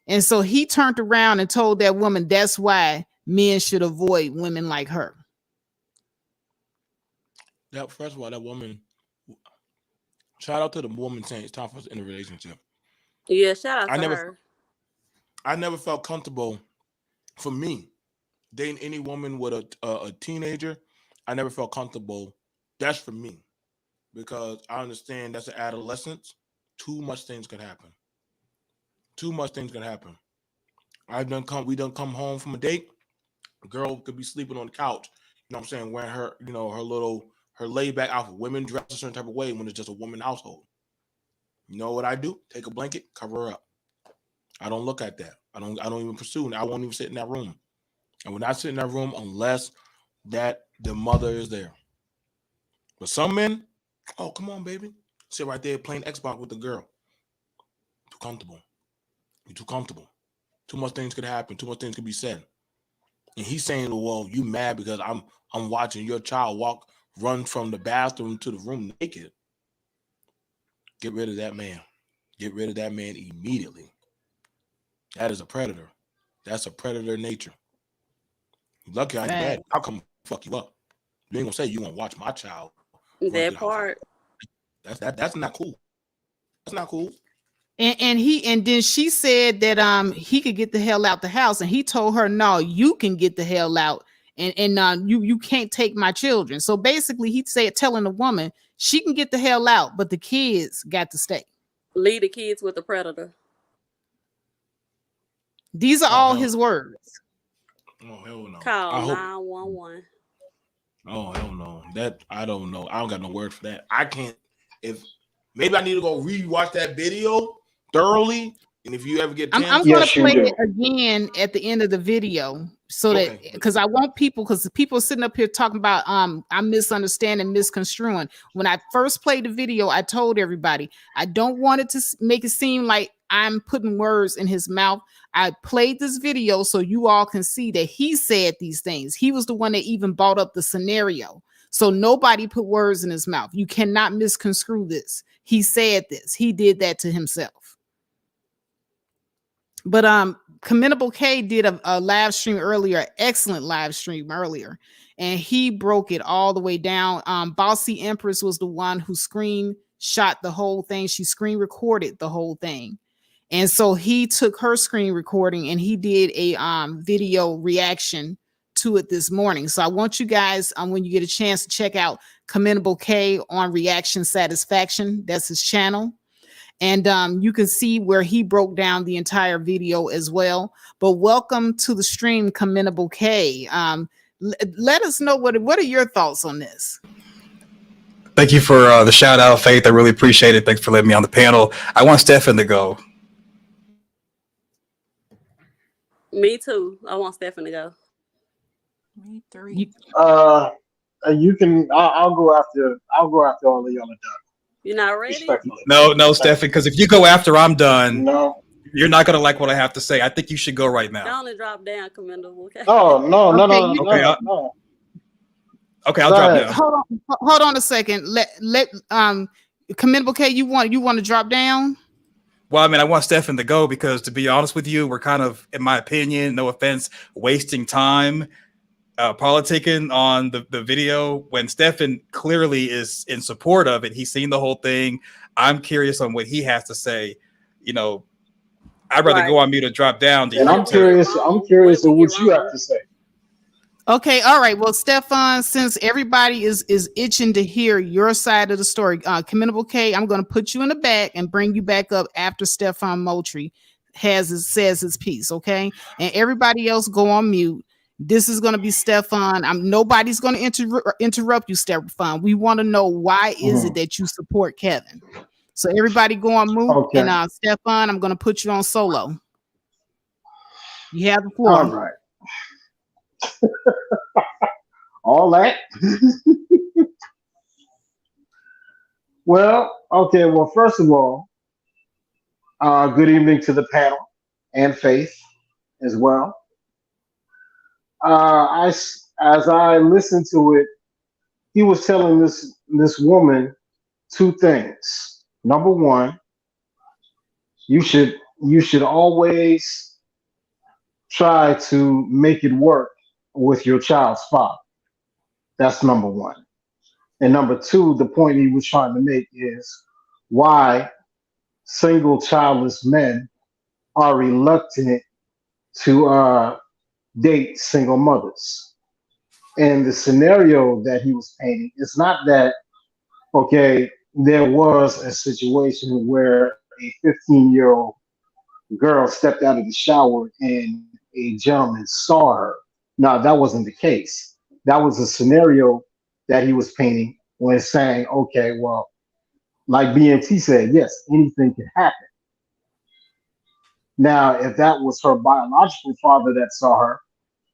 And so he turned around and told that woman that's why men should avoid women like her. First of all, that woman, shout out to the woman saying it's time for us in a relationship. Yeah, shout out to her. I never felt comfortable, for me, dating any woman with a teenager. I never felt comfortable. That's for me, because I understand that's an adolescence. Too much things can happen. We done come home from a date. A girl could be sleeping on the couch, you know what I'm saying, wearing her her laid back outfit. Women dress a certain type of way when it's just a woman household. You know what I do? Take a blanket, cover her up. I don't look at that. I don't even pursue. I won't even sit in that room. I will not sit in that room unless that the mother is there. But some men, oh, come on, baby. Sit right there playing Xbox with the girl. Too comfortable. You're too comfortable. Too much things could happen. Too much things could be said. And he's saying, well, you mad because I'm watching your child run from the bathroom to the room naked. Get rid of that man. Get rid of that man immediately. That is a predator. That's a predator nature. You're lucky I ain't bad. I'll come fuck you up. You ain't gonna say you gonna watch my child. That part. That's not cool. That's not cool. And then she said that he could get the hell out the house, and he told her, no, you can get the hell out, and you can't take my children. So basically he said, telling the woman she can get the hell out, but the kids got to stay. Leave the kids with the predator. These are all his words. Oh hell no. Call 911. Oh hell no. That I don't know. I don't got no word for that. I can't. If maybe I need to go rewatch that video thoroughly. And if you ever get, I'm going to play it again at the end of the video, so that because I want people, because the people sitting up here talking about I'm misunderstanding, misconstruing. When I first played the video, I told everybody I don't want it to make it seem like I'm putting words in his mouth. I played this video so you all can see that he said these things. He was the one that even brought up the scenario. So nobody put words in his mouth. You cannot misconstrue this. He said this. He did that to himself. But Commendable K did a live stream earlier, excellent live stream earlier, and he broke it all the way down. Bossy Empress was the one who screenshot the whole thing. She screen recorded the whole thing. And so he took her screen recording and he did a video reaction to it this morning. So I want you guys, when you get a chance, to check out Commendable K on Reaction Satisfaction. That's his channel. And you can see where he broke down the entire video as well. But welcome to the stream, Commendable K. Let us know what are your thoughts on this? Thank you for the shout out, Faith. I really appreciate it. Thanks for letting me on the panel. I want Stefan to go. Me too. I want Stefan to go. Me three. You can. I'll go after. I'll go after all of y'all are done. You're not ready? No, Stefan, because if you go after I'm done, no, you're not gonna like what I have to say. I think you should go right now. I only drop down, Commendable. Okay. Oh no. Okay, I'll drop down. Hold on a second. Let Commendable K, you want to drop down? Well, I mean, I want Stefan to go because, to be honest with you, we're kind of, in my opinion, no offense, wasting time politicking on the video when Stefan clearly is in support of it. He's seen the whole thing. I'm curious on what he has to say. You know, I'd rather go on mute or drop down. And I'm curious on what you have to say. Okay, all right. Well, Stefan, since everybody is itching to hear your side of the story, Commendable K, I'm going to put you in the back and bring you back up after Stefan Moultrie says his piece, okay? And everybody else go on mute. This is going to be Stefan. Nobody's going to interrupt you, Stefan. We want to know why is it that you support Kevin. So everybody go on mute. Okay. And Stefan, I'm going to put you on solo. You have the floor. All right. All that. Well, okay. Well, first of all, good evening to the panel and Faith as well. As I listened to it, he was telling this woman two things. Number one, you should always try to make it work with your child's father. That's number one. And number two, the point he was trying to make is why single childless men are reluctant to date single mothers. And the scenario that he was painting, it's not that, okay, there was a situation where a 15-year-old girl stepped out of the shower and a gentleman saw her. No, that wasn't the case. That was a scenario that he was painting when saying, okay, well, like BNT said, yes, anything can happen. Now, if that was her biological father that saw her,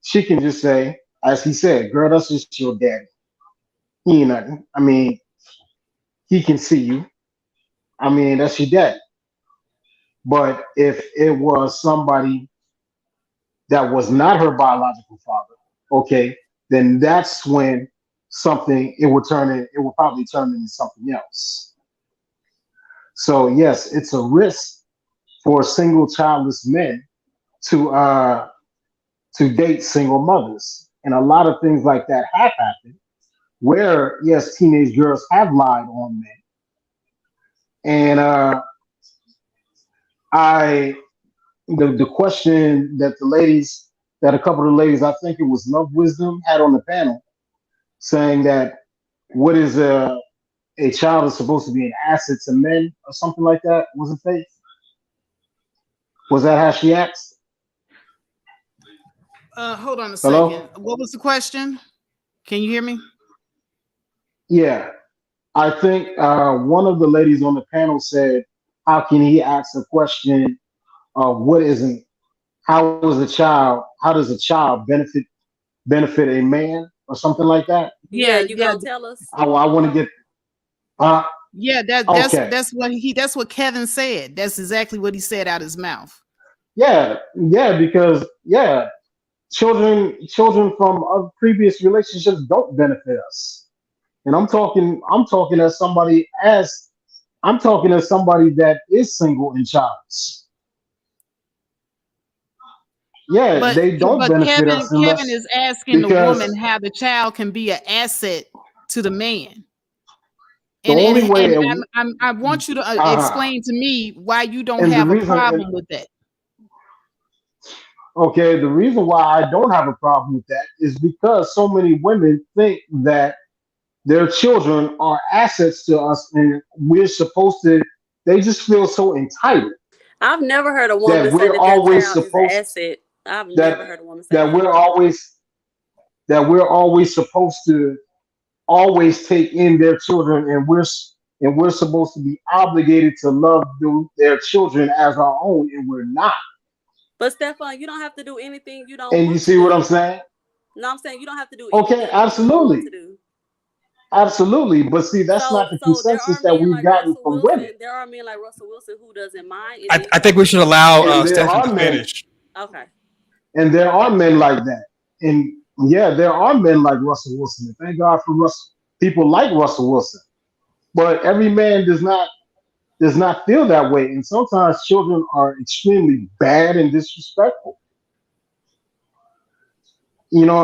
she can just say, as he said, girl, that's just your daddy. He ain't nothing. I mean, he can see you. I mean, that's your daddy. But if it was somebody that was not her biological father, okay, then that's when it would probably turn into something else. So yes, it's a risk for single childless men to date single mothers. And a lot of things like that have happened where yes, teenage girls have lied on men. And I the question that a couple of the ladies, I think it was Love Wisdom, had on the panel, saying that what is a child is supposed to be an asset to men or something like that. Was it Faith? Was that how she asked? Hold on a Hello? second. What was the question? Can you hear me? Yeah. I think one of the ladies on the panel said, how can he ask a question of how does a child benefit a man or something like that? Yeah, Yeah, you yeah, gonna tell us? I want to get yeah. okay. That's what Kevin said. That's exactly what he said out his mouth. Yeah, because children from previous relationships don't benefit us. And I'm talking as somebody that is single and childless. Yeah, But they don't but benefit Kevin us Kevin unless is asking the because woman how the child can be an asset to the man. the And only and way and I want you to uh explain to me why you don't and the have a reason problem with that. okay, the reason why I don't have a problem with that is because so many women think that their children are assets to us and we're supposed to they just feel so entitled I've never heard a that woman say we're that their always child is an supposed asset. I've that never heard a woman say that that. we're always supposed to always take in their children and we're supposed to be obligated to love their children as our own and we're not. But Stefan, you don't have to do anything you don't And you want to see what I'm do. saying? No, I'm saying you don't have to do Okay, anything that you don't want absolutely. to do. Absolutely. But see, that's not the So there are consensus that men we've like gotten Russell from women. Wilson. There are men like Russell Wilson who doesn't mind, and then I you think have we women should who allow And there Stefan are to men finish. okay. and there are men like that. And yeah, there are men like Russell Wilson. And thank God for people like Russell Wilson. But every man does not feel that way. And sometimes children are extremely bad and disrespectful.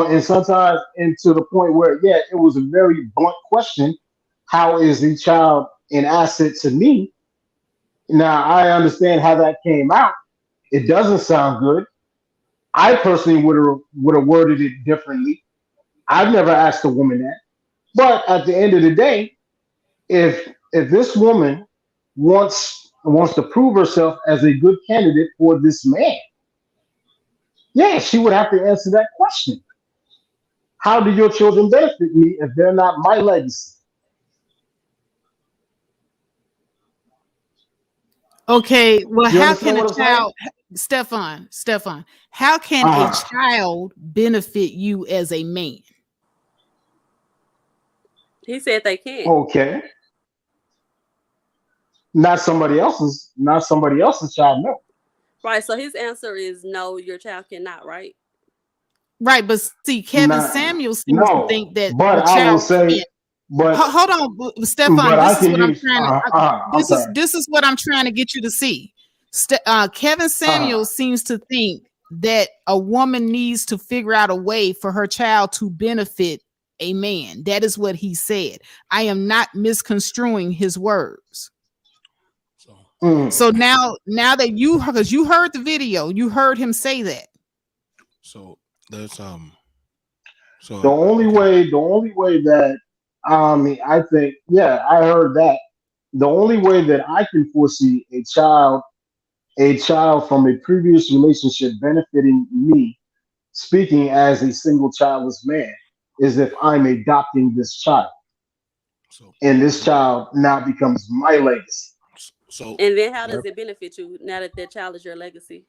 And sometimes and to the point where, yeah, it was a very blunt question. How is the child an asset to me? Now I understand how that came out. It doesn't sound good. I personally would have worded it differently. I've never asked a woman that. But at the end of the day, if this woman wants to prove herself as a good candidate for this man, yeah, she would have to answer that question. How do your children benefit me if they're not my legacy? Okay, well, You how understand can a what I'm saying? child, Stefan, how can a Uh-huh. child benefit you as a man? He said they can't. Okay. Not somebody else's child, no. Right. So his answer is no, your child cannot, right? Right, but see, Kevin Not, Samuel seems to no. think that But the I will child say, can. but Hold on, Stefan. I This is can what I'm use trying to. I'm sorry. This is what I'm trying to get you to see. Kevin Uh Samuel seems to think that a woman needs to figure out a way for her child to benefit a man. That is what he said. I am not misconstruing his words. So mm. now that because you heard the video, you heard him say that. So there's The so only okay. way that I think, yeah, I heard that. The only way that I can foresee a child from a previous relationship benefiting me, speaking as a single childless man, is if I'm adopting this child. and this child now becomes my legacy. So And then how does it benefit you now that that child is your legacy?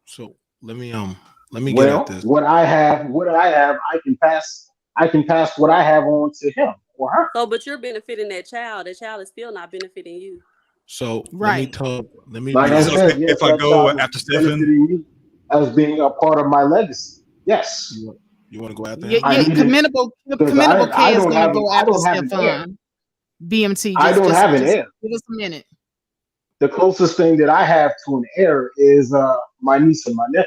so let me get at Well, this. what I have, I can pass what I have on to him or her. So, but you're benefiting that child. That child is still not benefiting you. So Right. let me Like be I honest. said, yes, If I that go child after is Stephen, benefiting me as being a part of my legacy. Yes, You want to go after Yeah, him? I yeah. need it Commendable because K I is don't gonna have go I after don't have an heir. Stefan. BMT, I don't have an heir. give us a minute. The closest thing that I have to an heir is my niece and my nephew.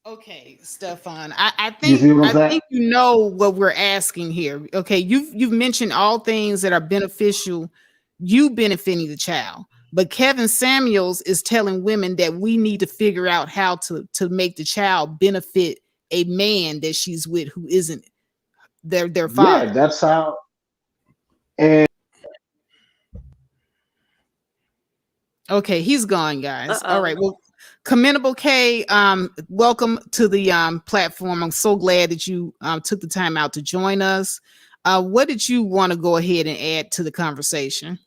Okay, Stefan. I You think see what I'm I saying? think you know what we're asking here. Okay, you've mentioned all things that are beneficial, you benefiting the child. But Kevin Samuels is telling women that we need to figure out how to make the child benefit a man that she's with who isn't their Yeah, father. that's how. And Okay, he's gone, Uh guys. All oh. right. Well, commendable K, welcome to the platform. I'm so glad that you took the time out to join us. What did you want to go ahead and add to the conversation?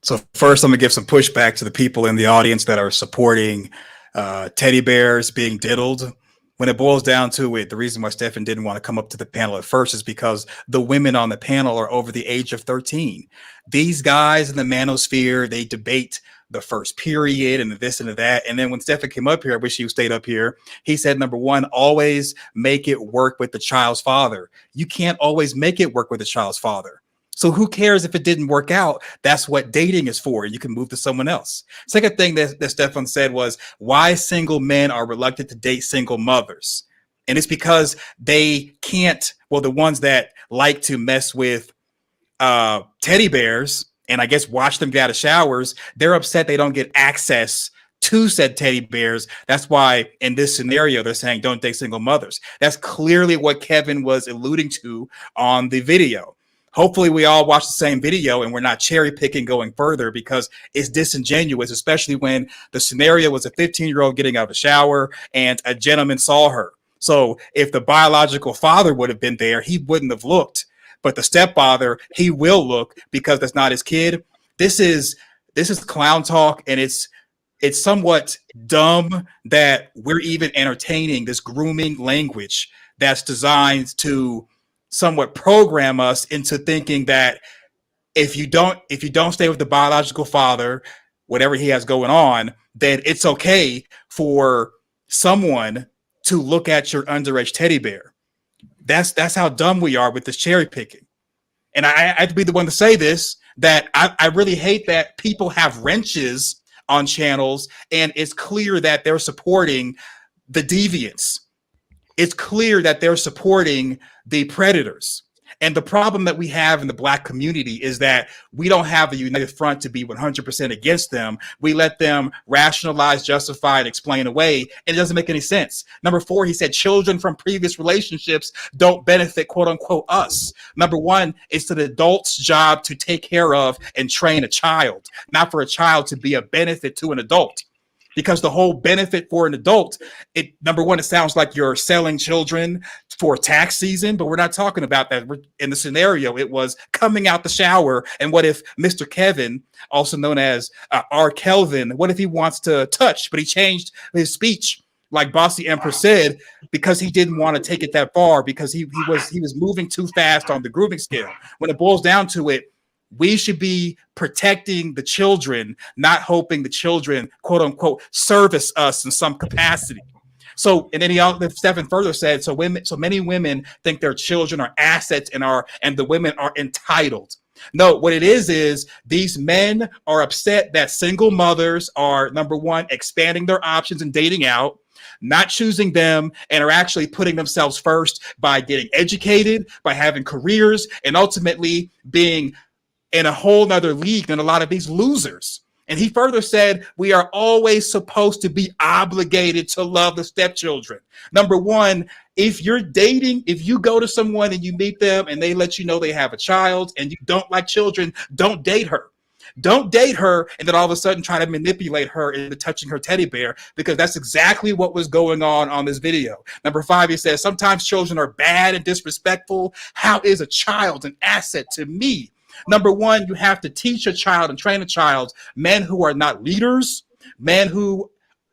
so first I'm gonna give some pushback to the people in the audience that are supporting teddy bears being diddled. When it boils down to it, the reason why Stefan didn't want to come up to the panel at first is because the women on the panel are over the age of 13. These guys in the manosphere, they debate the first period and the this and the that. And then when Stefan came up here, I wish he stayed up here. He said, number one, always make it work with the child's father. You can't always make it work with the child's father. So who cares if it didn't work out? That's what dating is for. You can move to someone else. Second thing that Stefan said was why single men are reluctant to date single mothers. And it's because they can't, well, the ones that like to mess with teddy bears and I guess watch them get out of showers, they're upset they don't get access to said teddy bears. That's why in this scenario, they're saying don't date single mothers. That's clearly what Kevin was alluding to on the video. Hopefully we all watch the same video and we're not cherry picking going further because it's disingenuous, especially when the scenario was a 15-year-old getting out of the shower and a gentleman saw her. So if the biological father would have been there, he wouldn't have looked. But the stepfather, he will look because that's not his kid. This is clown talk, and it's somewhat dumb that we're even entertaining this grooming language that's designed to somewhat program us into thinking that if you don't stay with the biological father, whatever he has going on, then it's okay for someone to look at your underage teddy bear. That's how dumb we are with this cherry picking. And I have to be the one to say this, that I really hate that people have wrenches on channels and it's clear that they're supporting the deviants. It's clear that they're supporting the predators. And the problem that we have in the Black community is that we don't have a united front to be 100% against them. We let them rationalize, justify, and explain away. And it doesn't make any sense. Number 4, he said children from previous relationships don't benefit, quote unquote, us. Number 1, it's the adult's job to take care of and train a child, not for a child to be a benefit to an adult. Because the whole benefit for an adult, number 1, it sounds like you're selling children for tax season, but we're not talking about that. In the scenario, it was coming out the shower. And what if Mr. Kevin, also known as R. Kelvin, what if he wants to touch, but he changed his speech, like Bossy Empress said, because he didn't want to take it that far, because he was moving too fast on the grooming scale. When it boils down to it, we should be protecting the children, not hoping the children, quote unquote, service us in some capacity. So, and then Stephen further said, so many women think their children are assets and the women are entitled. No, what it is these men are upset that single mothers are, number 1, expanding their options and dating out, not choosing them, and are actually putting themselves first by getting educated, by having careers, and ultimately being in a whole nother league than a lot of these losers. And he further said, we are always supposed to be obligated to love the stepchildren. Number 1, if you're dating, if you go to someone and you meet them and they let you know they have a child and you don't like children, don't date her. Don't date her and then all of a sudden try to manipulate her into touching her teddy bear, because that's exactly what was going on this video. Number 5, he says, sometimes children are bad and disrespectful. How is a child an asset to me? Number 1, you have to teach a child and train a child, men who are not leaders, men who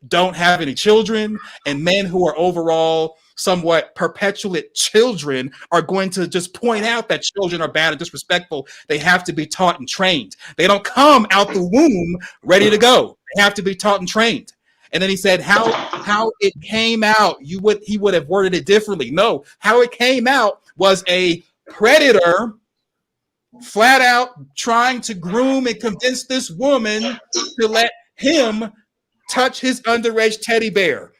don't have any children, and men who are overall somewhat perpetuate children are going to just point out that children are bad and disrespectful. They have to be taught and trained. They don't come out the womb ready to go. They have to be taught and trained. And then he said how it came out, he would have worded it differently. No, how it came out was a predator flat out trying to groom and convince this woman to let him touch his underage teddy bear.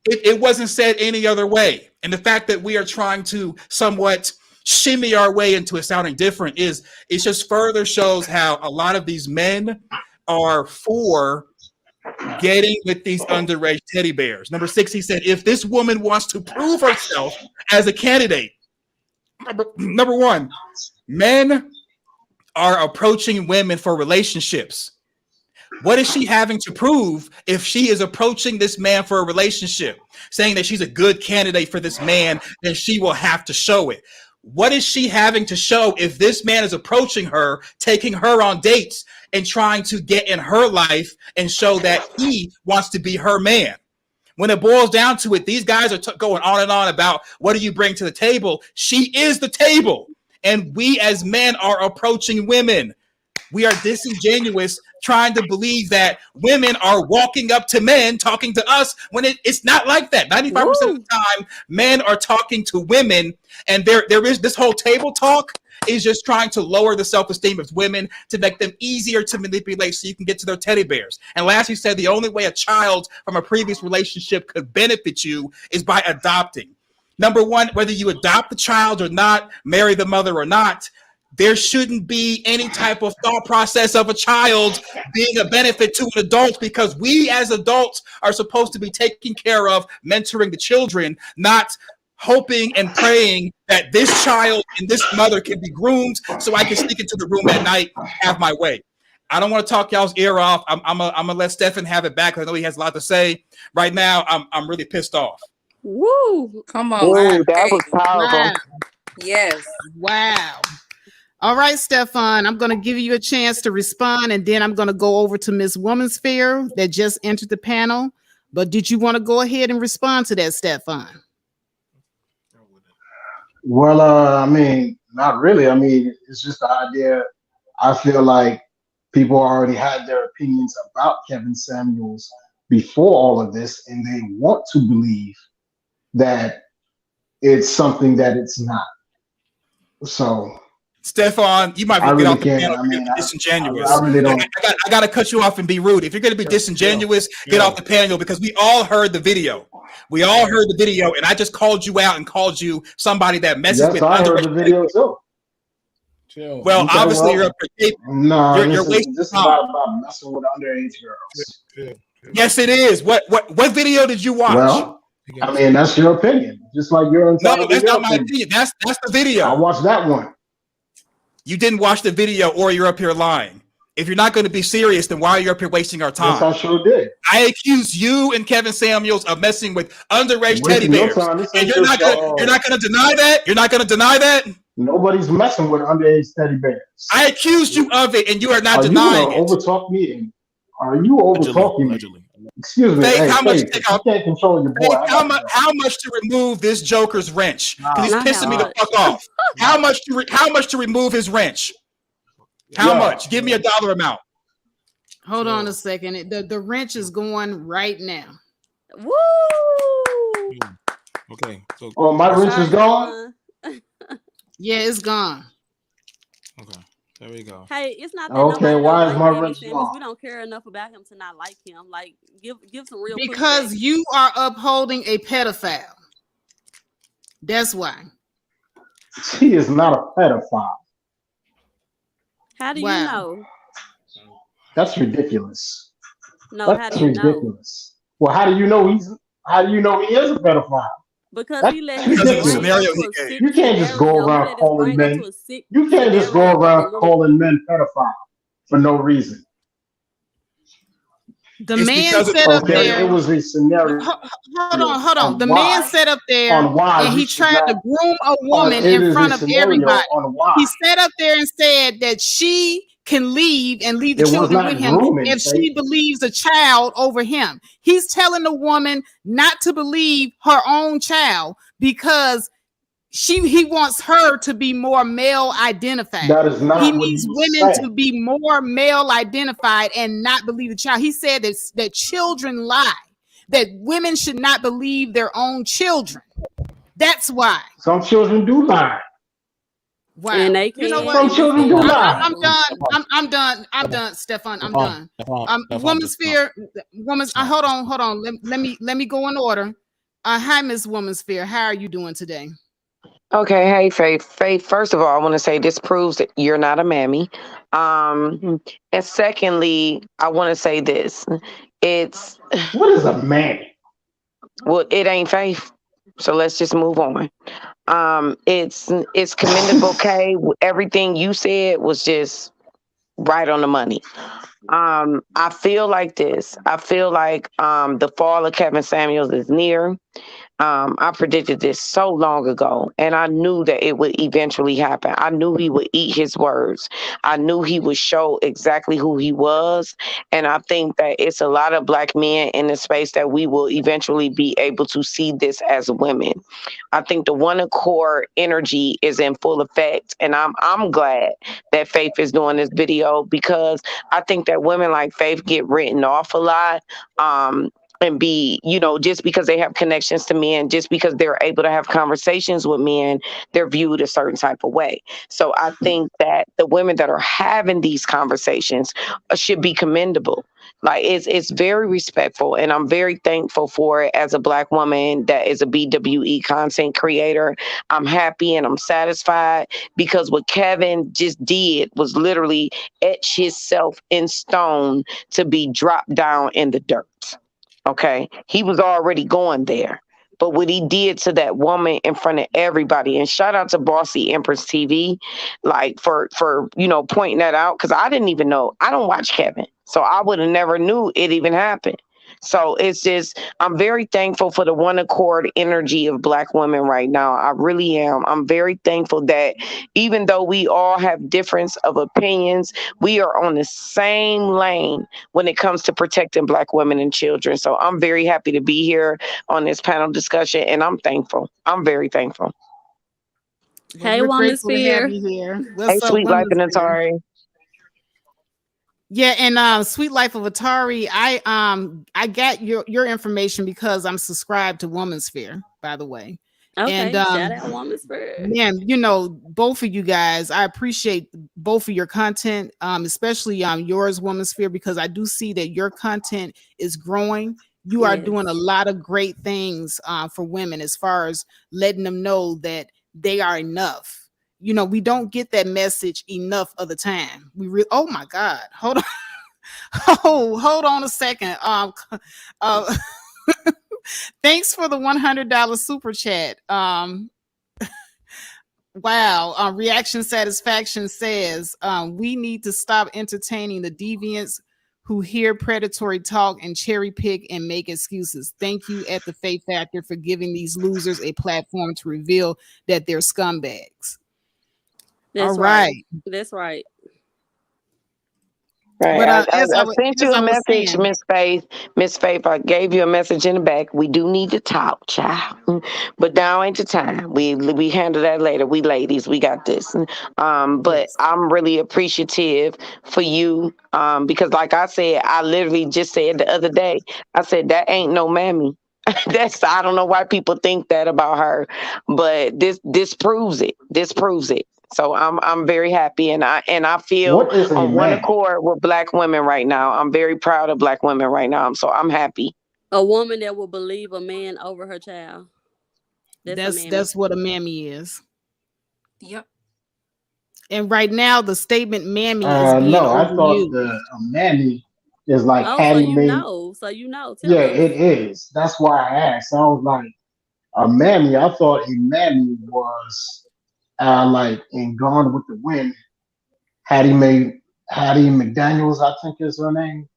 It wasn't said any other way. And the fact that we are trying to somewhat shimmy our way into it sounding different it just further shows how a lot of these men are for getting with these underage teddy bears. Number 6, he said, if this woman wants to prove herself as a candidate, number 1, men are approaching women for relationships. What is she having to prove if she is approaching this man for a relationship, saying that she's a good candidate for this man? Then she will have to show it. What is she having to show if this man is approaching her, taking her on dates, and trying to get in her life and show that he wants to be her man? When it boils down to it, these guys are going on and on about what do you bring to the table? She is the table. And we as men are approaching women. We are disingenuous trying to believe that women are walking up to men talking to us when it's not like that. 95% of the time, men are talking to women, and there is this whole table talk is just trying to lower the self-esteem of women to make them easier to manipulate so you can get to their teddy bears. And last, he said the only way a child from a previous relationship could benefit you is by adopting. Number 1, whether you adopt the child or not, marry the mother or not, there shouldn't be any type of thought process of a child being a benefit to an adult, because we as adults are supposed to be taking care of mentoring the children, not hoping and praying that this child and this mother can be groomed so I can sneak into the room at night and have my way. I don't want to talk y'all's ear off. I'm gonna let Stefan have it back. I know he has a lot to say. Right now, I'm really pissed off. Woo! Come on. Ooh, that was powerful. Wow. Yes. Wow. All right, Stefan, I'm going to give you a chance to respond, and then I'm going to go over to Miss Womansphere that just entered the panel. But did you want to go ahead and respond to that, Stefan? Well, I mean, not really. I mean, it's just the idea. I feel like people already had their opinions about Kevin Samuels before all of this, and they want to believe that it's something that it's not. So, Stefan, you might I get really off the can't. panel. I mean, Disingenuous. I really don't. I got to cut you off and be rude. If you're going to be disingenuous, get off the panel, because we all heard the video. We all heard the video, and I just called you out and called you somebody that messes with. I heard the video too. Well, obviously, you're no. You're wasting this is time. not about messing with underage girls. Yes, it is. What video did you watch? Well, I mean, that's your opinion. Just like you're entitled. No, that's not my opinion. That's the video. I watched that one. You didn't watch the video, or you're up here lying. If you're not going to be serious, then why are you up here wasting our time? Yes, I sure did. I accuse you and Kevin Samuels of messing with underage teddy bears, and you're not going to deny that. You're not going to deny that. Nobody's messing with underage teddy bears. I accused you of it, and you are not denying it. Overtalk me? Are you overtalking me? Excuse me. Faith, hey, how much Faith, you can't control your boy. Faith, how much to remove this Joker's wrench? Because he's pissing me the fuck off. How much to remove his wrench? How much? Give me a dollar amount. Hold on a second. The wrench is going right now. Woo! Okay. So, oh, my wrench is gone? Yeah, it's gone. Okay. There we go. Hey, it's not that okay. Why is my wrench gone? We don't care enough about him to not like him. Like, give some real. Because pushback. you are upholding a pedophile. That's why. He is not a pedophile. How do you know? That's ridiculous. No, that's ridiculous. Well, how do you know he is a pedophile? Because he let you can't just go around calling men. You can't just go around calling men pedophiles. for no reason. The It's man because sat up Okay, there. it was a scenario Hold on. The man why sat up there on why and you he should tried to not. groom a woman It in is a front of scenario everybody. on why. He sat up there and said that she can leave and leave the It was children not with him grooming, if Faith. she believes a child over him. He's telling the woman not to believe her own child because he wants her to be more male identified. That is He not what he needs was women saying. to be more male identified and not believe the child. He said that children lie, that women should not believe their own children. That's why. Some children do lie. Wow. And they You know can, what? Some and it's children do very lie. I'm illegal. done. I'm done. I'm done, Stefan. I'm done. Woman sphere, woman's. Hold on. Let me go in order. Hi, Miss Woman Sphere. How are you doing today? Okay, hey Faith. Faith, first of all, I want to say this proves that you're not a mammy. And secondly, I want to say this. It's What is a man? well, it ain't Faith. So let's just move on. It's commendable, Kay. Everything you said was just right on the money. I feel like this. I feel like the fall of Kevin Samuels is near. I predicted this so long ago, and I knew that it would eventually happen. I knew he would eat his words. I knew he would show exactly who he was. And I think that it's a lot of Black men in the space that we will eventually be able to see this as women. I think the one accord energy is in full effect. And I'm glad that Faith is doing this video because I think that women like Faith get written off a lot. And be, just because they have connections to men, just because they're able to have conversations with men, they're viewed a certain type of way. So I think that the women that are having these conversations should be commendable. Like it's very respectful, and I'm very thankful for it as a Black woman that is a BWE content creator. I'm happy and I'm satisfied because what Kevin just did was literally etch himself in stone to be dropped down in the dirt. Okay, he was already going there. But what he did to that woman in front of everybody, and shout out to Bossy Empress TV, like for pointing that out, because I didn't even know. I don't watch Kevin, so I would have never knew it even happened. So it's just, I'm very thankful for the one accord energy of Black women right now. I really am. I'm very thankful that even though we all have difference of opinions, we are on the same lane when it comes to protecting Black women and children. So I'm very happy to be here on this panel discussion, and I'm thankful. I'm very thankful. Well, Hey, we're Woman grateful to have Sphere. you here. Hey, What's up, Sweet Life Woman and Sphere? Atari. Yeah, and Sweet Life of Atari, I got your information because I'm subscribed to Woman Sphere, by the way. Okay, And shout out Woman Sphere. man, both of you guys, I appreciate both of your content, especially yours, Woman Sphere, because I do see that your content is growing. You are doing a Yes. lot of great things for women as far as letting them know that they are enough. We don't get that message enough of the time. Oh my God, hold on. Hold on a second. Thanks for the $100 super chat. Wow. Reaction Satisfaction says we need to stop entertaining the deviants who hear predatory talk and cherry pick and make excuses. Thank you at the Faith Factor for giving these losers a platform to reveal that they're scumbags. That's All right. right. That's right. Right. But I sent you as a I was message, saying, Miss Faith. Miss Faith, I gave you a message in the back. We do need to talk, child. But now ain't the time. We handle that later. We ladies, we got this. But yes. I'm really appreciative for you. Because like I said, I literally just said the other day, I said that ain't no mammy. I don't know why people think that about her, but this proves it. This proves it. So I'm very happy, and I feel What is a on one man? accord with Black women right now. I'm very proud of Black women right now. So I'm happy. A woman that will believe a man over her child. That's a mammy. That's what a mammy is. Yep. And right now, the statement "mammy" is being No, I thought overused. a mammy is like Oh, so Hattie you Mae. know. So you know. Tell Yeah, us. it is. That's why I asked. I was like, a mammy. I thought a mammy was like in Gone with the Wind. Hattie Mae Hattie McDaniels, I think is her name,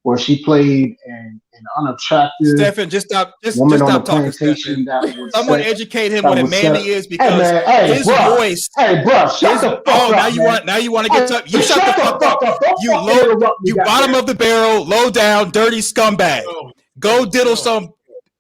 where she played an unattractive Stefan, just stop, woman just on the stop talking, plantation Stefan. Someone educate him what a set. mammy is, Hey because man, hey his bruh, voice, hey bruh, shut his the fuck now up, you man. want to get Hey, tough. You shut the fuck up. Don't You fucking interrupt me, you bottom goddamn. of the barrel, low down, dirty scumbag. Go diddle some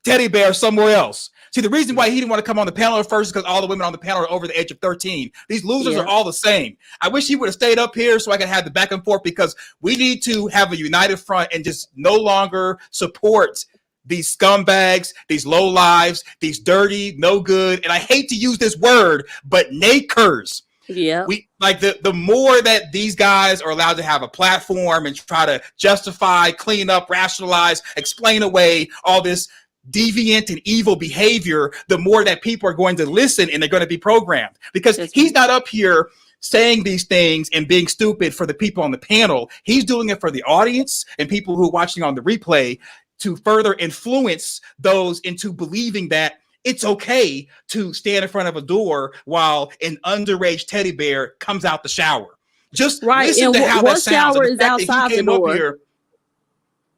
teddy bear somewhere else. See, the reason why he didn't want to come on the panel at first is because all the women on the panel are over the age of 13. These losers are all the same. I wish he would have stayed up here so I could have the back and forth, because we need to have a united front and just no longer support these scumbags, these low lives, these dirty, no good, and I hate to use this word, but nakers. Yeah. We like the more that these guys are allowed to have a platform and try to justify, clean up, rationalize, explain away all this deviant and evil behavior, the more that people are going to listen and they're going to be programmed, because he's not up here saying these things and being stupid for the people on the panel. He's doing it for the audience and people who are watching on the replay, to further influence those into believing that it's okay to stand in front of a door while an underage teddy bear comes out the shower. Just listen and to how what that sounds. shower And the is fact that he outside the came up door? here,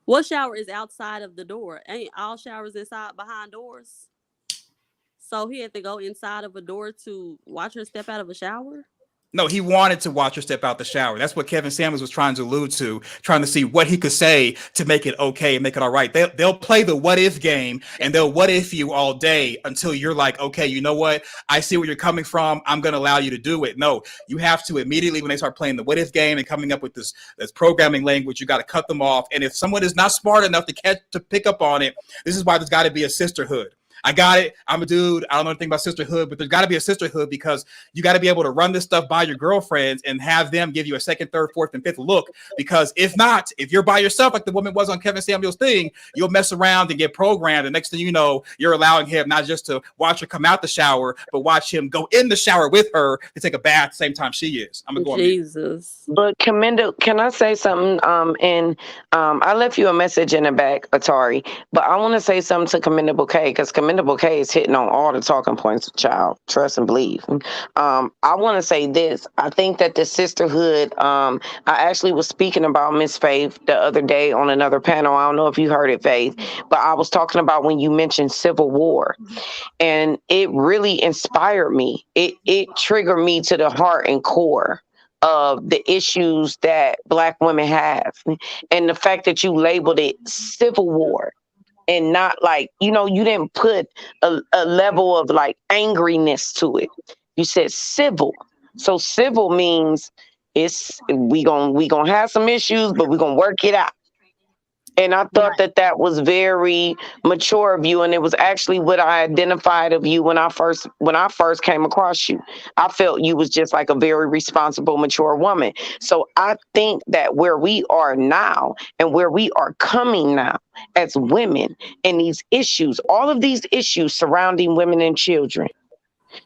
What shower is outside of the door? Ain't all showers inside behind doors? So he had to go inside of a door to watch her step out of a shower? no, he wanted to watch her step out the shower. That's what Kevin Samuels was trying to allude to, trying to see what he could say to make it okay and make it all right. They'll play the what if game, and they'll what if you all day until you're like, okay, you know what? I see where you're coming from. I'm going to allow you to do it. No, you have to immediately, when they start playing the what if game and coming up with this programming language, you got to cut them off. And if someone is not smart enough to pick up on it, this is why there's got to be a sisterhood. I got it. I'm a dude. I don't know anything about sisterhood, but there's got to be a sisterhood, because you got to be able to run this stuff by your girlfriends and have them give you a second, third, fourth, and fifth look. Because if not, if you're by yourself, like the woman was on Kevin Samuels' thing, you'll mess around and get programmed. And next thing you know, you're allowing him not just to watch her come out the shower, but watch him go in the shower with her to take a bath at the same time she is. I'm gonna go on mute. Jesus. But Commendo, can I say something? I left you a message in the back, Atari. But I want to say something to Commendable K, because Commendable K is hitting on all the talking points, child. Trust and believe. I want to say this. I think that the sisterhood. I actually was speaking about Miss Faith the other day on another panel. I don't know if you heard it, Faith, but I was talking about when you mentioned Civil War, and it really inspired me. It triggered me to the heart and core of the issues that Black women have, and the fact that you labeled it Civil War and not like, you didn't put a level of like angriness to it. You said civil. So civil means we gonna have some issues, but we're gonna work it out. And I thought that was very mature of you, and it was actually what I identified of you when I first came across you. I felt you was just like a very responsible, mature woman. So I think that where we are now and where we are coming now as women, and these issues, all of these issues surrounding women and children,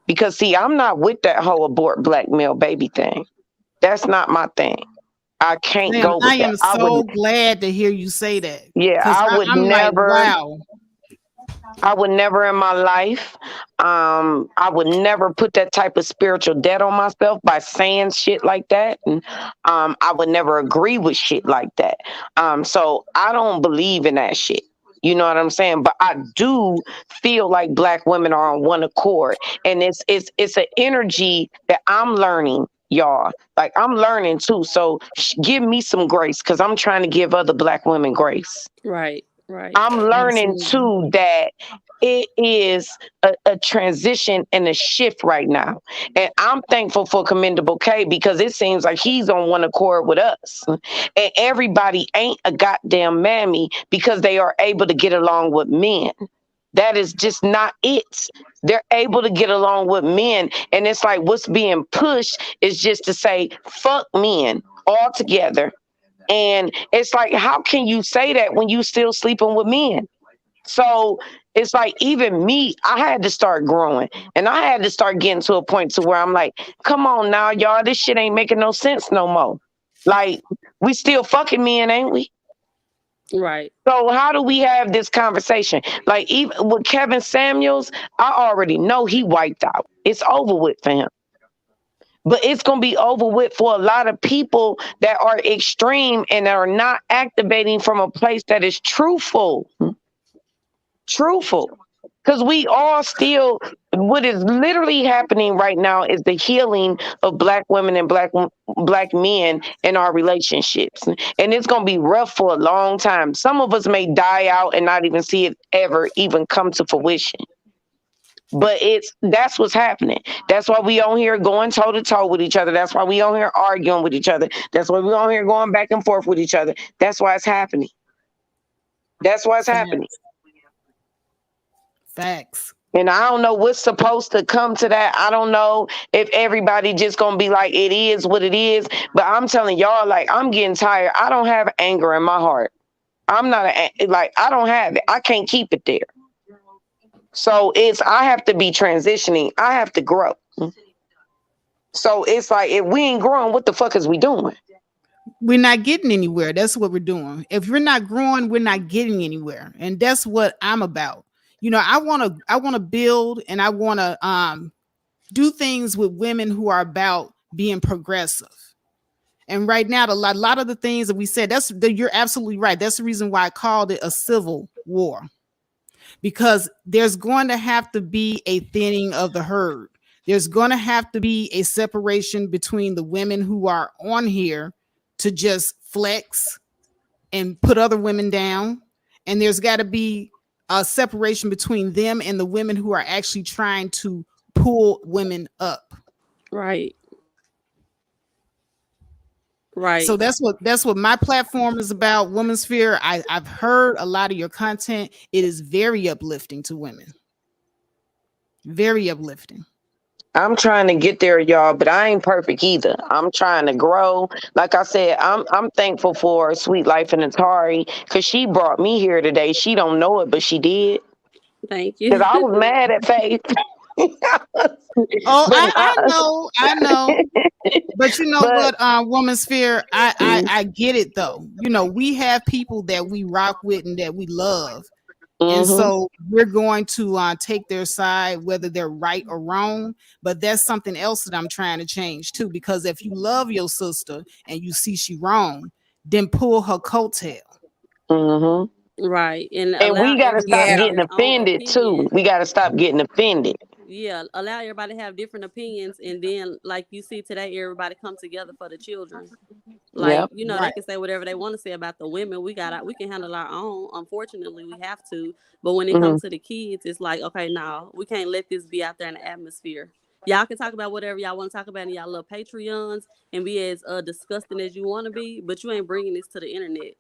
because see, I'm not with that whole abort black male baby thing. That's not my thing. I can't Man, go with I that. am so glad to hear you say that. Yeah, I'm like, wow. I would never in my life, I would never put that type of spiritual debt on myself by saying shit like that. And I would never agree with shit like that. So I don't believe in that shit. You know what I'm saying? But I do feel like Black women are on one accord. And it's an energy that I'm learning, y'all. Like, I'm learning too. So give me some grace, because I'm trying to give other Black women grace. Right. I'm learning too that it is a transition and a shift right now. And I'm thankful for Commendable K, because it seems like he's on one accord with us. And everybody ain't a goddamn mammy because they are able to get along with men. That is just not it. They're able to get along with men. And it's like what's being pushed is just to say, fuck men altogether. And it's like, how can you say that when you still sleeping with men? So it's like, even me, I had to start growing, and I had to start getting to a point to where I'm like, come on now, y'all, this shit ain't making no sense no more. Like, we still fucking men, ain't we? Right. So how do we have this conversation? Like, even with Kevin Samuels, I already know he wiped out. It's over with for him. but it's going to be over with for a lot of people that are extreme and are not activating from a place that is truthful. Because we all still, what is literally happening right now is the healing of black women and black men in our relationships. And it's going to be rough for a long time. Some of us may die out and not even see it ever even come to fruition. But that's what's happening. That's why we on here going toe to toe with each other. That's why we on here arguing with each other. That's why we on here going back and forth with each other. That's why it's happening. That's why it's happening. Facts. And I don't know what's supposed to come to that. I don't know if everybody just gonna be like, it is what it is. But I'm telling y'all, like, I'm getting tired. I don't have anger in my heart. I'm not I don't have it. I can't keep it there. So I have to be transitioning. I have to grow. So it's like, if we ain't growing, what the fuck is we doing? We're not getting anywhere. That's what we're doing. If we're not growing, we're not getting anywhere. And that's what I'm about. You know, I want to build, and I want to do things with women who are about being progressive. And right now, a lot of the things that we said, you're absolutely right. That's the reason why I called it a civil war. Because there's going to have to be a thinning of the herd. There's going to have to be a separation between the women who are on here to just flex and put other women down. And there's got to be a separation between them and the women who are actually trying to pull women up. Right. So that's what my platform is about, Woman's Sphere. I've heard a lot of your content. It is very uplifting to women. Very uplifting. I'm trying to get there, y'all, but I ain't perfect either. I'm trying to grow. Like I said, I'm thankful for Sweet Life and Atari, because she brought me here today. She don't know it, but she did. Thank you. Because I was mad at Faith. I know. But you know what, Woman's Sphere, I get it though. You know, we have people that we rock with and that we love. And so we're going to take their side, whether they're right or wrong. But that's something else that I'm trying to change too. Because if you love your sister and you see she wrong, then pull her coattail. Right. And we got to stop getting offended too. We got to stop getting offended. Yeah, allow everybody to have different opinions, and then, like you see today, everybody come together for the children. Like, you know, they can say whatever they want to say about the women. We can handle our own. Unfortunately, we have to. But when it comes to the kids, it's like, okay, no, we can't let this be out there in the atmosphere. Y'all can talk about whatever y'all want to talk about in y'all little Patreons and be as disgusting as you want to be, but you ain't bringing this to the internet.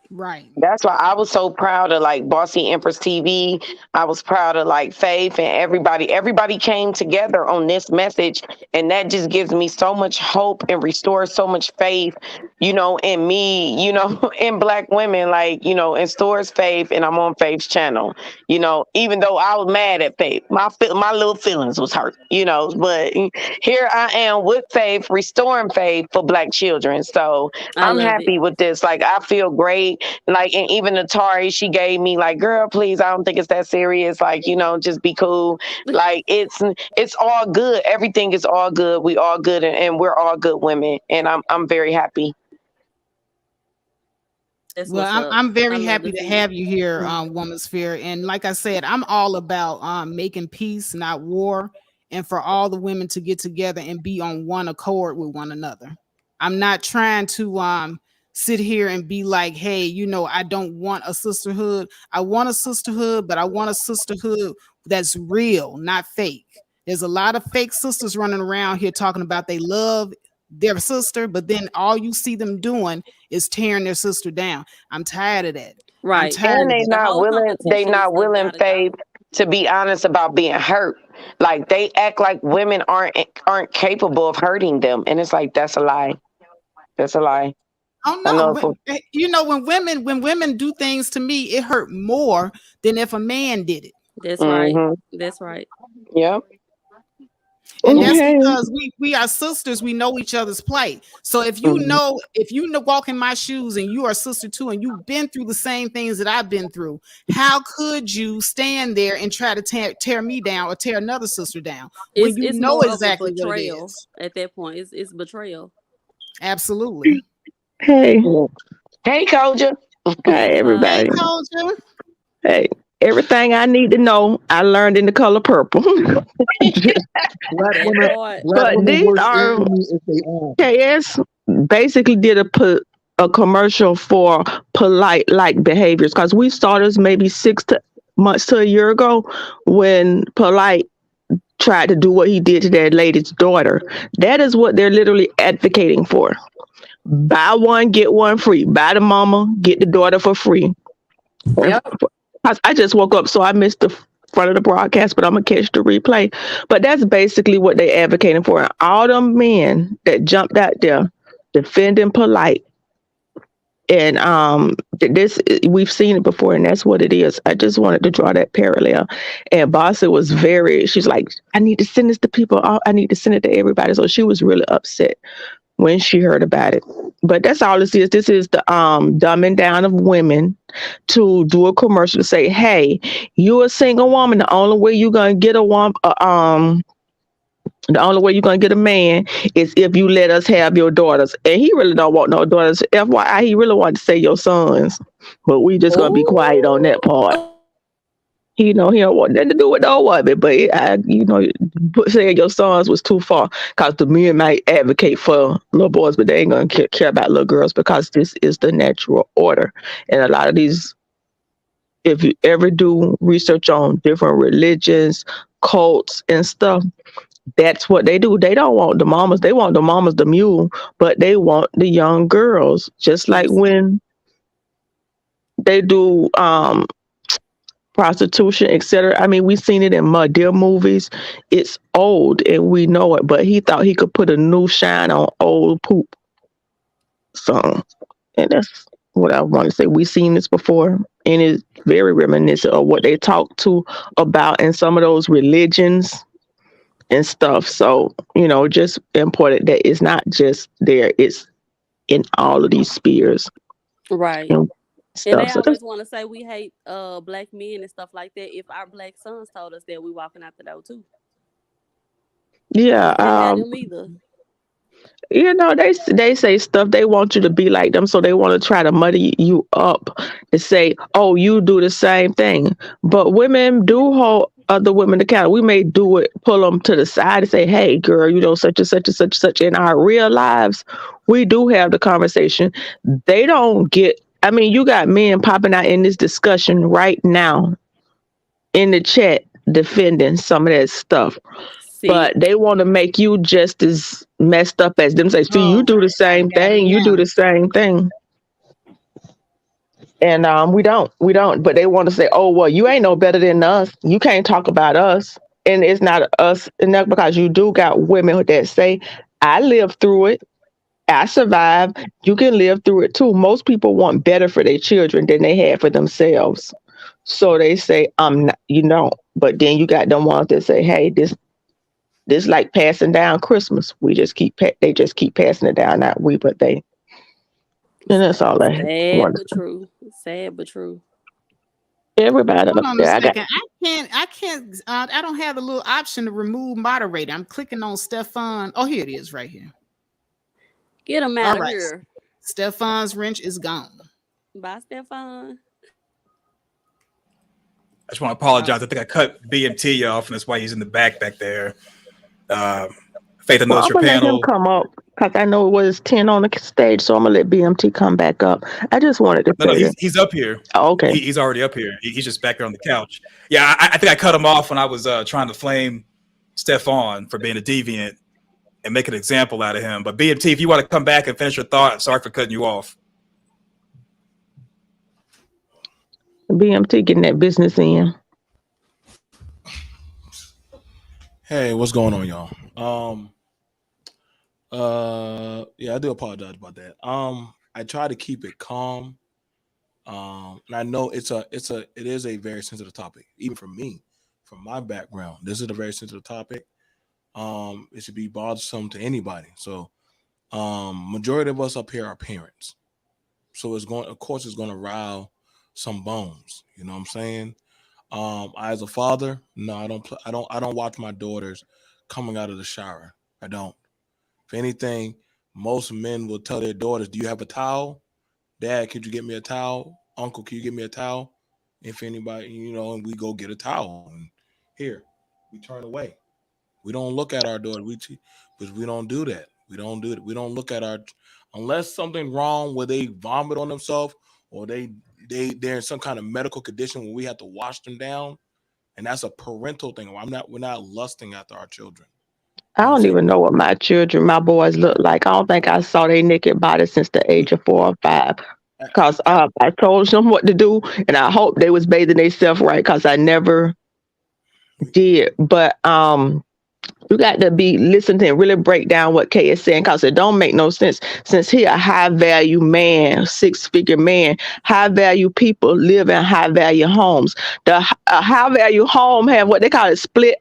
Right. That's why I was so proud of like Bossy Empress TV. I was proud of like Faith and everybody. Everybody came together on this message, and that just gives me so much hope and restores so much faith, you know, in me, you know, in Black women, like, you know, in Stores Faith, and I'm on Faith's channel, you know, even though I was mad at Faith, my little feelings was hurt, you know, but here I am with Faith, restoring faith for Black children. So I'm happy with this. Like, I feel great. Like, and even Atari, she gave me like, girl, please, I don't think it's that serious. Like, you know, just be cool. Like, it's all good. Everything is all good. We all good, and we're all good women. And I'm very happy. Well, I'm very happy to have you here, Woman's Sphere. And like I said, I'm all about making peace, not war, and for all the women to get together and be on one accord with one another. I'm not trying to sit here and be like, hey, you know, I don't want a sisterhood. I want a sisterhood, but I want a sisterhood that's real, not fake. There's a lot of fake sisters running around here talking about they love their sister, but then all you see them doing is tearing their sister down. I'm tired of that. Right. And they not willing, Faith, to be honest about being hurt. Like, they act like women aren't capable of hurting them. And it's like, that's a lie. That's a lie. Oh no! You know, when women do things to me, it hurt more than if a man did it. That's right. That's right. Yeah. And that's Okay. because we are sisters, we know each other's plight. So if you know walk in my shoes and you are a sister too, and you've been through the same things that I've been through, how could you stand there and try to tear me down or tear another sister down when you It's know more of a exactly what it betrayal is? at that point. It's betrayal. Absolutely. Hey. Hey, Koja. Hey, Hey, everybody. Culture. Hey, everything I need to know, I learned in the color purple. Black That women, part. black But women these worst are enemy is they own. KS basically did a commercial for polite like behaviors because we started maybe 6 months to a year ago when polite tried to do what he did to that lady's daughter. That is what they're literally advocating for. Buy one, get one free. Buy the mama, get the daughter for free. Yep. I just woke up, so I missed the front of the broadcast, but I'm gonna catch the replay. But that's basically what they're advocating for. And all them men that jumped out there defending polite, and this we've seen it before, and that's what it is. I just wanted to draw that parallel. And Bossa was she's like, I need to send this to people. I need to send it to everybody. So she was really upset when she heard about it. But that's all this is. This is the dumbing down of women to do a commercial to say, hey, you a single woman. The only way you're gonna get a woman, the only way you're gonna get a man is if you let us have your daughters. And he really don't want no daughters. FYI, he really wanted to say your sons, but we just gonna be quiet on that part. He don't want nothing to do with no woman, but saying your sons was too far because the men might advocate for little boys, but they ain't gonna care about little girls because this is the natural order. And a lot of these, if you ever do research on different religions, cults, and stuff, that's what they do. They don't want the mamas. They want the mamas, the mule, but they want the young girls. Just like when they do prostitution, etc. I mean, we've seen it in Madea movies. It's old and we know it, but he thought he could put a new shine on old poop. So, and that's what I want to say. We've seen this before, and it's very reminiscent of what they talk to about in some of those religions and stuff. So, just important that it's not just there, it's in all of these spheres. Right. And And they stuff. So always want to say we hate black men and stuff like that. If our black sons told us that, we walking out the door too. yeah, We can't have them either. they say stuff, they want you to be like them, so they want to try to muddy you up to say, oh, you do the same thing. But women do hold other women accountable. We may do it, pull them to the side and say, hey girl, such and such and such and such. In our real lives, we do have the conversation. They don't get, I mean, you got men popping out in this discussion right now in the chat defending some of that stuff. But they want to make you just as messed up as them. Say, see, you do the same thing. You do the same thing. And we don't. But they want to say, oh, well, you ain't no better than us. You can't talk about us. And it's not us. And that's because you do got women that say, I lived through it. I survived. You can live through it too. Most people want better for their children than they had for themselves. So they say, I'm not, but then you got them ones that say, hey, this like passing down Christmas. They just keep passing it down. Not we, but they. And that's all I Sad but true. Sad but true. Everybody Hold up on a there. second. I can't. I don't have the little option to remove moderator. I'm clicking on Stefan. Oh, here it is, right here. Get him out of here. Stefan's wrench is gone. Bye, Stefan. I just want to apologize. I think I cut BMT off, and that's why he's in the back there. Faith, I know it's your I'm gonna let him panel. come up because I know it was 10 on the stage, so I'm gonna let BMT come back up. I just wanted to No, he's up here. Oh, okay. He's already up here. He's just back there on the couch. Yeah, I think I cut him off when I was trying to flame Stefan for being a deviant and make an example out of him. But BMT, if you want to come back and finish your thought, sorry for cutting you off. BMT getting that business in. Hey, what's going on, y'all? Yeah, I do apologize about that. I try to keep it calm. And I know it is a very sensitive topic, even for me, from my background. This is a very sensitive topic. it should be bothersome to anybody. So majority of us up here are parents. So it's going, of course, it's going to rile some bones. You know what I'm saying? I, as a father, no, I don't watch my daughters coming out of the shower. I don't. If anything, most men will tell their daughters, "Do you have a towel? Dad, could you get me a towel? Uncle, can you get me a towel?" If anybody, and we go get a towel, and here we turn away. We don't look at our daughter. Because we don't do that. We don't do it. We don't look at our, unless something wrong where they vomit on themselves or they're in some kind of medical condition where we have to wash them down, and that's a parental thing. We're not lusting after our children. I don't even know what my boys look like. I don't think I saw their naked body since the age of 4 or 5. Cause I told them what to do, and I hope they was bathing themselves right. Cause I never did. But you got to be listening and really break down what Kay is saying, because it don't make no sense. Since he a high value man, 6-figure man, high value people live in high value homes. The high value home have what they call it split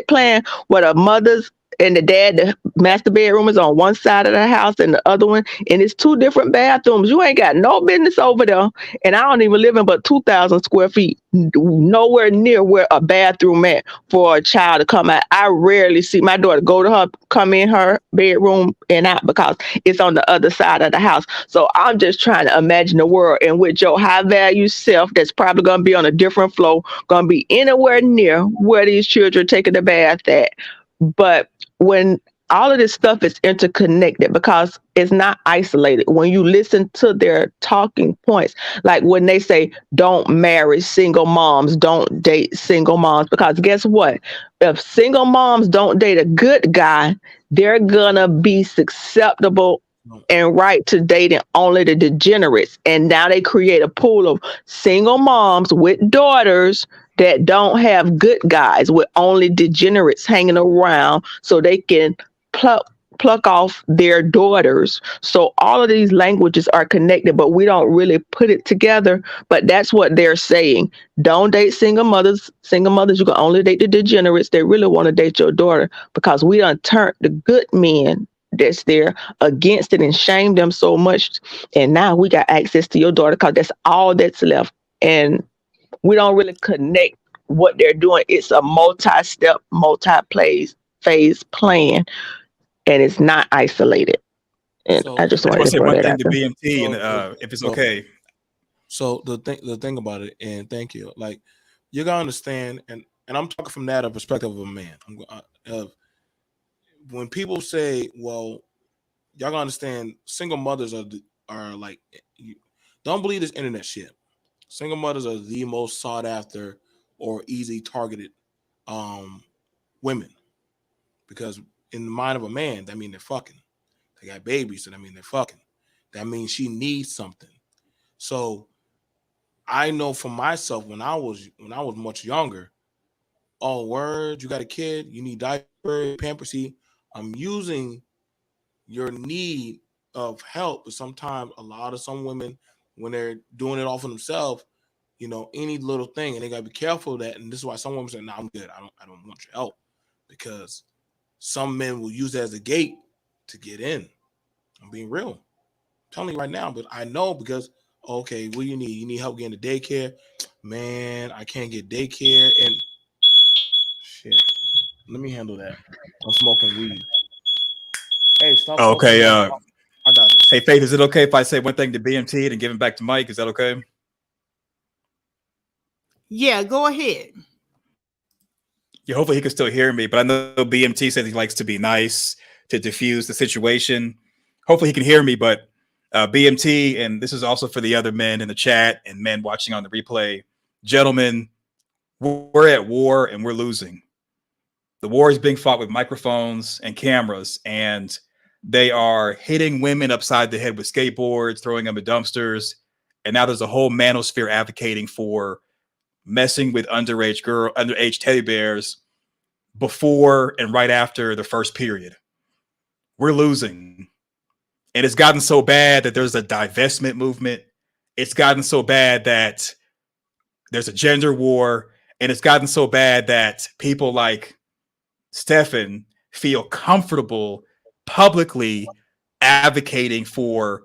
plan, where the mothers and the dad, the master bedroom is on one side of the house and the other one, and it's 2 different bathrooms. You ain't got no business over there. And I don't even live in but 2,000 square feet, nowhere near where a bathroom at for a child to come out. I rarely see my daughter come in her bedroom and out because it's on the other side of the house. So I'm just trying to imagine a world in which your high value self, that's probably going to be on a different floor, going to be anywhere near where these children are taking the bath at. But when all of this stuff is interconnected, because it's not isolated. When you listen to their talking points, like when they say, don't marry single moms, don't date single moms, because guess what? If single moms don't date a good guy, they're gonna be susceptible and right to dating only the degenerates. And now they create a pool of single moms with daughters that don't have good guys, with only degenerates hanging around so they can pluck off their daughters. So all of these languages are connected, but we don't really put it together. But that's what they're saying. Don't date single mothers. Single mothers, you can only date the degenerates. They really want to date your daughter, because we done turned the good men that's there against it and shamed them so much. And now we got access to your daughter because that's all that's left. And we don't really connect what they're doing. It's a multi-step, multi-phase plan, and it's not isolated. And I just wanted to say throw one that thing out to there. BMT, and if it's okay. So the thing about it, and thank you, like you gotta understand, and I'm talking from that perspective of a man. When people say, "Well," y'all gotta understand, single mothers are like, don't believe this internet shit. Single mothers are the most sought after or easy targeted women, because in the mind of a man, that means they're fucking. They got babies, so that means they're fucking. That means she needs something. So I know for myself, when I was much younger, oh word, you got a kid, you need diaper, Pampersy. I'm using your need of help, but sometimes some women, when they're doing it all for themselves, any little thing, and they gotta be careful of that. And this is why some women say, "No, I'm good. I don't want your help," because some men will use that as a gate to get in. I'm being real. I'm telling you right now, but I know because, okay, what do you need? You need help getting to daycare? Man, I can't get daycare, and shit. Let me handle that. I'm smoking weed. Hey, stop smoking Okay. weed. I got this. Hey, Faith, is it okay if I say one thing to BMT and give it back to Mike? Is that okay? Yeah, go ahead. Yeah, hopefully he can still hear me, but I know BMT says he likes to be nice to diffuse the situation. Hopefully he can hear me, but BMT, and this is also for the other men in the chat and men watching on the replay. Gentlemen, we're at war and we're losing. The war is being fought with microphones and cameras, and they are hitting women upside the head with skateboards, throwing them at dumpsters. And now there's a whole manosphere advocating for messing with underage teddy bears before and right after the first period. We're losing. And it's gotten so bad that there's a divestment movement. It's gotten so bad that there's a gender war. And it's gotten so bad that people like Stephen feel comfortable publicly advocating for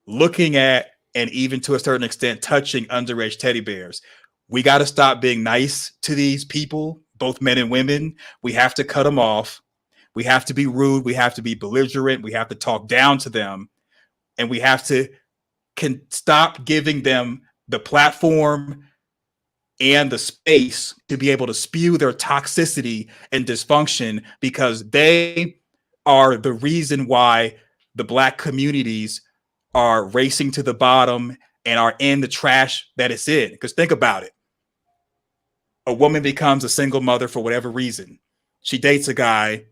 looking at and even to a certain extent touching underage teddy bears. We got to stop being nice to these people, both men and women. We have to cut them off. We have to be rude. We have to be belligerent. We have to talk down to them. And we have to stop giving them the platform and the space to be able to spew their toxicity and dysfunction, because they are the reason why the Black communities are racing to the bottom and are in the trash that it's in. Because think about it. A woman becomes a single mother for whatever reason. She dates a guy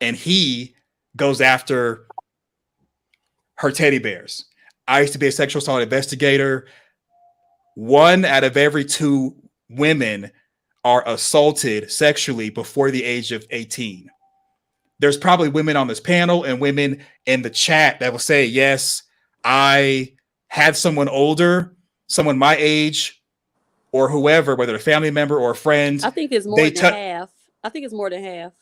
and he goes after her teddy bears. I used to be a sexual assault investigator. 1 out of every 2 women are assaulted sexually before the age of 18. There's probably women on this panel and women in the chat that will say, yes, I had someone older, someone my age, or whoever, whether a family member or a friend. I think it's more than half. I think it's more than half.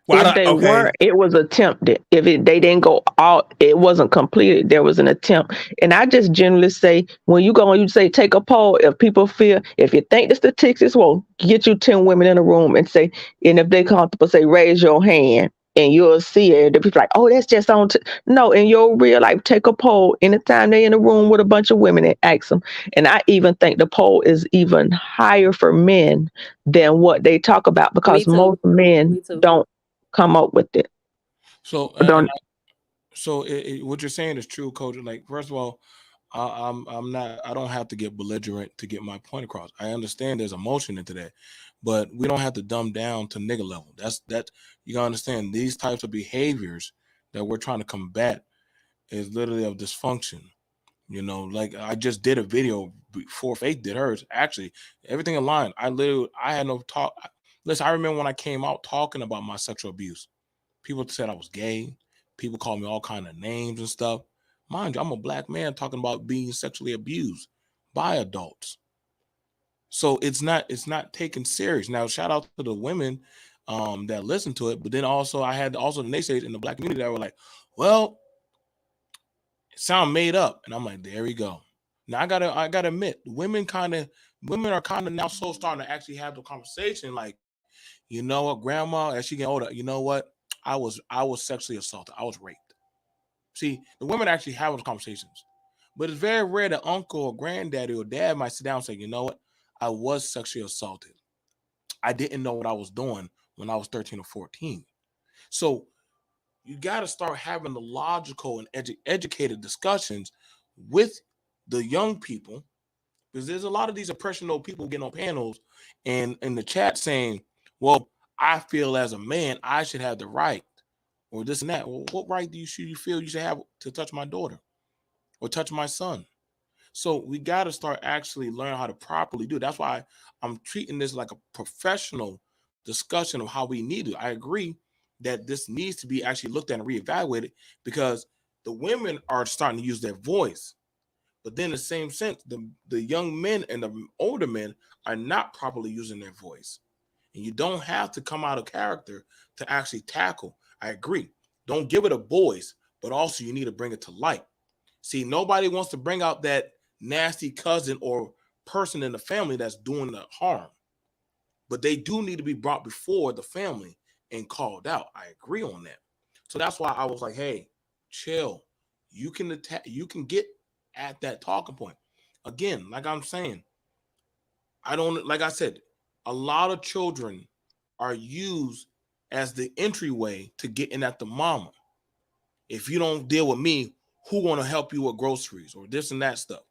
Well, if they were, it was attempted. If they didn't go out, it wasn't completed. There was an attempt. And I just generally say, when you go and you say, take a poll, if people feel, if you think the statistics will get you 10 women in a room and say, and if they comfortable, say, raise your hand. And you'll see it. The people like, oh, that's just on. No, in your real life, take a poll anytime they're in a room with a bunch of women and ask them. And I even think the poll is even higher for men than what they talk about, because most men don't come up with it. So, what you're saying is true, Coach. Like, first of all, I'm not. I don't have to get belligerent to get my point across. I understand there's emotion into that, but we don't have to dumb down to nigga level. That you gotta understand. These types of behaviors that we're trying to combat is literally of dysfunction. You know, like I just did a video before Faith did hers. Actually, everything in line. I had no talk. Listen, I remember when I came out talking about my sexual abuse. People said I was gay. People called me all kind of names and stuff. Mind you, I'm a Black man talking about being sexually abused by adults. So it's not taken serious. Now, shout out to the women that listen to it, but then also I had the naysayers in the Black community that were like, well, it sound made up. And I'm like, there we go. Now I gotta admit, women are kind of now so starting to actually have the conversation, like, you know what, grandma, as she get older, you know what? I was sexually assaulted. I was raped. See, the women actually have those conversations. But it's very rare that uncle or granddaddy or dad might sit down and say, you know what? I was sexually assaulted. I didn't know what I was doing when I was 13 or 14. So you got to start having the logical and educated discussions with the young people, because there's a lot of these impressionable people getting on panels and in the chat saying, well, I feel as a man, I should have the right, or this and that. Well, what right do you feel you should have to touch my daughter or touch my son? So we got to start actually learning how to properly do it. That's why I'm treating this like a professional discussion of how we need it. I agree that this needs to be actually looked at and reevaluated, because the women are starting to use their voice. But then in the same sense, the young men and the older men are not properly using their voice. And you don't have to come out of character to actually tackle. I agree. Don't give it a voice, but also you need to bring it to light. See, nobody wants to bring out that nasty cousin or person in the family that's doing the harm. But they do need to be brought before the family and called out. I agree on that. So that's why I was like, hey, chill. You can get at that talking point. Again, like I'm saying, like I said, a lot of children are used as the entryway to getting at the mama. If you don't deal with me, who want to help you with groceries or this and that stuff?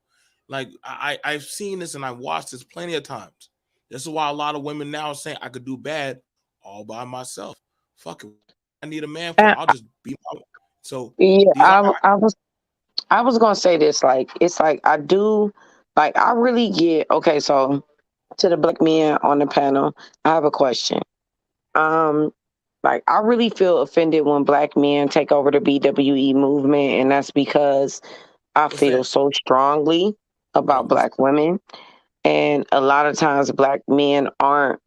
Like I've seen this and I've watched this plenty of times. This is why a lot of women now are saying I could do bad all by myself. Fuck it. I need a man for it. I'll just be my. So yeah, I was gonna say this, like, it's like I do, like, I really get, okay, so to the Black men on the panel, I have a question. Like, I really feel offended when Black men take over the BWE movement, and that's because I feel so strongly about Black women, and a lot of times Black men aren't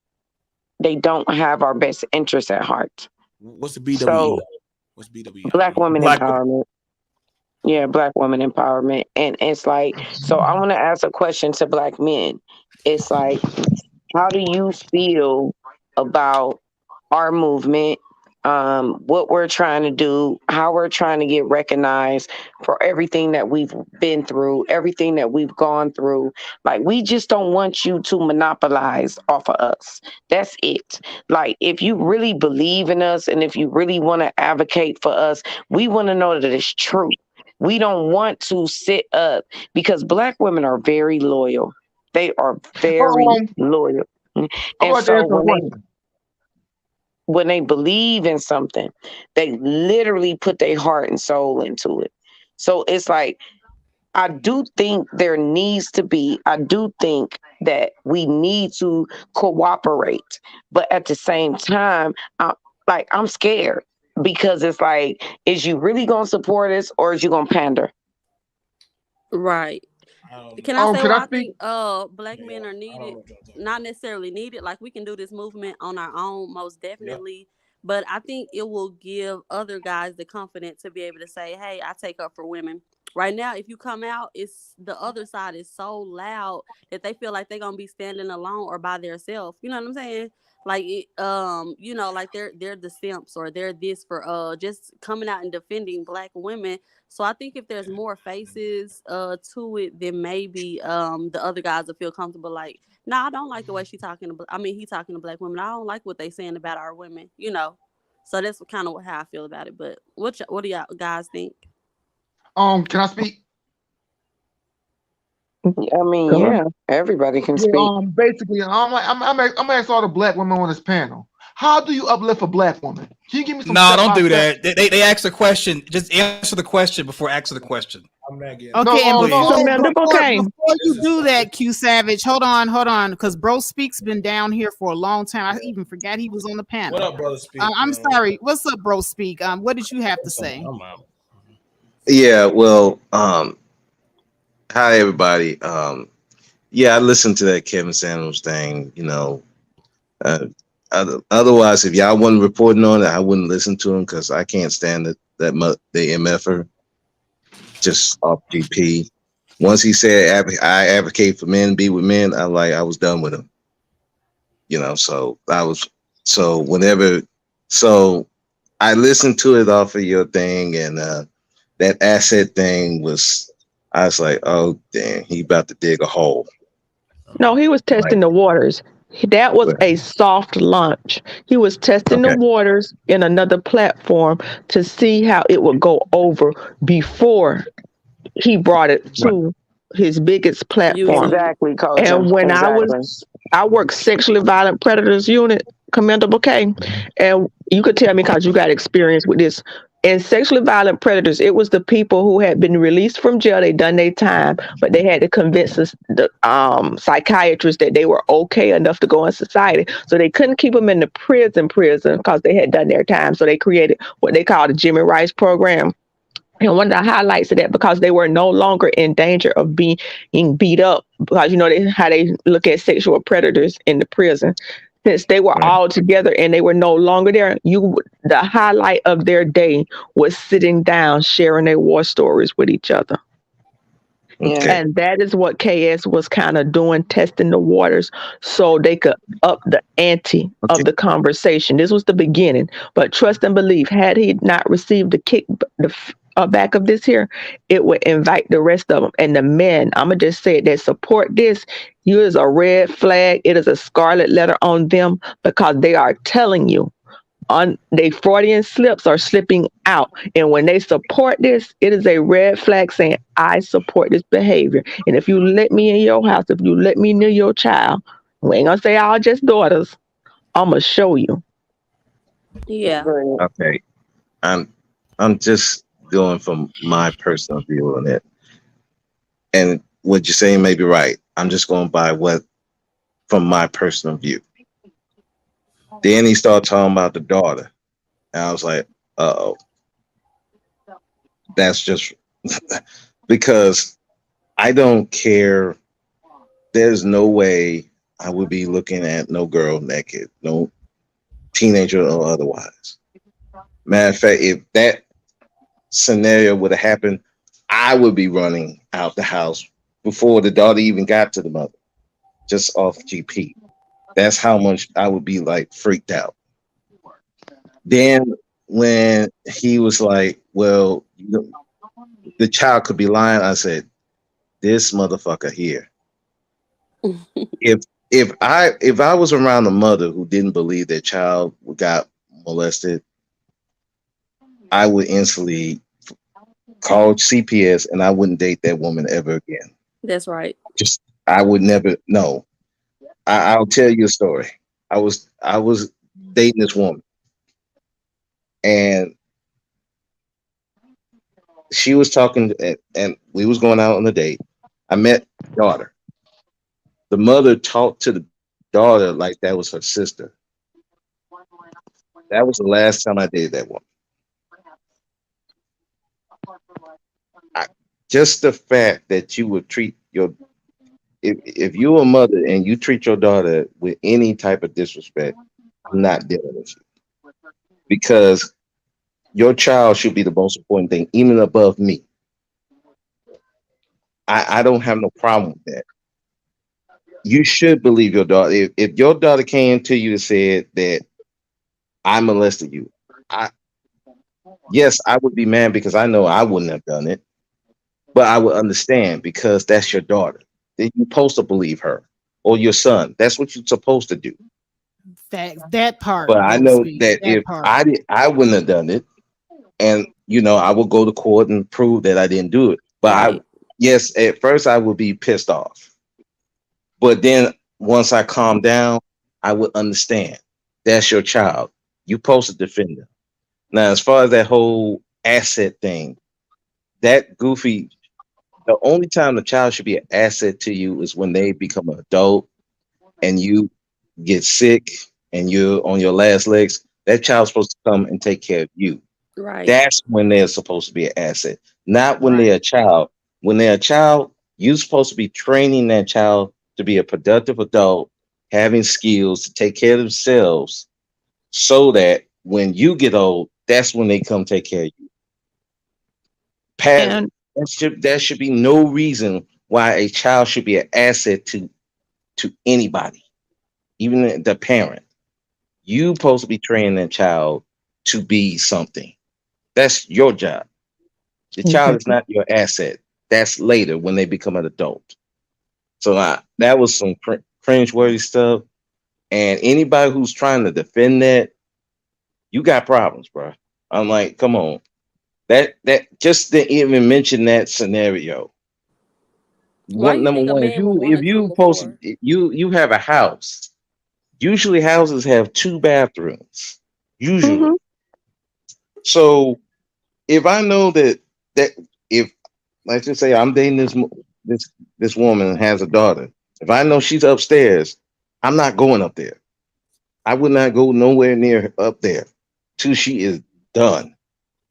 they don't have our best interests at heart. What's the BWE? So What's BWE? Black women Black empowerment. Yeah, Black women empowerment. And it's like, so I want to ask a question to Black men. It's like, how do you feel about our movement, what we're trying to do, how we're trying to get recognized for everything that we've been through, everything that we've gone through? Like, we just don't want you to monopolize off of us. That's it. Like, if you really believe in us and if you really want to advocate for us, we want to know that it's true. We don't want to sit up because Black women are very loyal. They are very loyal. I And want to so ask you a question. when they believe in something, they literally put their heart and soul into it. So it's like, I do think I do think that we need to cooperate. But at the same time, I'm scared because it's like, is you really going to support us or is you going to pander? Right. Can I say Can why I I speak? think Black men are needed? Not necessarily needed. Like, we can do this movement on our own, most definitely. But I think it will give other guys the confidence to be able to say, hey, I take up for women. Right now, if you come out, it's the other side is so loud that they feel like they're gonna be standing alone or by themselves. You know what I'm saying? Like it, like they're the simps or they're this for just coming out and defending Black women. So I think if there's more faces to it, then maybe the other guys will feel comfortable. Like, no, I don't like the way he talking to Black women. I don't like what they saying about our women. So that's kind of how I feel about it. But what do y'all guys think? Can I speak? I mean, Come on. yeah, everybody can Yeah, speak. basically, I'm gonna ask all the Black women on this panel. How do you uplift a Black woman? Can you give me some No, step don't by do step? that. They ask the question. Just answer the question before asking the question. I'm not getting. Okay, No, and Please. Commendable Kane. before you do that, Q Savage, hold on, because Bro Speak's been down here for a long time. I even forgot he was on the panel. What up, brother? Speak. I'm sorry. What's up, Bro Speak? What did you have to say? I'm out. Yeah, well, hi everybody. Yeah, I listened to that Kevin Samuels thing. Otherwise, if y'all wasn't reporting on it, I wouldn't listen to him because I can't stand the MFer just off GP. Once he said I advocate for men, be with men, I was done with him. So I listened to it off of your thing, and that asset thing I was like, oh damn, he about to dig a hole. No, he was testing the waters. That was a soft launch. He was testing the waters in another platform to see how it would go over before he brought it to his biggest platform. Exactly, Coach. And when Exactly. I worked sexually violent predators unit, Commendable K, and you could tell me because you got experience with this. In sexually violent predators, it was the people who had been released from jail. They done their time, but they had to convince the psychiatrists that they were okay enough to go in society. So they couldn't keep them in the prison because they had done their time. So they created what they call the Jimmy Rice program. And one of the highlights of that, because they were no longer in danger of being beat up, because how they look at sexual predators in the prison. Since they were all together and they were no longer there, the highlight of their day was sitting down, sharing their war stories with each other. Okay. And that is what KS was kind of doing, testing the waters so they could up the ante of the conversation. This was the beginning. But trust and believe, had he not received the kick back of this here, it would invite the rest of them. And the men, I'm going to just say it, that support this, you is a red flag. It is a scarlet letter on them because they are telling you on they Freudian slips are slipping out. And when they support this, it is a red flag saying, I support this behavior. And if you let me in your house, if you let me near your child, we ain't gonna say all just daughters. I'm gonna show you. Yeah. Okay. I'm just going from my personal view on it. And what you're saying may be right. I'm just going by from my personal view. Then he started talking about the daughter. And I was like, uh-oh. That's just because I don't care. There's no way I would be looking at no girl naked, no teenager or otherwise. Matter of fact, if that scenario would have happened, I would be running out the house before the daughter even got to the mother, just off GP. That's how much I would be like freaked out. Then when he was like, "Well, the child could be lying," I said, "This motherfucker here. If if I was around a mother who didn't believe their child got molested, I would instantly call CPS and I wouldn't date that woman ever again. That's right. Just I would never. No, I'll tell you a story. I was dating this woman and she was talking and we was going out on a date. I met daughter. The mother talked to the daughter like that was her sister. That was the last time I dated that woman. I, just the fact that you would treat your if you're a mother and you treat your daughter with any type of disrespect, I'm not dealing with you because your child should be the most important thing, even above me. I don't have no problem with that. You should believe your daughter. If your daughter came to you and said that I molested you, I yes, I would be mad because I know I wouldn't have done it, but I would understand because that's your daughter. Then you're supposed to believe her or your son. That's what you're supposed to do. Facts. That part, But I Big know Sweet. that That if part. I wouldn't have done it, and I would go to court and prove that I didn't do it. But Right. yes, at first I would be pissed off, but then once I calm down, I would understand. That's your child. You supposed to defend them. Now, as far as that whole asset thing, that goofy. The only time the child should be an asset to you is when they become an adult and you get sick and you're on your last legs. That child's supposed to come and take care of you. Right. That's when they're supposed to be an asset, not when Right. they're a child. When they're a child, you're supposed to be training that child to be a productive adult, having skills to take care of themselves, so that when you get old, that's when they come take care of you. Pat, And there should be no reason why a child should be an asset to anybody, even the parent. You supposed to be training that child to be something. That's your job. The child is exactly. not your asset. That's later when they become an adult. So that was some cringe-worthy stuff. And anybody who's trying to defend that, you got problems, bro. I'm like, come on. That just to even mention that scenario. Why One you number think a one, man would want if to you come post before? you have a house. Usually houses have two bathrooms. Hmm. Usually. So if I know that if let's just say I'm dating this this woman and has a daughter, if I know she's upstairs, I'm not going up there. I would not go nowhere near up there till she is done.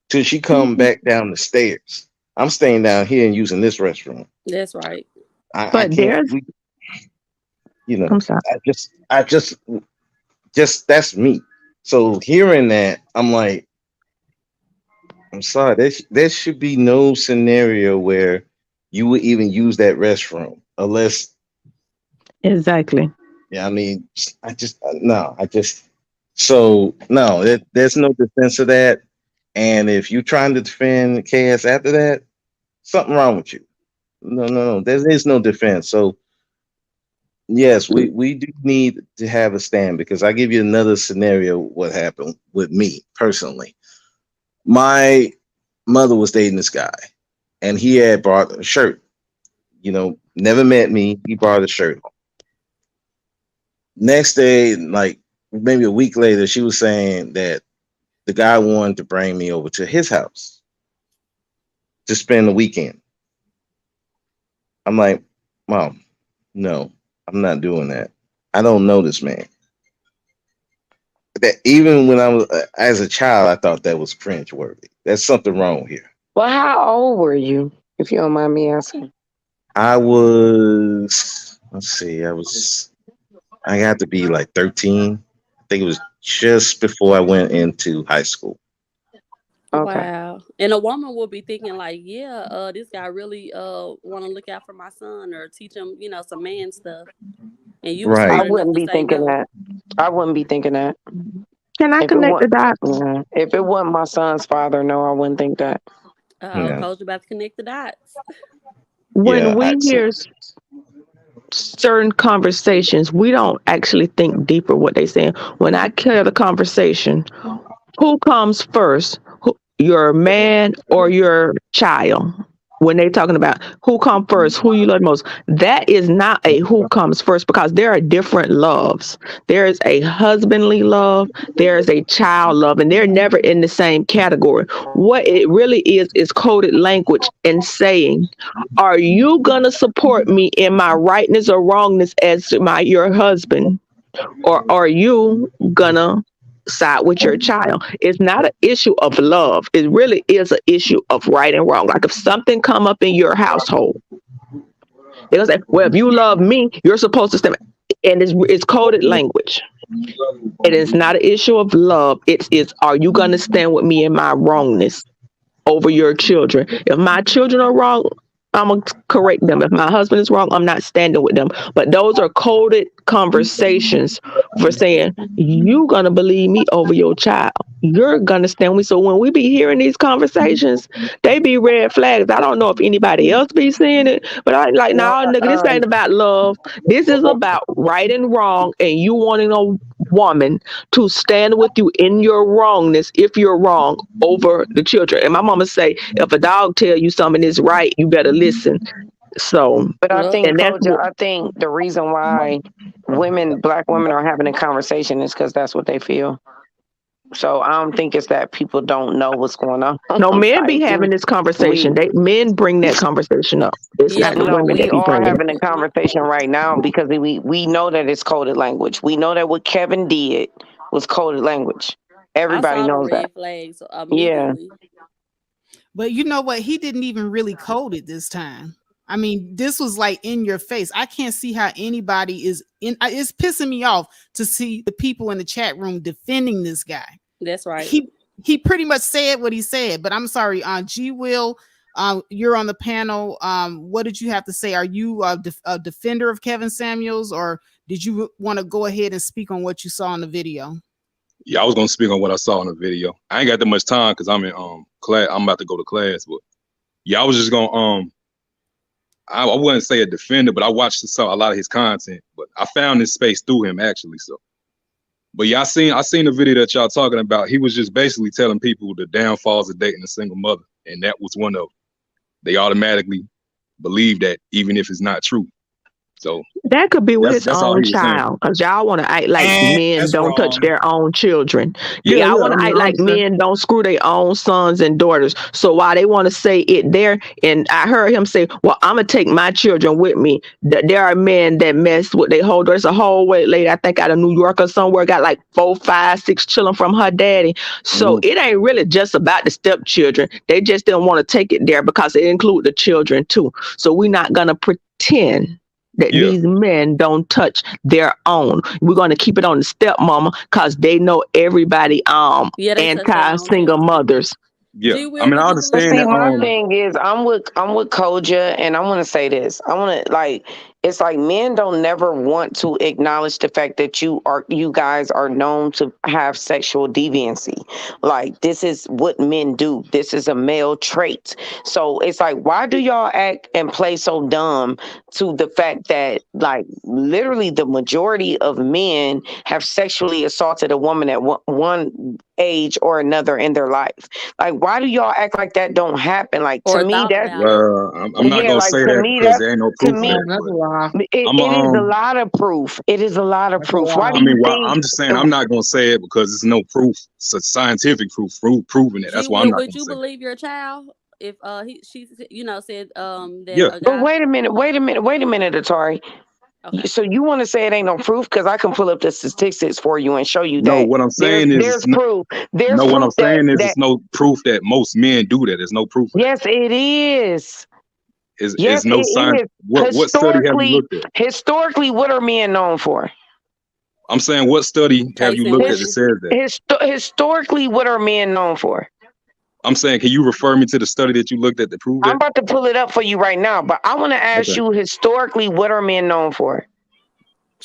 Till she come Hmm. back down the stairs. I'm staying down here and using this restroom. That's right. I But can't. there's, You know, I'm sorry. I just that's me. So hearing that, I'm like, I'm sorry. There should be no scenario where you would even use that restroom unless, Exactly. yeah. I mean, I just no. I just so no. There's no defense of that. And if you're trying to defend KS after that, something wrong with you. No, no, no. There is no defense. So yes, we do need to have a stand because I give you another scenario. What happened with me personally? My mother was dating this guy, and he had brought a shirt. Never met me. He brought a shirt. Next day, like maybe a week later, she was saying that the guy wanted to bring me over to his house to spend the weekend. I'm like, Mom, no, I'm not doing that. I don't know this man. That even when I was as a child, I thought that was cringe worthy. There's something wrong here. Well, how old were you, if you don't mind me asking? I was, let's see, I was I had to be like 13. I think it was just before I went into high school. Okay. Wow. And a woman will be thinking like, yeah, this guy really want to look out for my son or teach him, some man stuff. And you Right. smart I enough wouldn't to be say thinking no. that. I wouldn't be thinking that. Can I If it connect the wasn't, dots? if it wasn't my son's father, no, I wouldn't think that. I Yeah. told you about to connect the dots. When Yeah. we hear certain conversations, we don't actually think deeper what they're saying. When I hear the conversation, who comes first? Your man or your child? When they're talking about who come first, who you love most, that is not a who comes first because there are different loves. There is a husbandly love, there is a child love, and they're never in the same category. What it really is coded language and saying, are you gonna support me in my rightness or wrongness as your husband? Or are you gonna side with your child? It's not an issue of love. It really is an issue of right and wrong. Like if something come up in your household, they'll say, well, if you love me, you're supposed to stand. And it's coded language. It is not an issue of love. It's are you gonna stand with me in my wrongness over your children? If my children are wrong, I'm gonna correct them. If my husband is wrong, I'm not standing with them. But those are coded conversations for saying you gonna believe me over your child. You're gonna stand with me. So when we be hearing these conversations, they be red flags. I don't know if anybody else be seeing it, but I like, Well, no, nigga, this ain't about love. This is about right and wrong, and you wanting a woman to stand with you in your wrongness if you're wrong over the children. And my mama say, if a dog tell you something is right, you better listen. So, but I think, and that's Koja, I think the reason why black women are having a conversation is because that's what they feel. So I don't think it's that people don't know what's going on. no, men be Like having this we, conversation. Men bring that conversation up. It's Yeah, not the but no, women we that be are bringing it. having a conversation right now because we know that it's coded language. We know that what Kevin did was coded language. I Everybody saw the knows that. red flags Yeah. immediately. But you know what? He didn't even really code it this time. I mean, this was like in your face. I can't see how anybody is in. It's pissing me off to see the people in the chat room defending this guy. That's right. He pretty much said what he said. But I'm sorry, G. Will, you're on the panel. What did you have to say? Are you a defender of Kevin Samuels, or did you want to go ahead and speak on what you saw in the video? Yeah, I was gonna speak on what I saw in the video. I ain't got that much time because I'm in class. I'm about to go to class, but yeah, I was just gonna I wouldn't say a defender, but I watched a lot of his content. But I found this space through him actually. So, but yeah, I seen the video that y'all talking about. He was just basically telling people the downfalls of dating a single mother, and that was one of them. They automatically believe that even if it's not true. So that could be with his that's all own he was saying. child, because y'all want to act like men That's don't touch wrong. their own children. Yeah, Y'all yeah. want I to mean, act I like understand. men don't screw their own sons and daughters. So while they want to say it there, and I heard him say, well, I'm going to take my children with me. There are men that mess with their whole, there's a whole white lady, I think out of New York or somewhere, got like 4, 5, 6 children from her daddy. So it ain't really just about the stepchildren. They just didn't want to take it there because it include the children too. So we're not going to pretend that Yeah. these men don't touch their own. We're going to keep it on the stepmama because they know everybody Yeah, they touch their own anti-single children. mothers. Yeah. G. I Will, mean, would I you But believe understand see, that. my thing is, I'm with Koja, and I want to say this. I want to like, it's like men don't never want to acknowledge the fact that you guys are known to have sexual deviancy. Like this is what men do. This is a male trait. So it's like, why do y'all act and play so dumb to the fact that like literally the majority of men have sexually assaulted a woman at one age or another in their life? Like, why do y'all act like that don't happen? Like to or me, thought that's about it? I'm not gonna like say to that me because there ain't no to proof of me that. That's a lie. it, I'm it is a lot of proof. It is a lot of That's a proof. Why lie. do I mean, you well, think? I'm just saying I'm not gonna say it because there's no proof, scientific proof proving it. G. That's why I'm Will, not would gonna you say it. believe your child if she said that Yeah. a But guy? wait a minute, Atari. Okay. So you want to say it ain't no proof? Because I can pull up the statistics for you and show you No, that what I'm there's saying is there's proof. There's no. What I'm proof saying is that it's no proof that most men do that. There's no proof of that. yes, it is. Is Yes, no it science. is. What study have you looked at? Historically, what are men known for? I'm saying, what study have you looked at that women. says that? Historically, what are men known for? I'm saying, can you refer me to the study that you looked at to prove I'm that? about to pull it up for you right now, but I want to ask Okay. you historically, what are men known for?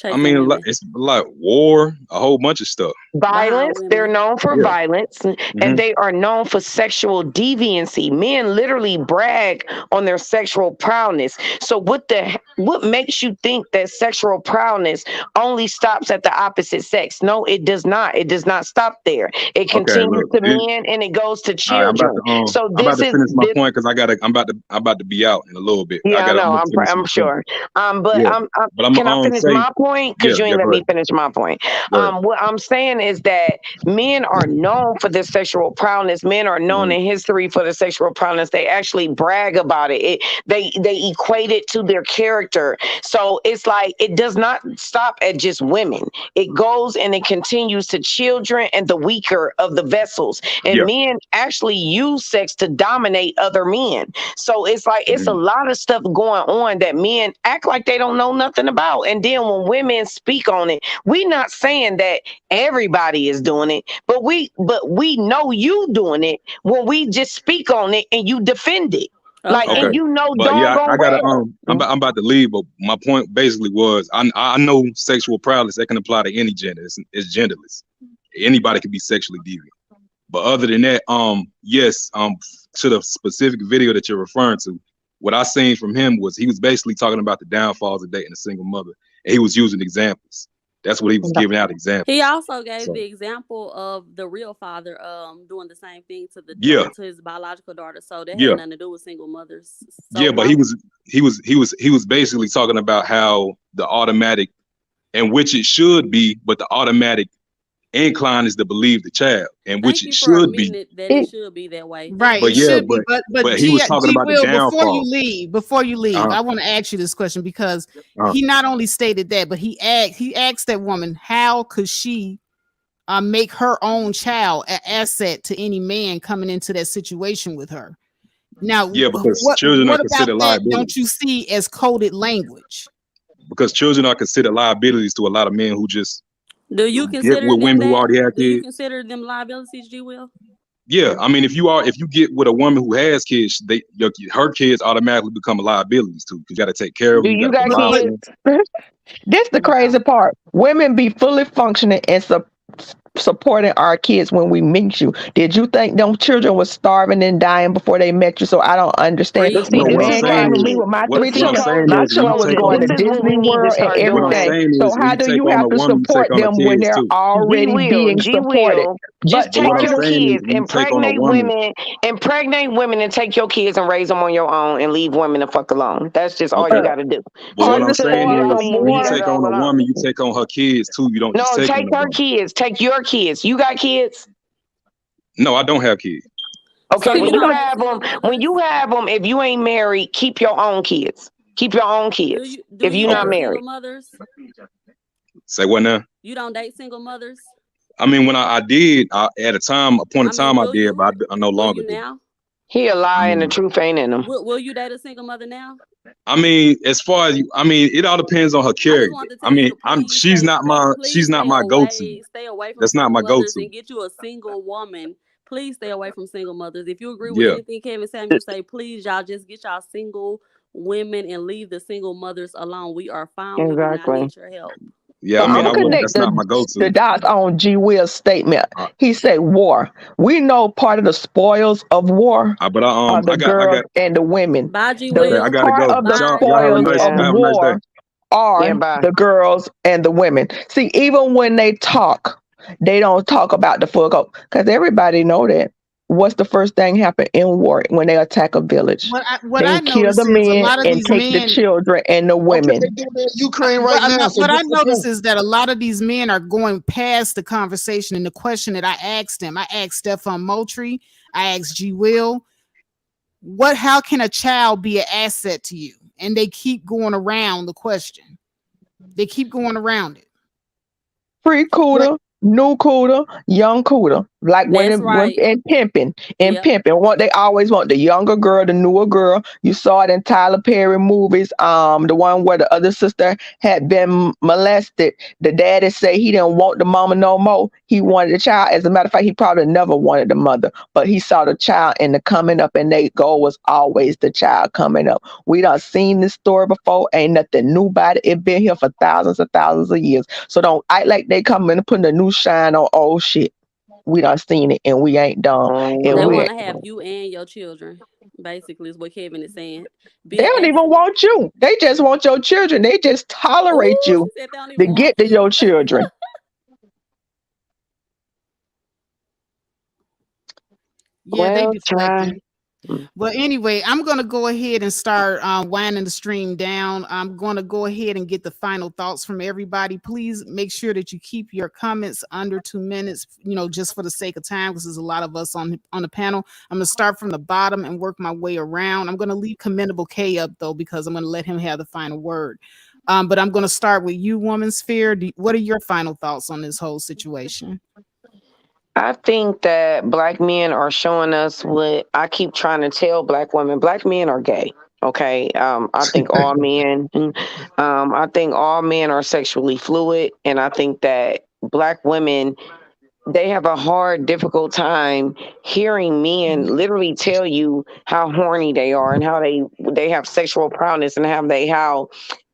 I mean, it's like war, a whole bunch of stuff. Violence. They're known for Yeah. violence, and they are known for sexual deviancy. Men literally brag on their sexual prowess. So what makes you think that sexual prowess only stops at the opposite sex? No, it does not. It does not stop there. It Okay, continues look. to men and it goes to All right, children. So I'm about this to is finish my point because I'm about to be out in a little bit. yeah, I know. I'm gonna finish I'm my sure. point. But Yeah. I'm But I'm can I gonna finish say, my point? Because you ain't let go me ahead. finish my point. Go ahead. What I'm saying is that men are known for their sexual prowess. Men are known in history for their sexual prowess. They actually brag about it. They equate it to their character. So it's like it does not stop at just women. It goes and it continues to children and the weaker of the vessels. And men actually use sex to dominate other men. So it's like it's a lot of stuff going on that men act like they don't know nothing about. And then when women speak on it, we're not saying that everybody is doing it, but we know you doing it when we just speak on it and you defend it. Like, Okay. and you know But yeah, doggone I gotta well. I'm about to leave, but my point basically was I know sexual prowess that can apply to any gender. It's genderless. Anybody can be sexually deviant. But other than that, yes, to the specific video that you're referring to, what I seen from him was he was basically talking about the downfalls of dating a single mother, and he was using examples. That's what he was giving out examples. He also gave So, the example of the real father doing the same thing to the Yeah. to his biological daughter. So that Yeah. had nothing to do with single mothers. So yeah, but he was basically talking about how the automatic, and which it should be, but the automatic incline is to believe the child, and which it should be. that it should be that way. Right, But it yeah, should be, but he was talking G about the Will, before you downfall. leave, I want to ask you this question because Uh-huh. he not only stated that, but he asked that woman how could she make her own child an asset to any man coming into that situation with her. Now, Yeah, because children are what about considered that? liabilities. Don't you see as coded language? Because children are considered liabilities to a lot of men who just Do you get consider with them women who that? already have Do you kids. consider them liabilities, G. Will? Yeah, I mean, if you get with a woman who has kids, her kids automatically become liabilities too, because you got to take care of them. Do you gotta got provide for kids? them. This the crazy part. Women be fully functioning and supporting our kids when we meet you. Did you think them children was starving and dying before they met you? So I don't understand. But see, When No, the what I'm man came saying to is, me with my what 3 I'm children, saying my is, when you son was take going on to this is what we Disney need to World and start what I'm doing. everything. saying So is, when how you do take you on have a to woman, you support take on her them when kids they're too. already being G supported? Will, just But what take I'm your saying is, kids, when you take on a woman, impregnate women and take your kids and raise them on your own and leave women the fuck alone. That's just all okay. you got to do. But what I'm To saying y'all is, see when you me, take on a woman, you take on her kids too. You don't just No, take on take a her woman. kids. Take your kids. You got kids? No, I don't have kids. Okay, So when you you don't date have single them, if you ain't married, keep your own kids. Keep your own kids. Do If you you're not date married. single mothers? Say what now? You don't date single mothers? I mean, when I did, at a point in time, I will did, you? but I no Will longer you do. now? He a lie I and the mean, truth ain't in him. Will you date a single mother now? I mean, as far as it all depends on her character. Want to I tell you mean, to please she's not my go-to. stay away from That's not single my mothers go-to. and get you a single woman. Please stay away from single mothers. If you agree with Yeah. anything Kevin Samuel say, please y'all just get y'all single women and leave the single mothers alone. We are fine. We do not need your help. Yeah, So I mean, I'm I gonna wouldn't. connect That's not my go-to. the dots on G. Will's statement. He said war. We know part of the spoils of war But are the girls and the women. Bye, G. The Okay, I gotta part go. of the Y'all have a spoils nice of war day. are the girls and the women. See, even when they talk, they don't talk about the full scope because everybody know that. What's the first thing happen in war when they attack a village? What They I kill notice the is a men lot of and these take the men. children and the women. They do that in Ukraine right now. So What I what's the notice point? is that a lot of these men are going past the conversation and the question that I asked them. I asked Stefan Moultrie, I asked G. Will, how can a child be an asset to you? And they keep going around the question. They keep going around it. Pre-Cuda, new Cuda, young Cuda. Like That's when right. in pimping, Yep. what they always want, the younger girl, the newer girl. You saw it in Tyler Perry movies. The one where the other sister had been molested. The daddy say he didn't want the mama no more. He wanted the child. As a matter of fact, he probably never wanted the mother, but he saw the child in the coming up, and their goal was always the child coming up. We done seen this story before. Ain't nothing new about it. It been here for thousands and thousands of years. So don't act like they coming and putting a new shine on old shit. We done seen it, and we ain't done. And They we want to have you and your children. Basically, is what Kevin is saying. they Bill don't even actually. want you. They just want your children. They just tolerate Oh, you she said they don't to even get want to your you. children. Yeah, they Well, deflecting. try. Well, anyway, I'm going to go ahead and start winding the stream down. I'm going to go ahead and get the final thoughts from everybody. Please make sure that you keep your comments under 2 minutes, just for the sake of time, because there's a lot of us on the panel. I'm going to start from the bottom and work my way around. I'm going to leave Commendable K up, though, because I'm going to let him have the final word. But I'm going to start with you, Woman Sphere. What are your final thoughts on this whole situation? I think that black men are showing us what I keep trying to tell black women. Black men are gay. Okay. I think all men, I think all men are sexually fluid. And I think that black women, they have a hard, difficult time hearing men literally tell you how horny they are and how they have sexual prowess and how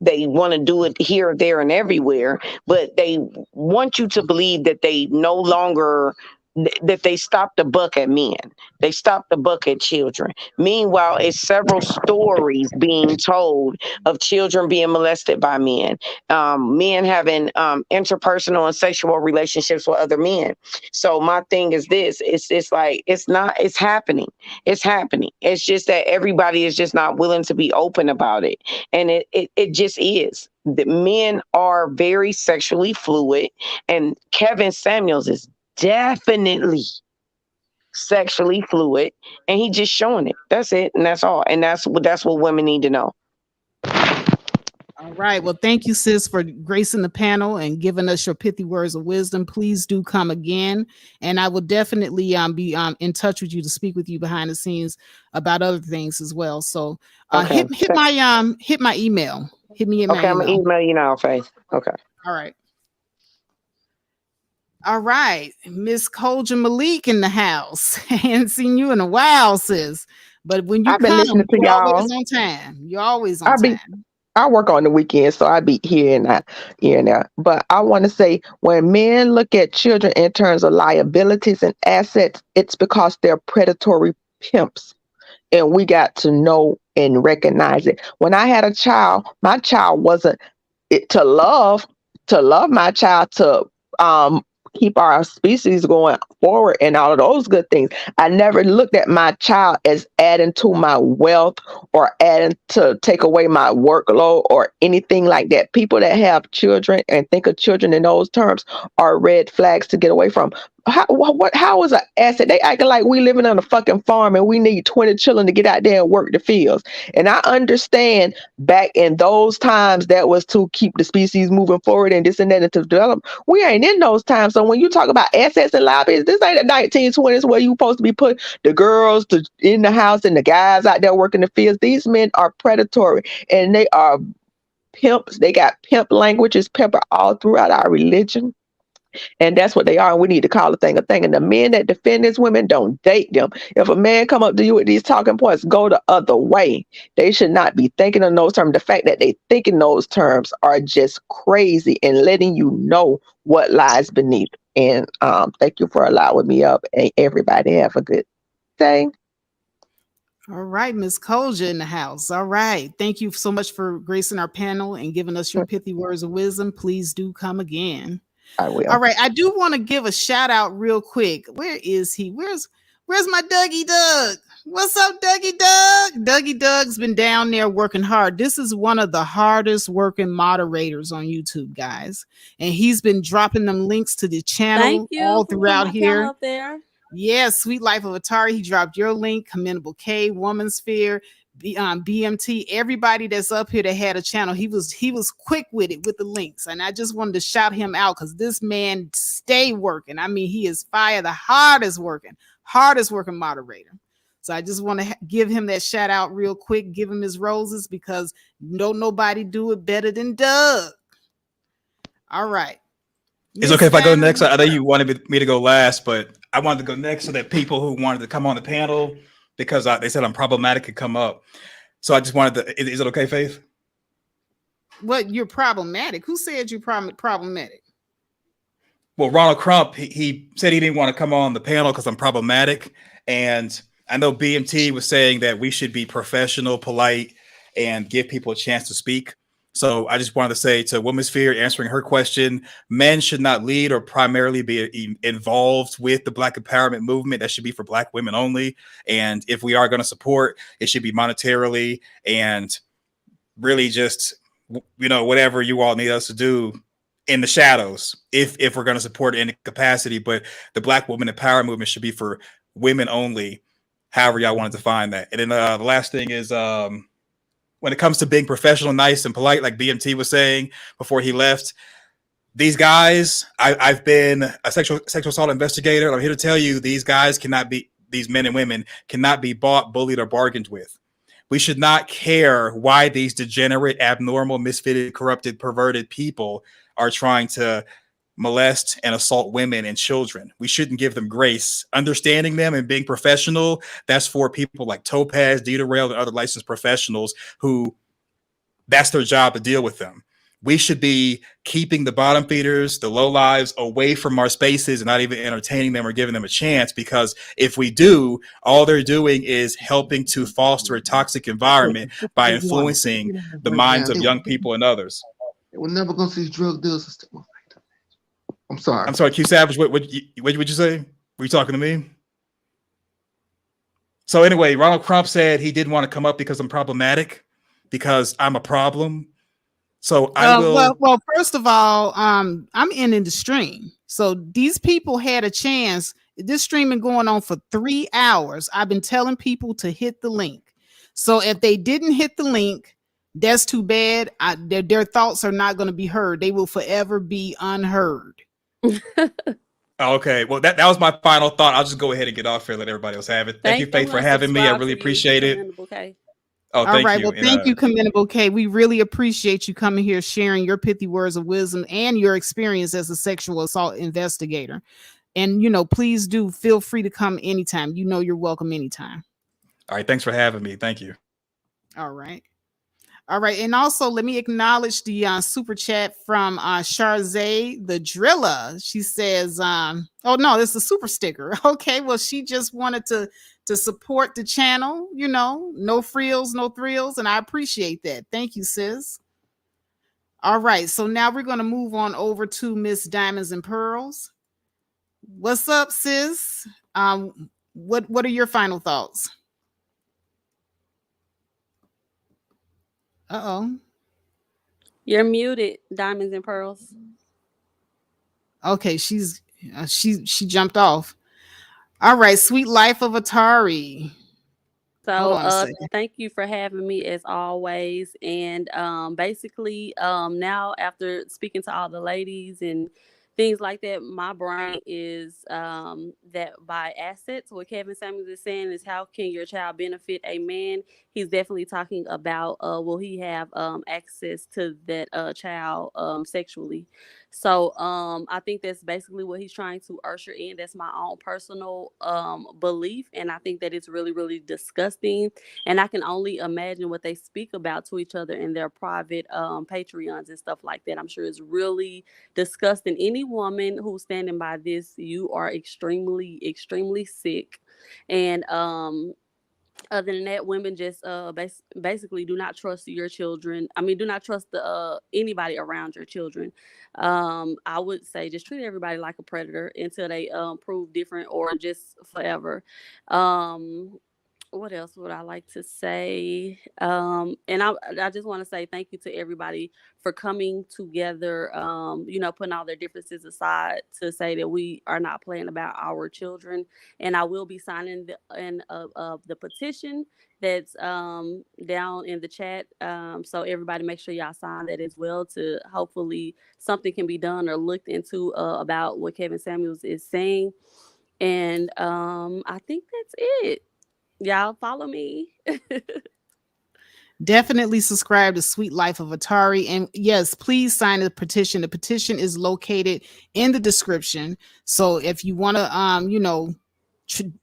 they want to do it here, there, and everywhere. But they want you to believe that they no longer that they stop the buck at men. They stop the buck at children. Meanwhile, it's several stories being told of children being molested by men, men having interpersonal and sexual relationships with other men. So my thing is this: it's like it's happening. It's happening. It's just that everybody is just not willing to be open about it, and it just is. The men are very sexually fluid, and Kevin Samuels is definitely sexually fluid, and he just showing it. That's it, and that's all. And that's what women need to know. All right. Well, thank you, sis, for gracing the panel and giving us your pithy words of wisdom. Please do come again, and I will definitely be in touch with you to speak with you behind the scenes about other things as well. So, Okay. hit my email. Hit me in my Okay, I'm gonna email. email you now, Faith. Okay. All right. All right, Miss Kolja Malik in the house. I haven't seen you in a while, sis. But when you I've been come, listening to you're always y'all. on time. You're always on time. I work on the weekends, so I be here and there. But I want to say, when men look at children in terms of liabilities and assets, it's because they're predatory pimps, and we got to know and recognize it. When I had a child, my child wasn't to love my child, to keep our species going forward and all of those good things. I never looked at my child as adding to my wealth or adding to take away my workload or anything like that. People that have children and think of children in those terms are red flags to get away from. How is an asset? They acting like we living on a fucking farm and we need 20 children to get out there and work the fields. And I understand back in those times that was to keep the species moving forward and this and that and to develop. We ain't in those times. So when you talk about assets and liabilities, this ain't the 1920s where you supposed to be put the girls in the house and the guys out there working the fields. These men are predatory and they are pimps. They got pimp languages pepper all throughout our religion. And that's what they are. And we need to call a thing a thing. And the men that defend these women, don't date them. If a man come up to you with these talking points, go the other way. They should not be thinking in those terms. The fact that they think in those terms are just crazy and letting you know what lies beneath. And thank you for allowing me up. And everybody have a good day. All right, Miss Kolja in the house. All right. Thank you so much for gracing our panel and giving us your pithy words of wisdom. Please do come again. I will. All right. I do want to give a shout out real quick. Where is he? Where's my Dougie Doug? What's up, Dougie Doug? Dougie Doug's been down there working hard. This is one of the hardest working moderators on YouTube, guys. And he's been dropping them links to the channel all throughout here. Up there. Yeah, Sweet Life of Atari. He dropped your link. Commendable K, Woman Sphere. BMT, everybody that's up here that had a channel, he was quick with it with the links, and I just wanted to shout him out because this man stay working. I mean, he is fire, the hardest working moderator. So I just want to give him that shout out real quick, give him his roses because don't nobody do it better than Doug. All right. It's okay if I go next. I know you wanted me to go last, but I wanted to go next so that people who wanted to come on the panel, because they said I'm problematic, could come up. So I just wanted to. Is it okay, Faith? What, you're problematic? Who said you're problematic? Well, Ronald Crump, he said he didn't want to come on the panel because I'm problematic, and I know BMT was saying that we should be professional, polite, and give people a chance to speak. So I just wanted to say to Womansphere, answering her question, men should not lead or primarily be involved with the Black empowerment movement. That should be for Black women only. And if we are going to support, it should be monetarily and really just, whatever you all need us to do in the shadows, if we're going to support any capacity. But the Black woman empowerment movement should be for women only, however y'all want to define that. And then the last thing is, when it comes to being professional, nice, and polite, like BMT was saying before he left, these guys, I've been a sexual assault investigator. I'm here to tell you, these men and women cannot be bought, bullied, or bargained with. We should not care why these degenerate, abnormal, misfitted, corrupted, perverted people are trying to molest and assault women and children. We shouldn't give them grace. Understanding them and being professional, that's for people like Topaz, Dita Rail, and other licensed professionals who that's their job to deal with them. We should be keeping the bottom feeders, the low lives away from our spaces and not even entertaining them or giving them a chance, because if we do, all they're doing is helping to foster a toxic environment by influencing the minds of young people and others. We're never going to see drug dealers and stuff like that. I'm sorry, Q Savage. What would you say? Were you talking to me? So anyway, Ronald Crump said he didn't want to come up because I'm problematic, because I'm a problem. So I will. Well, first of all, I'm ending the stream. So these people had a chance. This stream been going on for 3 hours. I've been telling people to hit the link. So if they didn't hit the link, that's too bad. Their thoughts are not going to be heard. They will forever be unheard. Okay, well that was my final thought. I'll just go ahead and get off here and let everybody else have it. Thank you, Faith, for having me. I really appreciate it. Oh, all right. you. Well, thank you, Commendable K. We really appreciate you coming here, sharing your pithy words of wisdom and your experience as a sexual assault investigator. And please do feel free to come anytime. You're welcome anytime. All right. Thanks for having me. Thank you. All right. And also let me acknowledge the super chat from Charzay the Driller. She says, oh no, this is a super sticker. Okay, well, she just wanted to support the channel, no frills, no thrills, and I appreciate that. Thank you, sis. All right, so now we're going to move on over to Miss Diamonds and Pearls. What's up, sis? What are your final thoughts? Uh-oh. You're muted, Diamonds and Pearls. Okay, she jumped off. All right, Sweet Life of Atari. So thank you for having me as always. And basically now after speaking to all the ladies and things like that, my brain is that by assets, what Kevin Samuels is saying is, how can your child benefit a man? He's definitely talking about will he have access to that child sexually. So I think that's basically what he's trying to usher in. That's my own personal belief, and I think that it's really, really disgusting. And I can only imagine what they speak about to each other in their private Patreons and stuff like that. I'm sure it's really disgusting. Any woman who's standing by this, you are extremely, extremely sick. And other than that, women just basically do not trust your children. I mean, do not trust the anybody around your children. I would say just treat everybody like a predator until they prove different, or just forever. what else would I like to say? And I just want to say thank you to everybody for coming together. Putting all their differences aside to say that we are not playing about our children. And I will be signing the petition that's down in the chat. So everybody make sure y'all sign that as well to hopefully something can be done or looked into about what Kevin Samuels is saying. And I think that's it. Y'all follow me. Definitely subscribe to Sweet Life of Atari. And yes, please sign the petition. The petition is located in the description. So if you want to,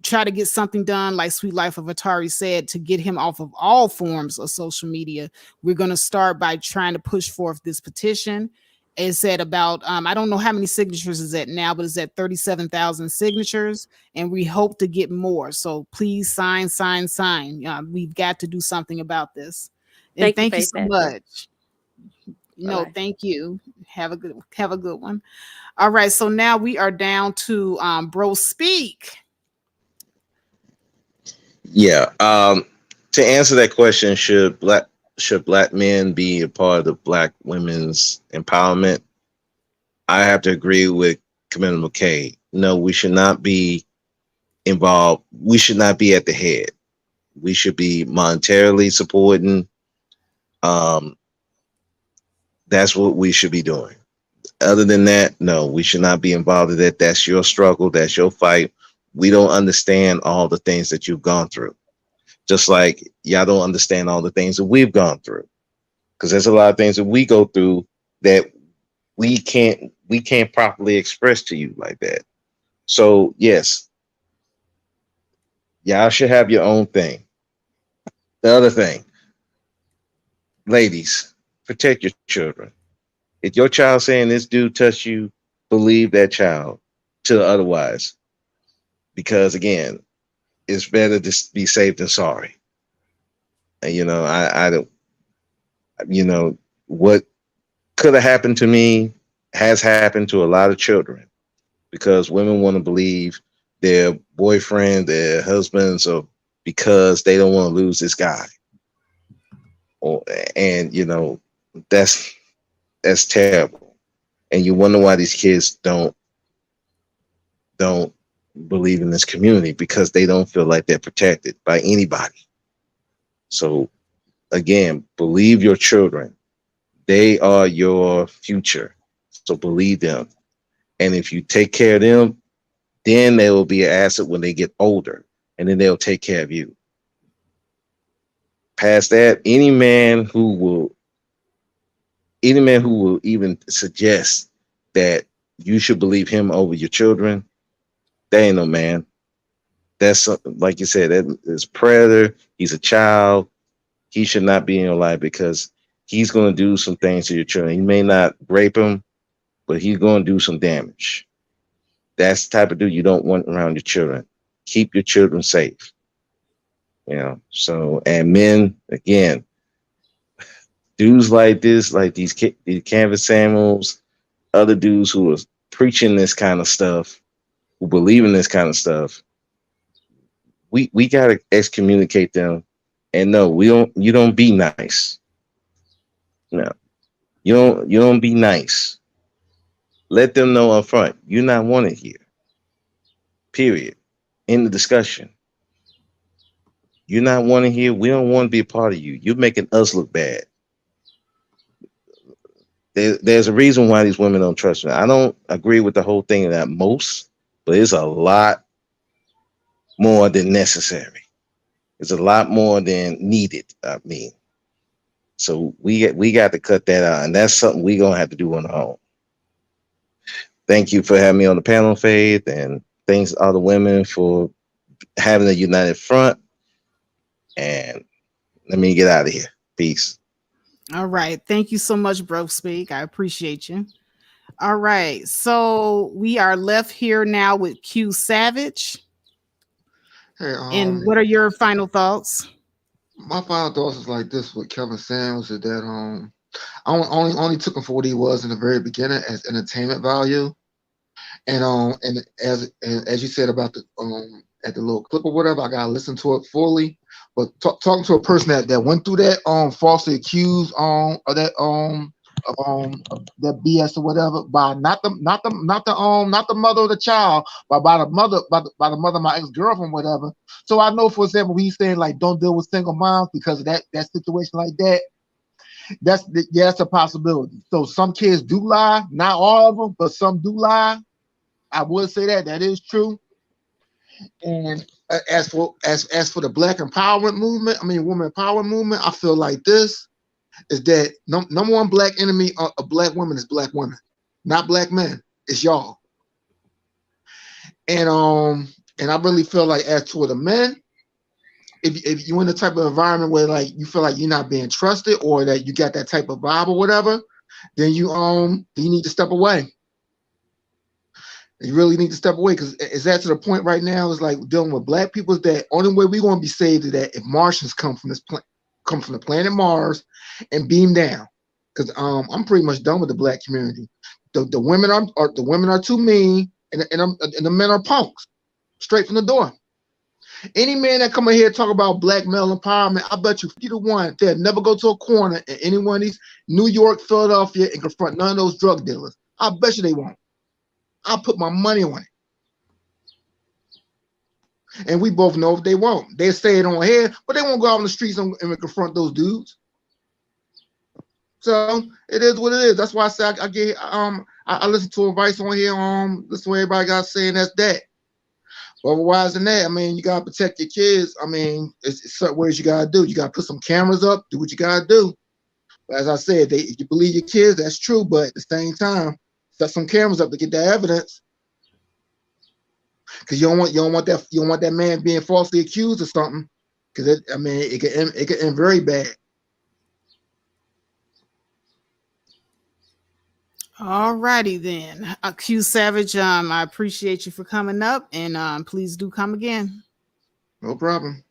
try to get something done, like Sweet Life of Atari said, to get him off of all forms of social media, we're going to start by trying to push forth this petition. It's at about, I don't know how many signatures is at now, but it's at 37,000 signatures, and we hope to get more. So please sign. We've got to do something about this. And Thank you, thank you Faith so Factor. much. No, Bye-bye. thank you. Have a good one. All right, so now we are down to Bro Speak. Yeah. To answer that question, should black men be a part of the black women's empowerment? I have to agree with Commander McKay. No, we should not be involved. We should not be at the head. We should be monetarily supporting. Um, that's what we should be doing. Other than that, no, we should not be involved in that. That's your struggle. That's your fight. We don't understand all the things that you've gone through. Just like y'all don't understand all the things that we've gone through. Because there's a lot of things that we go through that we can't properly express to you like that. So yes, y'all should have your own thing. The other thing, ladies, protect your children. If your child saying this dude touched you, believe that child till otherwise. Because again, it's better to be safe than sorry. And I don't, what could have happened to me has happened to a lot of children because women want to believe their boyfriend, their husbands, or because they don't want to lose this guy. And that's terrible. And you wonder why these kids don't believe in this community because they don't feel like they're protected by anybody. So again, believe your children. They are your future. So believe them. And if you take care of them, then they will be an asset when they get older. And then they'll take care of you. Past that, any man who will even suggest that you should believe him over your children, they ain't no man. That's like you said, that is predator. He's a child. He should not be in your life because he's going to do some things to your children. He may not rape them, but he's going to do some damage. That's the type of dude you don't want around your children. Keep your children safe. So, and men, again, dudes like this, like these Canvas Samuels, other dudes who are preaching this kind of stuff, who believe in this kind of stuff, we got to excommunicate them. And no, you don't be nice. No, you don't be nice. Let them know up front, you're not wanted here. Period. In the discussion. You're not wanted here. We don't want to be a part of you. You're making us look bad. There's a reason why these women don't trust me. I don't agree with the whole thing that most, but it's a lot more than necessary. It's a lot more than needed. I mean, so we got to cut that out, and that's something we're gonna have to do on our own. Thank you for having me on the panel, Faith, and thanks to all the women for having a united front. And let me get out of here. Peace. All right. Thank you so much, Bro Speak. I appreciate you. All right. So we are left here now with Q Savage. Hey, And what are your final thoughts? my final thoughts is like this with Kevin Samuels is that I only took him for what he was in the very beginning as entertainment value. And as you said about the at the little clip or whatever, I gotta listen to it fully. But talking to a person that went through that falsely accused of that that BS or whatever by not the mother of the child, but by the mother of my ex-girlfriend, whatever. So I know, for example, when he's saying like don't deal with single moms because of that situation like that. That's a possibility. So some kids do lie, not all of them, but some do lie. I would say that is true. And as for the Black empowerment movement, woman empowerment movement, I feel like this is that number one black enemy of black women is black women, not black men. It's y'all. And I really feel like as to the men, if you're in the type of environment where like you feel like you're not being trusted or that you got that type of vibe or whatever, then you need to step away. You really need to step away because it's that to the point right now. It's like dealing with black people. Is that only way we're going to be saved is that if Martians come from the planet Mars and beam down. Because I'm pretty much done with the black community. The women are too mean, and the men are punks, straight from the door. Any man that come in here and talk about black male empowerment, I bet you 50 to 1 they'll never go to a corner in any one of these New York, Philadelphia, and confront none of those drug dealers. I bet you they won't. I'll put my money on it. And we both know if they won't. They say it on here, but they won't go out on the streets and confront those dudes. So it is what it is. That's why I say I listen to advice on here. Listen to what everybody got saying. That's that. But otherwise than that, you gotta protect your kids. It's certain ways you gotta do. You gotta put some cameras up. Do what you gotta do. But as I said, if you believe your kids, that's true. But at the same time, set some cameras up to get that evidence. Because you don't want that man being falsely accused of something. Because it could end very bad. All righty then. Q Savage, I appreciate you for coming up, and please do come again. No problem.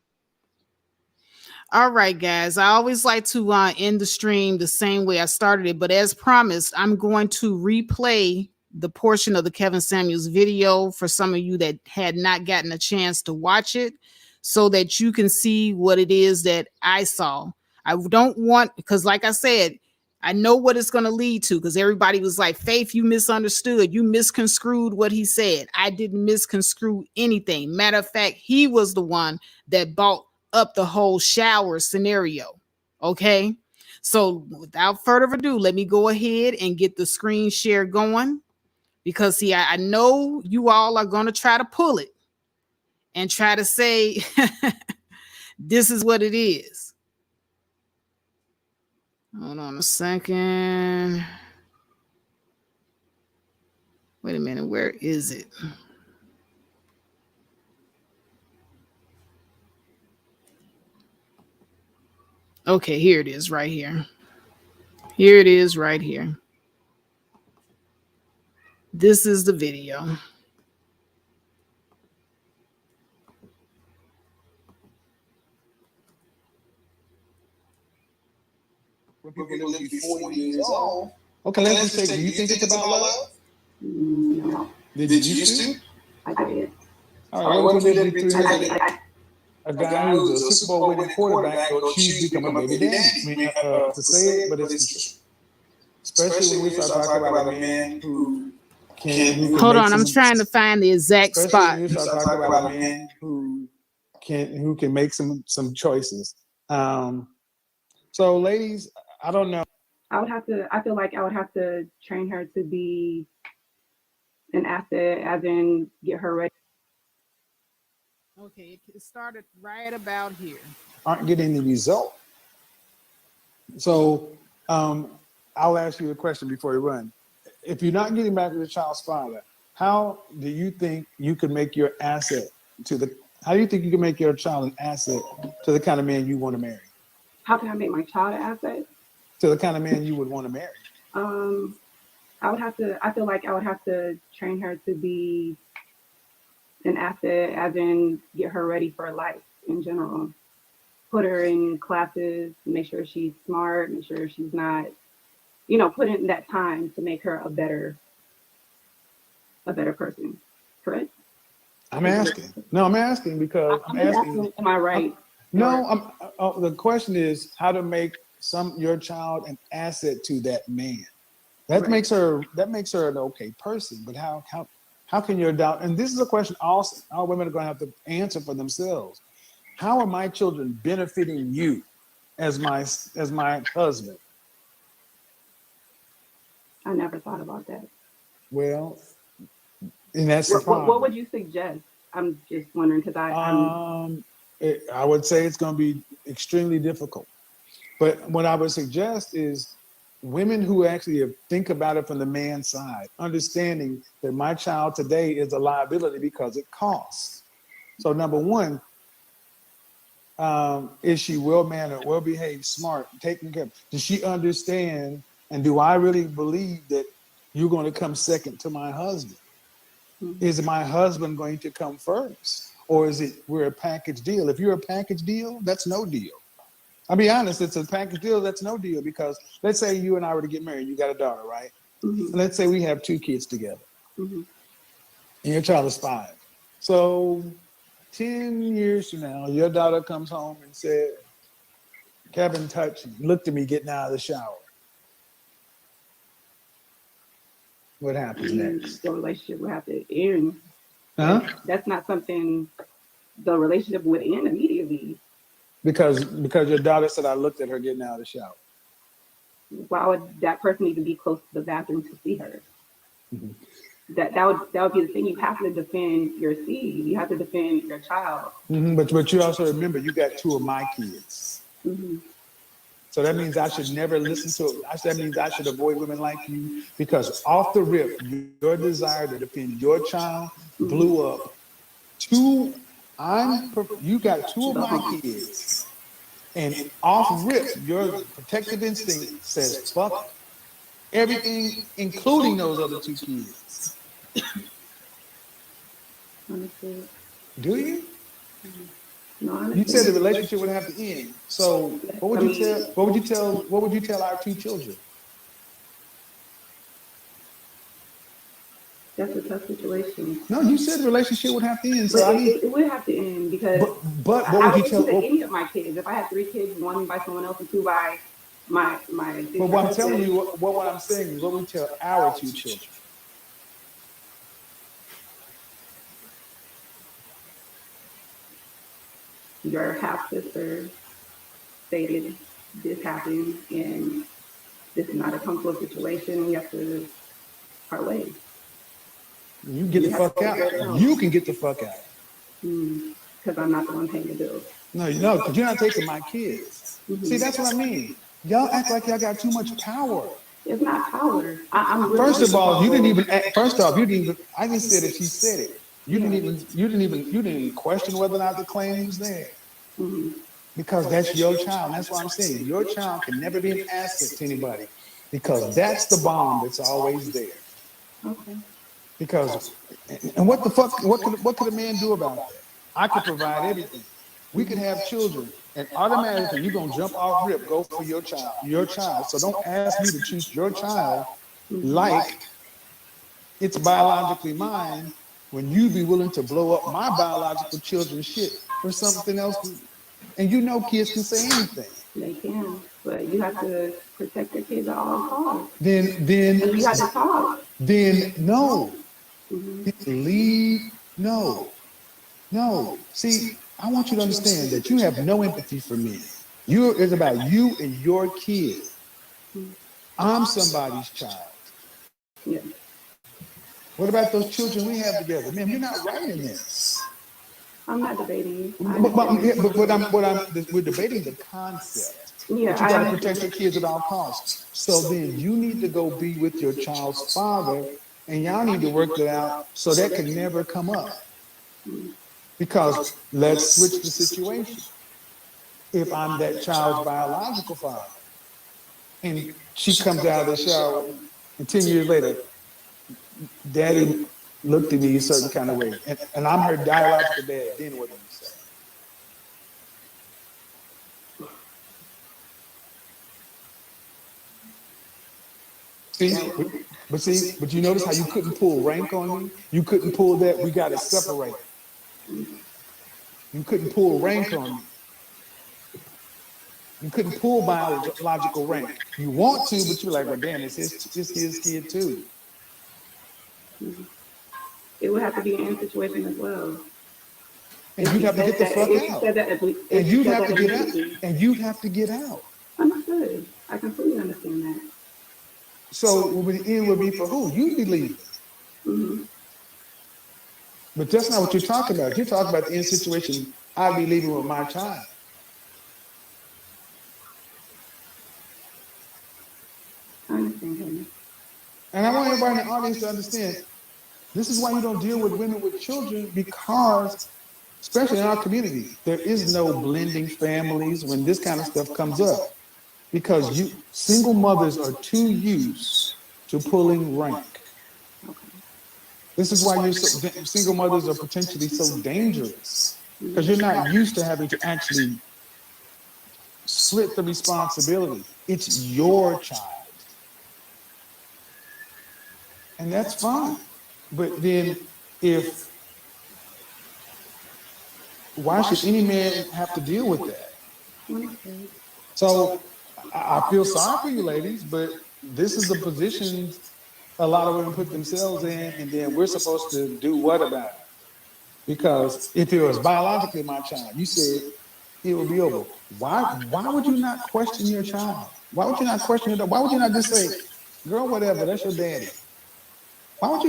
All right, guys. I always like to end the stream the same way I started it, but as promised, I'm going to replay the portion of the Kevin Samuels video for some of you that had not gotten a chance to watch it so that you can see what it is that I saw. I don't want, because like I said, I know what it's going to lead to because everybody was like, Faith, you misunderstood. You misconstrued what he said. I didn't misconstrue anything. Matter of fact, he was the one that brought up the whole shower scenario. Okay. So without further ado, let me go ahead and get the screen share going because see, I know you all are going to try to pull it and try to say, this is what it is. Hold on a second. Wait a minute. Where is it? Okay, here it is right here. Here it is right here. This is the video. When people live before 40 years old. Okay, let's just say, do you think it's about love? No. Did you used to? I did. All right, what if you did a guy who's a Super Bowl winning quarterback go choose to become a baby daddy? To say it, but it's the truth. Especially when we start talking about a man who can hold on, I'm trying to find the exact spot. When you start talking about a man who can make some choices. So ladies, I don't know. I feel like I would have to train her to be an asset, as in get her ready. Okay, it started right about here. Aren't getting the result. So I'll ask you a question before you run. If you're not getting back to the child's father, how do you think you could make your asset how do you think you can make your child an asset to the kind of man you want to marry? How can I make my child an asset? To the kind of man you would want to marry? I feel like I would have to train her to be an asset, as in get her ready for life in general. Put her in classes, make sure she's smart, make sure she's not, put in that time to make her a better person. Correct? I'm asking. No, I'm asking because am I right? No, the question is how to make your child an asset to that man. That Right. makes her an okay person. But how can your doubt? And this is a question also all women are going to have to answer for themselves. How are my children benefiting you as my husband? I never thought about that. Well, and that's the What problem. would you suggest? I'm just wondering because I would say it's going to be extremely difficult. But what I would suggest is women who actually think about it from the man's side, understanding that my child today is a liability because it costs. So number one, is she well-mannered, well-behaved, smart, taken care of? Does she understand? And do I really believe that you're going to come second to my husband? Is my husband going to come first? Or is it we're a package deal? If you're a package deal, that's no deal. I'll be honest, it's a package deal, that's no deal because let's say you and I were to get married, you got a daughter, right? Mhm. Let's say we have 2 kids together Mhm. and your child is 5. So 10 years from now, your daughter comes home and said, Kevin touched me, looked at me getting out of the shower. What happens next? The relationship would have to end. Huh? That's not something the relationship would end immediately. Because your daughter said I looked at her getting out of the shower. Why would that person even be close to the bathroom to see her? Mhm. That would be the thing. You have to defend your seed. You have to defend your child. But you also remember you got 2 of my kids. Mm-hmm. So that means I should never listen to it. That means I should avoid women like you because off the rip, your desire to defend your child blew up. You got 2 of my kids, and off rip, your protective instinct says fuck everything, including those other 2 kids. Understood. Do you? No, I You said the understand. relationship would have to end. So what would you tell our 2 children? That's a tough situation. No, you said the relationship would have to end. So But I need. it would have to end because But what I would you would tell? consider any of my kids. If I had 3 kids, 1 by someone else and 2 by my But what I'm telling you, what I'm saying is, what we tell our 2 children. Your half sister stated this happened and this is not a comfortable situation. We have to part ways. You get the fuck out. You can get the fuck out. Because I'm not the one paying the bills. No, because you're not taking my kids. See, that's what I mean. Y'all act like y'all got too much power. It's not power. I'm really First of all, you didn't even. First off, you didn't even. I just said if she said it. You didn't even question whether or not the claim was there. Because that's your child. And that's why I'm saying your child can never be an asset to anybody. Because that's the bomb that's always there. Okay. Because, and what the fuck, what could a man do about that? I could provide everything. We could have children, and automatically you're gonna jump off rip, go for your child. So don't ask me to treat your child like it's biologically mine when you be willing to blow up my biological children's shit for something else. And you know kids can say anything. They can, but you have to protect your kids at all costs. Then and you have to talk. Then no. Leave. No. See, I want you to understand that you have no empathy for men. It's about you and your kid. I'm somebody's child. Yeah. What about those children we have together? Man, you're not right in this. I'm not debating you. We're debating the concept. Yeah, but you got to protect your kids at all costs. So then you need to go be with your child's father, and y'all need to work that out so that can never come up. Because let's switch the situation. If I'm that child's biological father, and she comes out of the shower, and 10 years later, Daddy looked at me a certain kind of way, and I'm her biological dad, then what do you say? But you notice how you couldn't pull rank on me? You couldn't pull that, we got to separate. You couldn't pull rank on me. You couldn't pull biological rank. You want to, but you're like, well, damn, it's his kid too. It would have to be an in situation as well. And you'd have to get the fuck out. And you'd have to get out. And you'd have to get out. Understood. I completely understand that. So the end would be for who? You'd be leaving. Mm-hmm. But that's not what you're talking about. You're talking about the end situation. I'd be leaving with my child. I understand. And I want everybody in the audience to understand, this is why you don't deal with women with children, because, especially in our community, there is no blending families when this kind of stuff comes up. Because single mothers are too used to pulling rank. This is why single mothers are potentially so dangerous, because you're not used to having to actually split the responsibility. It's your child. And that's fine. But then why should any man have to deal with that? So I feel sorry for you ladies, but this is the position a lot of women put themselves in, and then we're supposed to do what about it? Because if it was biologically my child, you said it would be over. Why would you not question your child? Why would you not question it? Why would you not just say, girl, whatever, that's your daddy? Why would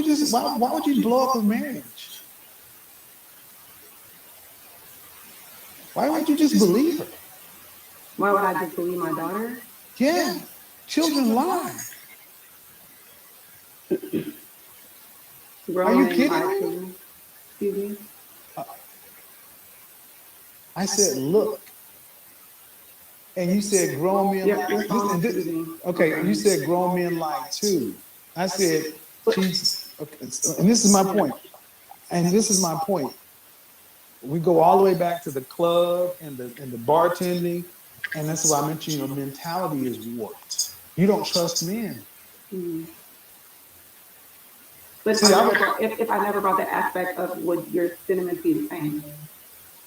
you blow up a marriage? Why would you just believe her? Why would I just believe my daughter? Yeah, children lie. Are you kidding me? Excuse me? I said, look. And you said grown men lie. Okay, you said grown men lie too. I said, she's, okay, and this is my point. We go all the way back to the club and the bartending, and that's why I mentioned your mentality is warped. You don't trust men. Mm-hmm. But see, if I never brought that aspect up, would your sentiments be the same?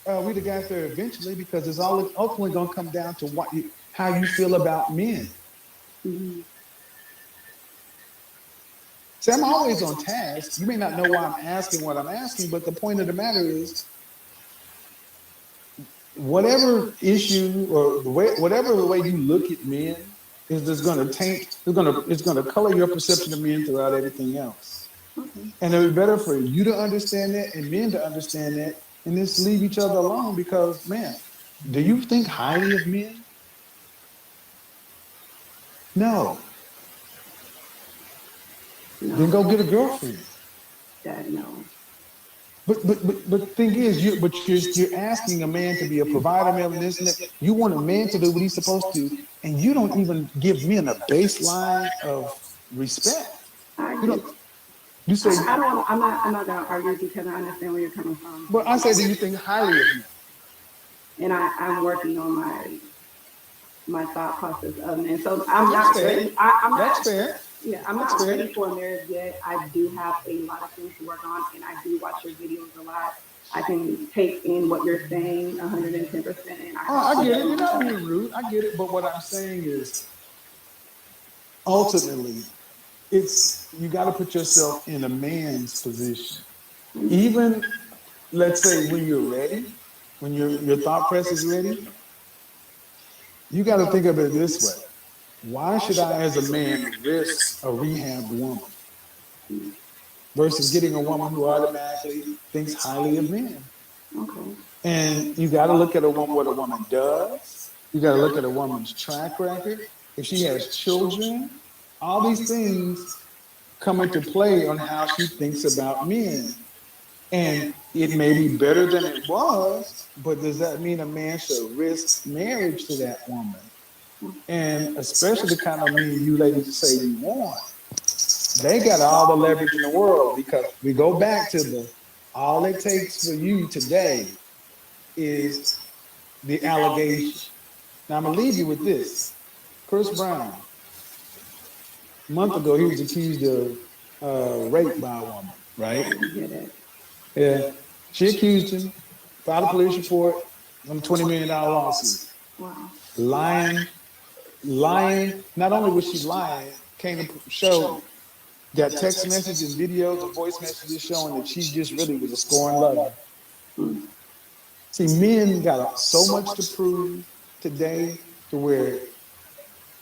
We'd have got there eventually, because it's all ultimately going to come down to how you feel about men. Mm-hmm. See, I'm always on task. You may not know why I'm asking what I'm asking, but the point of the matter is, whatever issue or whatever the way you look at men is just going to taint. It's going to color your perception of men throughout everything else. Okay. And it would be better for you to understand that and men to understand that, and just leave each other alone. Because, man, do you think highly of men? No. Then go get a girlfriend. Dad, no. But the thing is, you're asking a man to be a provider, man, and this and that. You want a man to do what he's supposed to, and you don't even give men a baseline of respect. You say, I'm not gonna argue, because I understand where you're coming from. But I say, do you think highly of me? And I'm working on my thought process of it. And so I'm not ready. That's fair. Yeah, I'm not ready for a marriage yet. I do have a lot of things to work on, and I do watch your videos a lot. I can take in what you're saying 110%. And I get it. You're not being rude. I get it. But what I'm saying is, ultimately, you got to put yourself in a man's position. Even, let's say, when you're ready, when your thought press is ready, you got to think of it this way. Why should I, as a man, risk a rehabbed woman versus getting a woman who automatically thinks highly of men? Okay. And you got to look at what a woman does. You got to look at a woman's track record. If she has children, all these things come into play on how she thinks about men. And it may be better than it was, but does that mean a man should risk marriage to that woman? And especially the kind of men you ladies say you want, they got all the leverage in the world, because we go back to all it takes for you today is the allegation. Now I'm gonna leave you with this. Chris Brown, a month ago, he was accused of rape by a woman, right? Yeah. She accused him, filed a police report, on a $20 million lawsuit. Wow. Lying. Not only was she lying, came to show, got text message and videos and voice messages showing that she just really was a scorned lover. See, men got so much to prove today to where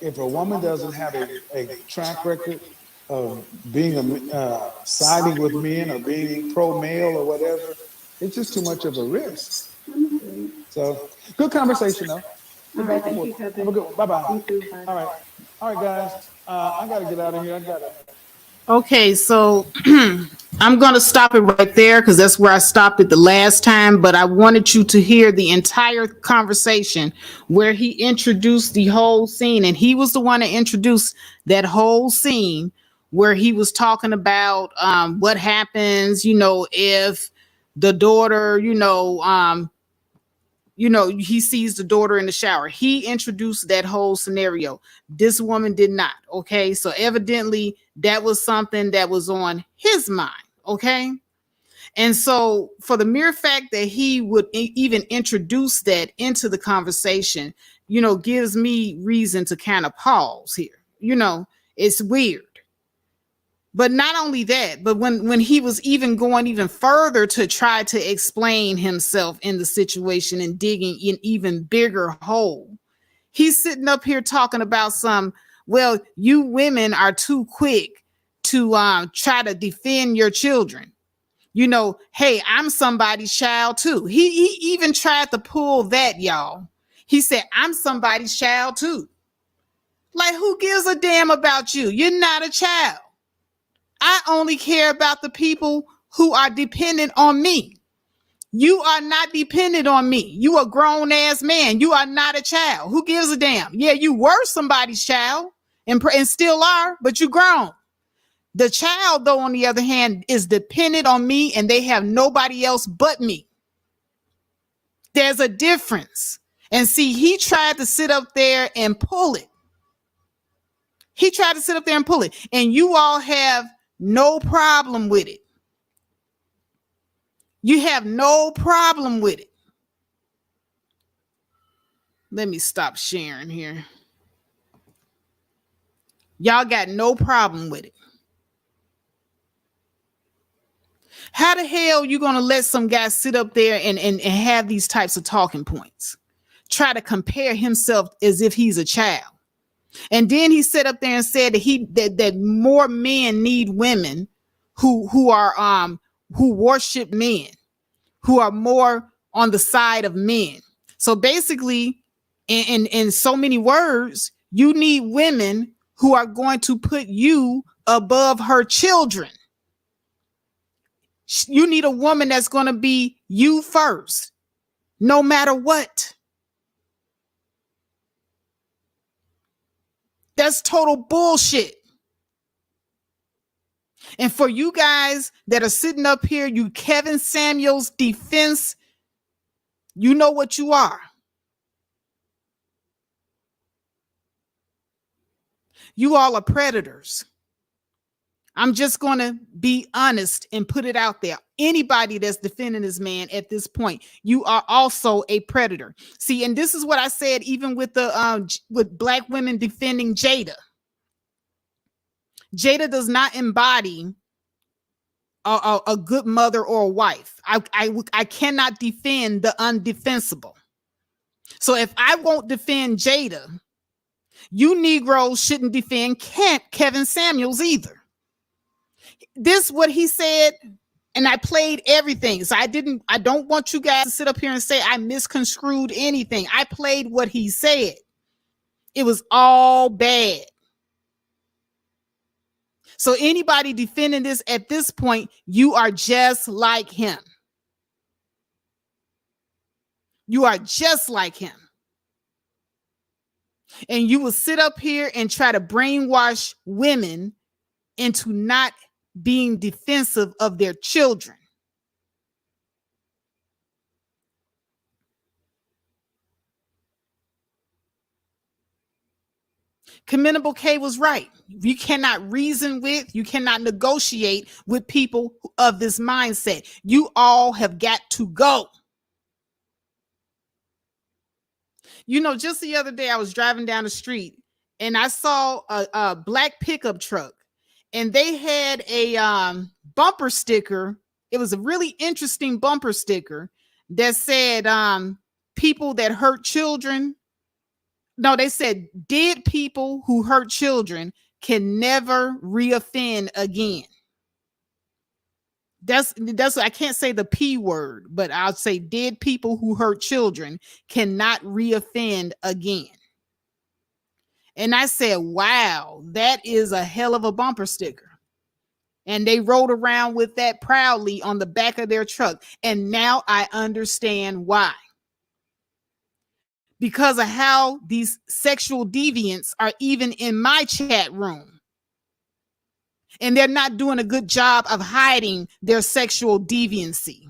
if a woman doesn't have a track record of being siding with men or being pro male or whatever, it's just too much of a risk. So good conversation though. All Good right, back and thank forth. you, Have a good one. Bye bye. You too. Bye. All right, guys. I gotta get out of here. Okay, so I'm going to stop it right there because that's where I stopped it the last time. But I wanted you to hear the entire conversation where he introduced the whole scene. And he was the one that introduced that whole scene where he was talking about what happens, if the daughter, he sees the daughter in the shower. He introduced that whole scenario. This woman did not. Okay. So evidently that was something that was on his mind. Okay. And so for the mere fact that he would even introduce that into the conversation, gives me reason to kind of pause here. It's weird. But not only that, but when he was even going even further to try to explain himself in the situation and digging an even bigger hole, he's sitting up here talking about well, you women are too quick to try to defend your children. Hey, I'm somebody's child too. He even tried to pull that, y'all. He said, I'm somebody's child too. Like, who gives a damn about you? You're not a child. I only care about the people who are dependent on me. You are not dependent on me. You a grown ass man. You are not a child. Who gives a damn? Yeah, you were somebody's child and still are, but you grown. The child, though, on the other hand, is dependent on me and they have nobody else but me. There's a difference. And see, he tried to sit up there and pull it. And you all have no problem with it. You have no problem with it. Let me stop sharing here. Y'all got no problem with it. How the hell you gonna let some guy sit up there and have these types of talking points? Try to compare himself as if he's a child. And then he sat up there and said that more men need women who worship men, who are more on the side of men. So basically, in so many words, you need women who are going to put you above her children. You need a woman that's going to be you first, no matter what. That's total bullshit. And for you guys that are sitting up here, you Kevin Samuels defense, you know what you are. You all are predators. I'm just going to be honest and put it out there. Anybody that's defending this man at this point, you are also a predator. See, and this is what I said, even with with black women defending Jada. Jada does not embody a good mother or a wife. I cannot defend the undefensible. So if I won't defend Jada, you Negroes shouldn't defend Kevin Samuels either. This what he said, and I played everything. So I don't want you guys to sit up here and say I misconstrued anything. I played what he said. It was all bad. So anybody defending this at this point, you are just like him. You are just like him. And you will sit up here and try to brainwash women into not being defensive of their children. Commendable K was right. You cannot reason with, you cannot negotiate with people of this mindset. You all have got to go. You know, just the other day I was driving down the street and I saw a black pickup truck, and they had a bumper sticker. It was a really interesting bumper sticker that said people that hurt children. No, they said dead people who hurt children can never reoffend again. That's I can't say the P word, but I'll say dead people who hurt children cannot reoffend again. And I said, wow, that is a hell of a bumper sticker. And they rode around with that proudly on the back of their truck. And now I understand why. Because of how these sexual deviants are even in my chat room. And they're not doing a good job of hiding their sexual deviancy.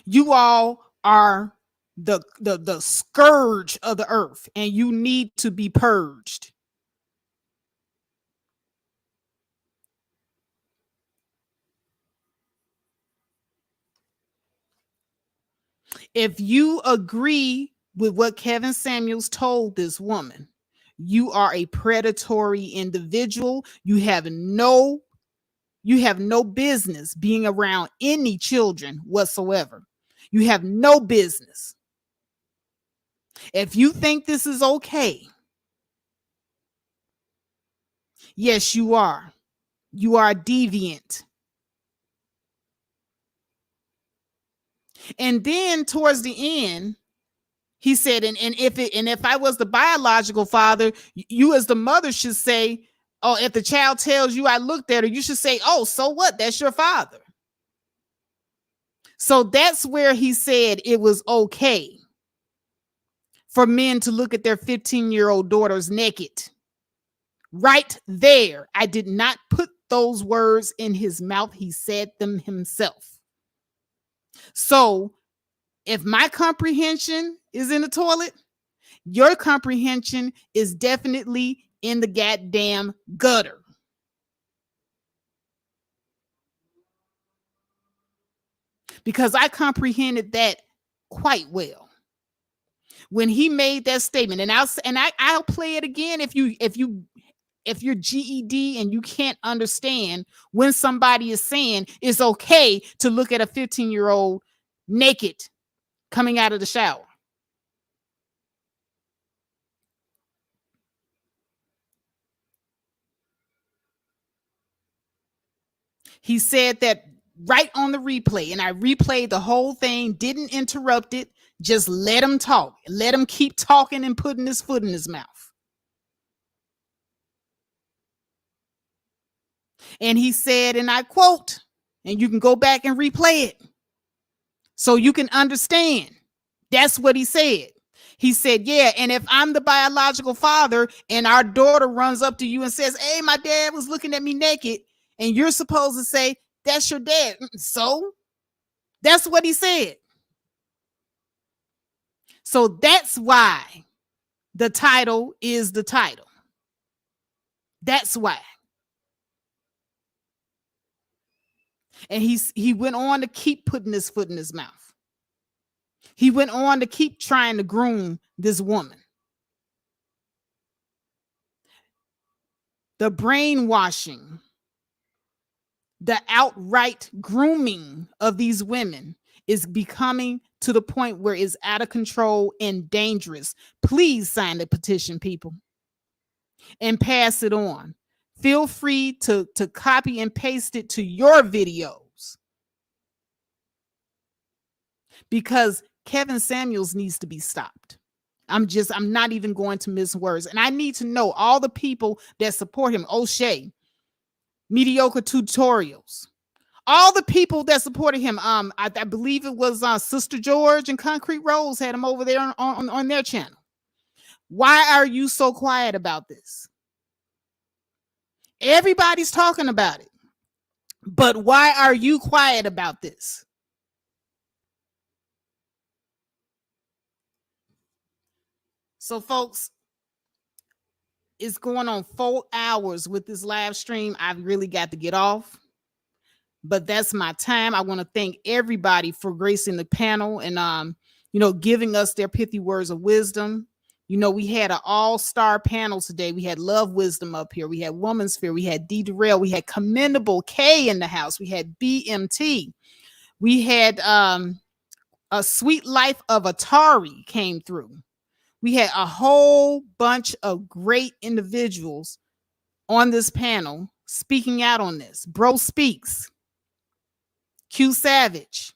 You all are the scourge of the earth, and you need to be purged. If you agree with what Kevin Samuels told this woman, you are a predatory individual. You have no business being around any children whatsoever. You have no business. If you think this is okay, yes, you are. You are a deviant. And then towards the end, he said, and if I was the biological father, you as the mother should say, oh, if the child tells you I looked at her, you should say, oh, so what? That's your father. So that's where he said it was okay for men to look at their 15-year-old daughters naked. Right there. I did not put those words in his mouth. He said them himself. So if my comprehension is in the toilet, your comprehension is definitely in the goddamn gutter. Because I comprehended that quite well when he made that statement. And I'll play it again if you're GED and you can't understand when somebody is saying it's okay to look at a 15-year-old naked coming out of the shower. He said that right on the replay, and I replayed the whole thing, didn't interrupt it, just let him talk. Let him keep talking and putting his foot in his mouth. And he said, and I quote, and you can go back and replay it so you can understand. That's what he said. He said, yeah, and if I'm the biological father and our daughter runs up to you and says, hey, my dad was looking at me naked, and you're supposed to say, that's your dad. So that's what he said. So that's why the title is the title. That's why. And he went on to keep putting his foot in his mouth. He went on to keep trying to groom this woman. The brainwashing, the outright grooming of these women is becoming to the point where it's out of control and dangerous. Please sign the petition, people, and pass it on. Feel free to copy and paste it to your videos, because Kevin Samuels needs to be stopped. I'm not even going to miss words. And I need to know all the people that support him. O'Shea, Mediocre Tutorials, all the people that supported him. I believe it was Sister George and Concrete Rose had him over there on their channel. Why are you so quiet about this? Everybody's talking about it. But why are you quiet about this? So, folks, it's going on 4 hours with this live stream. I've really got to get off. but that's my time. I want to thank everybody for gracing the panel and giving us their pithy words of wisdom. We had an all-star panel today. We had Love Wisdom up here. We had Woman Sphere. We had D. Durrell. We had Commendable K in the house. We had BMT. We had a Sweet Life of Atari came through. We had a whole bunch of great individuals on this panel speaking out on this. Bro Speaks, Q Savage,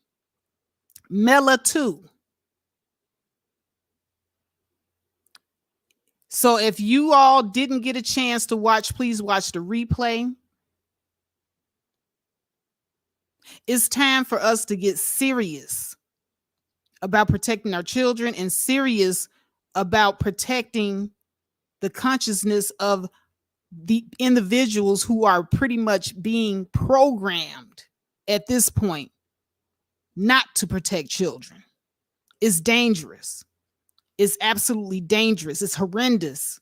Mela 2. So if you all didn't get a chance to watch, please watch the replay. It's time for us to get serious about protecting our children and serious about protecting the consciousness of the individuals who are pretty much being programmed at this point not to protect children. It's dangerous. It's absolutely dangerous. It's horrendous.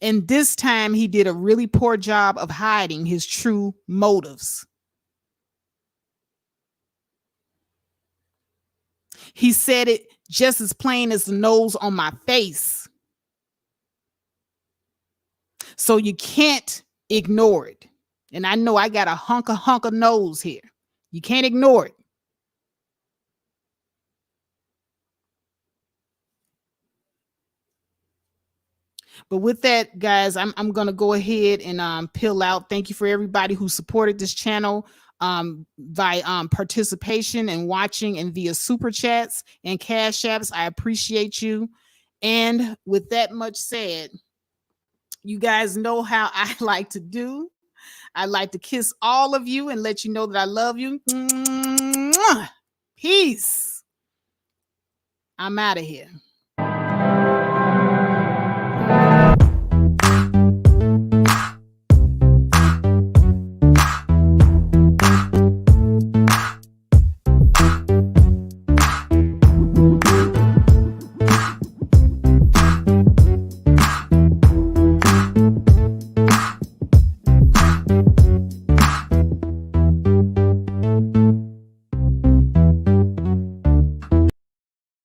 And this time he did a really poor job of hiding his true motives. He said it just as plain as the nose on my face. So you can't ignore it. And I know I got a hunk of nose here. You can't ignore it. But with that, guys, I'm going to go ahead and peel out. Thank you for everybody who supported this channel by participation and watching and via super chats and cash apps. I appreciate you. And with that much said, you guys know how I like to do. I like to kiss all of you and let you know that I love you. Peace. I'm out of here.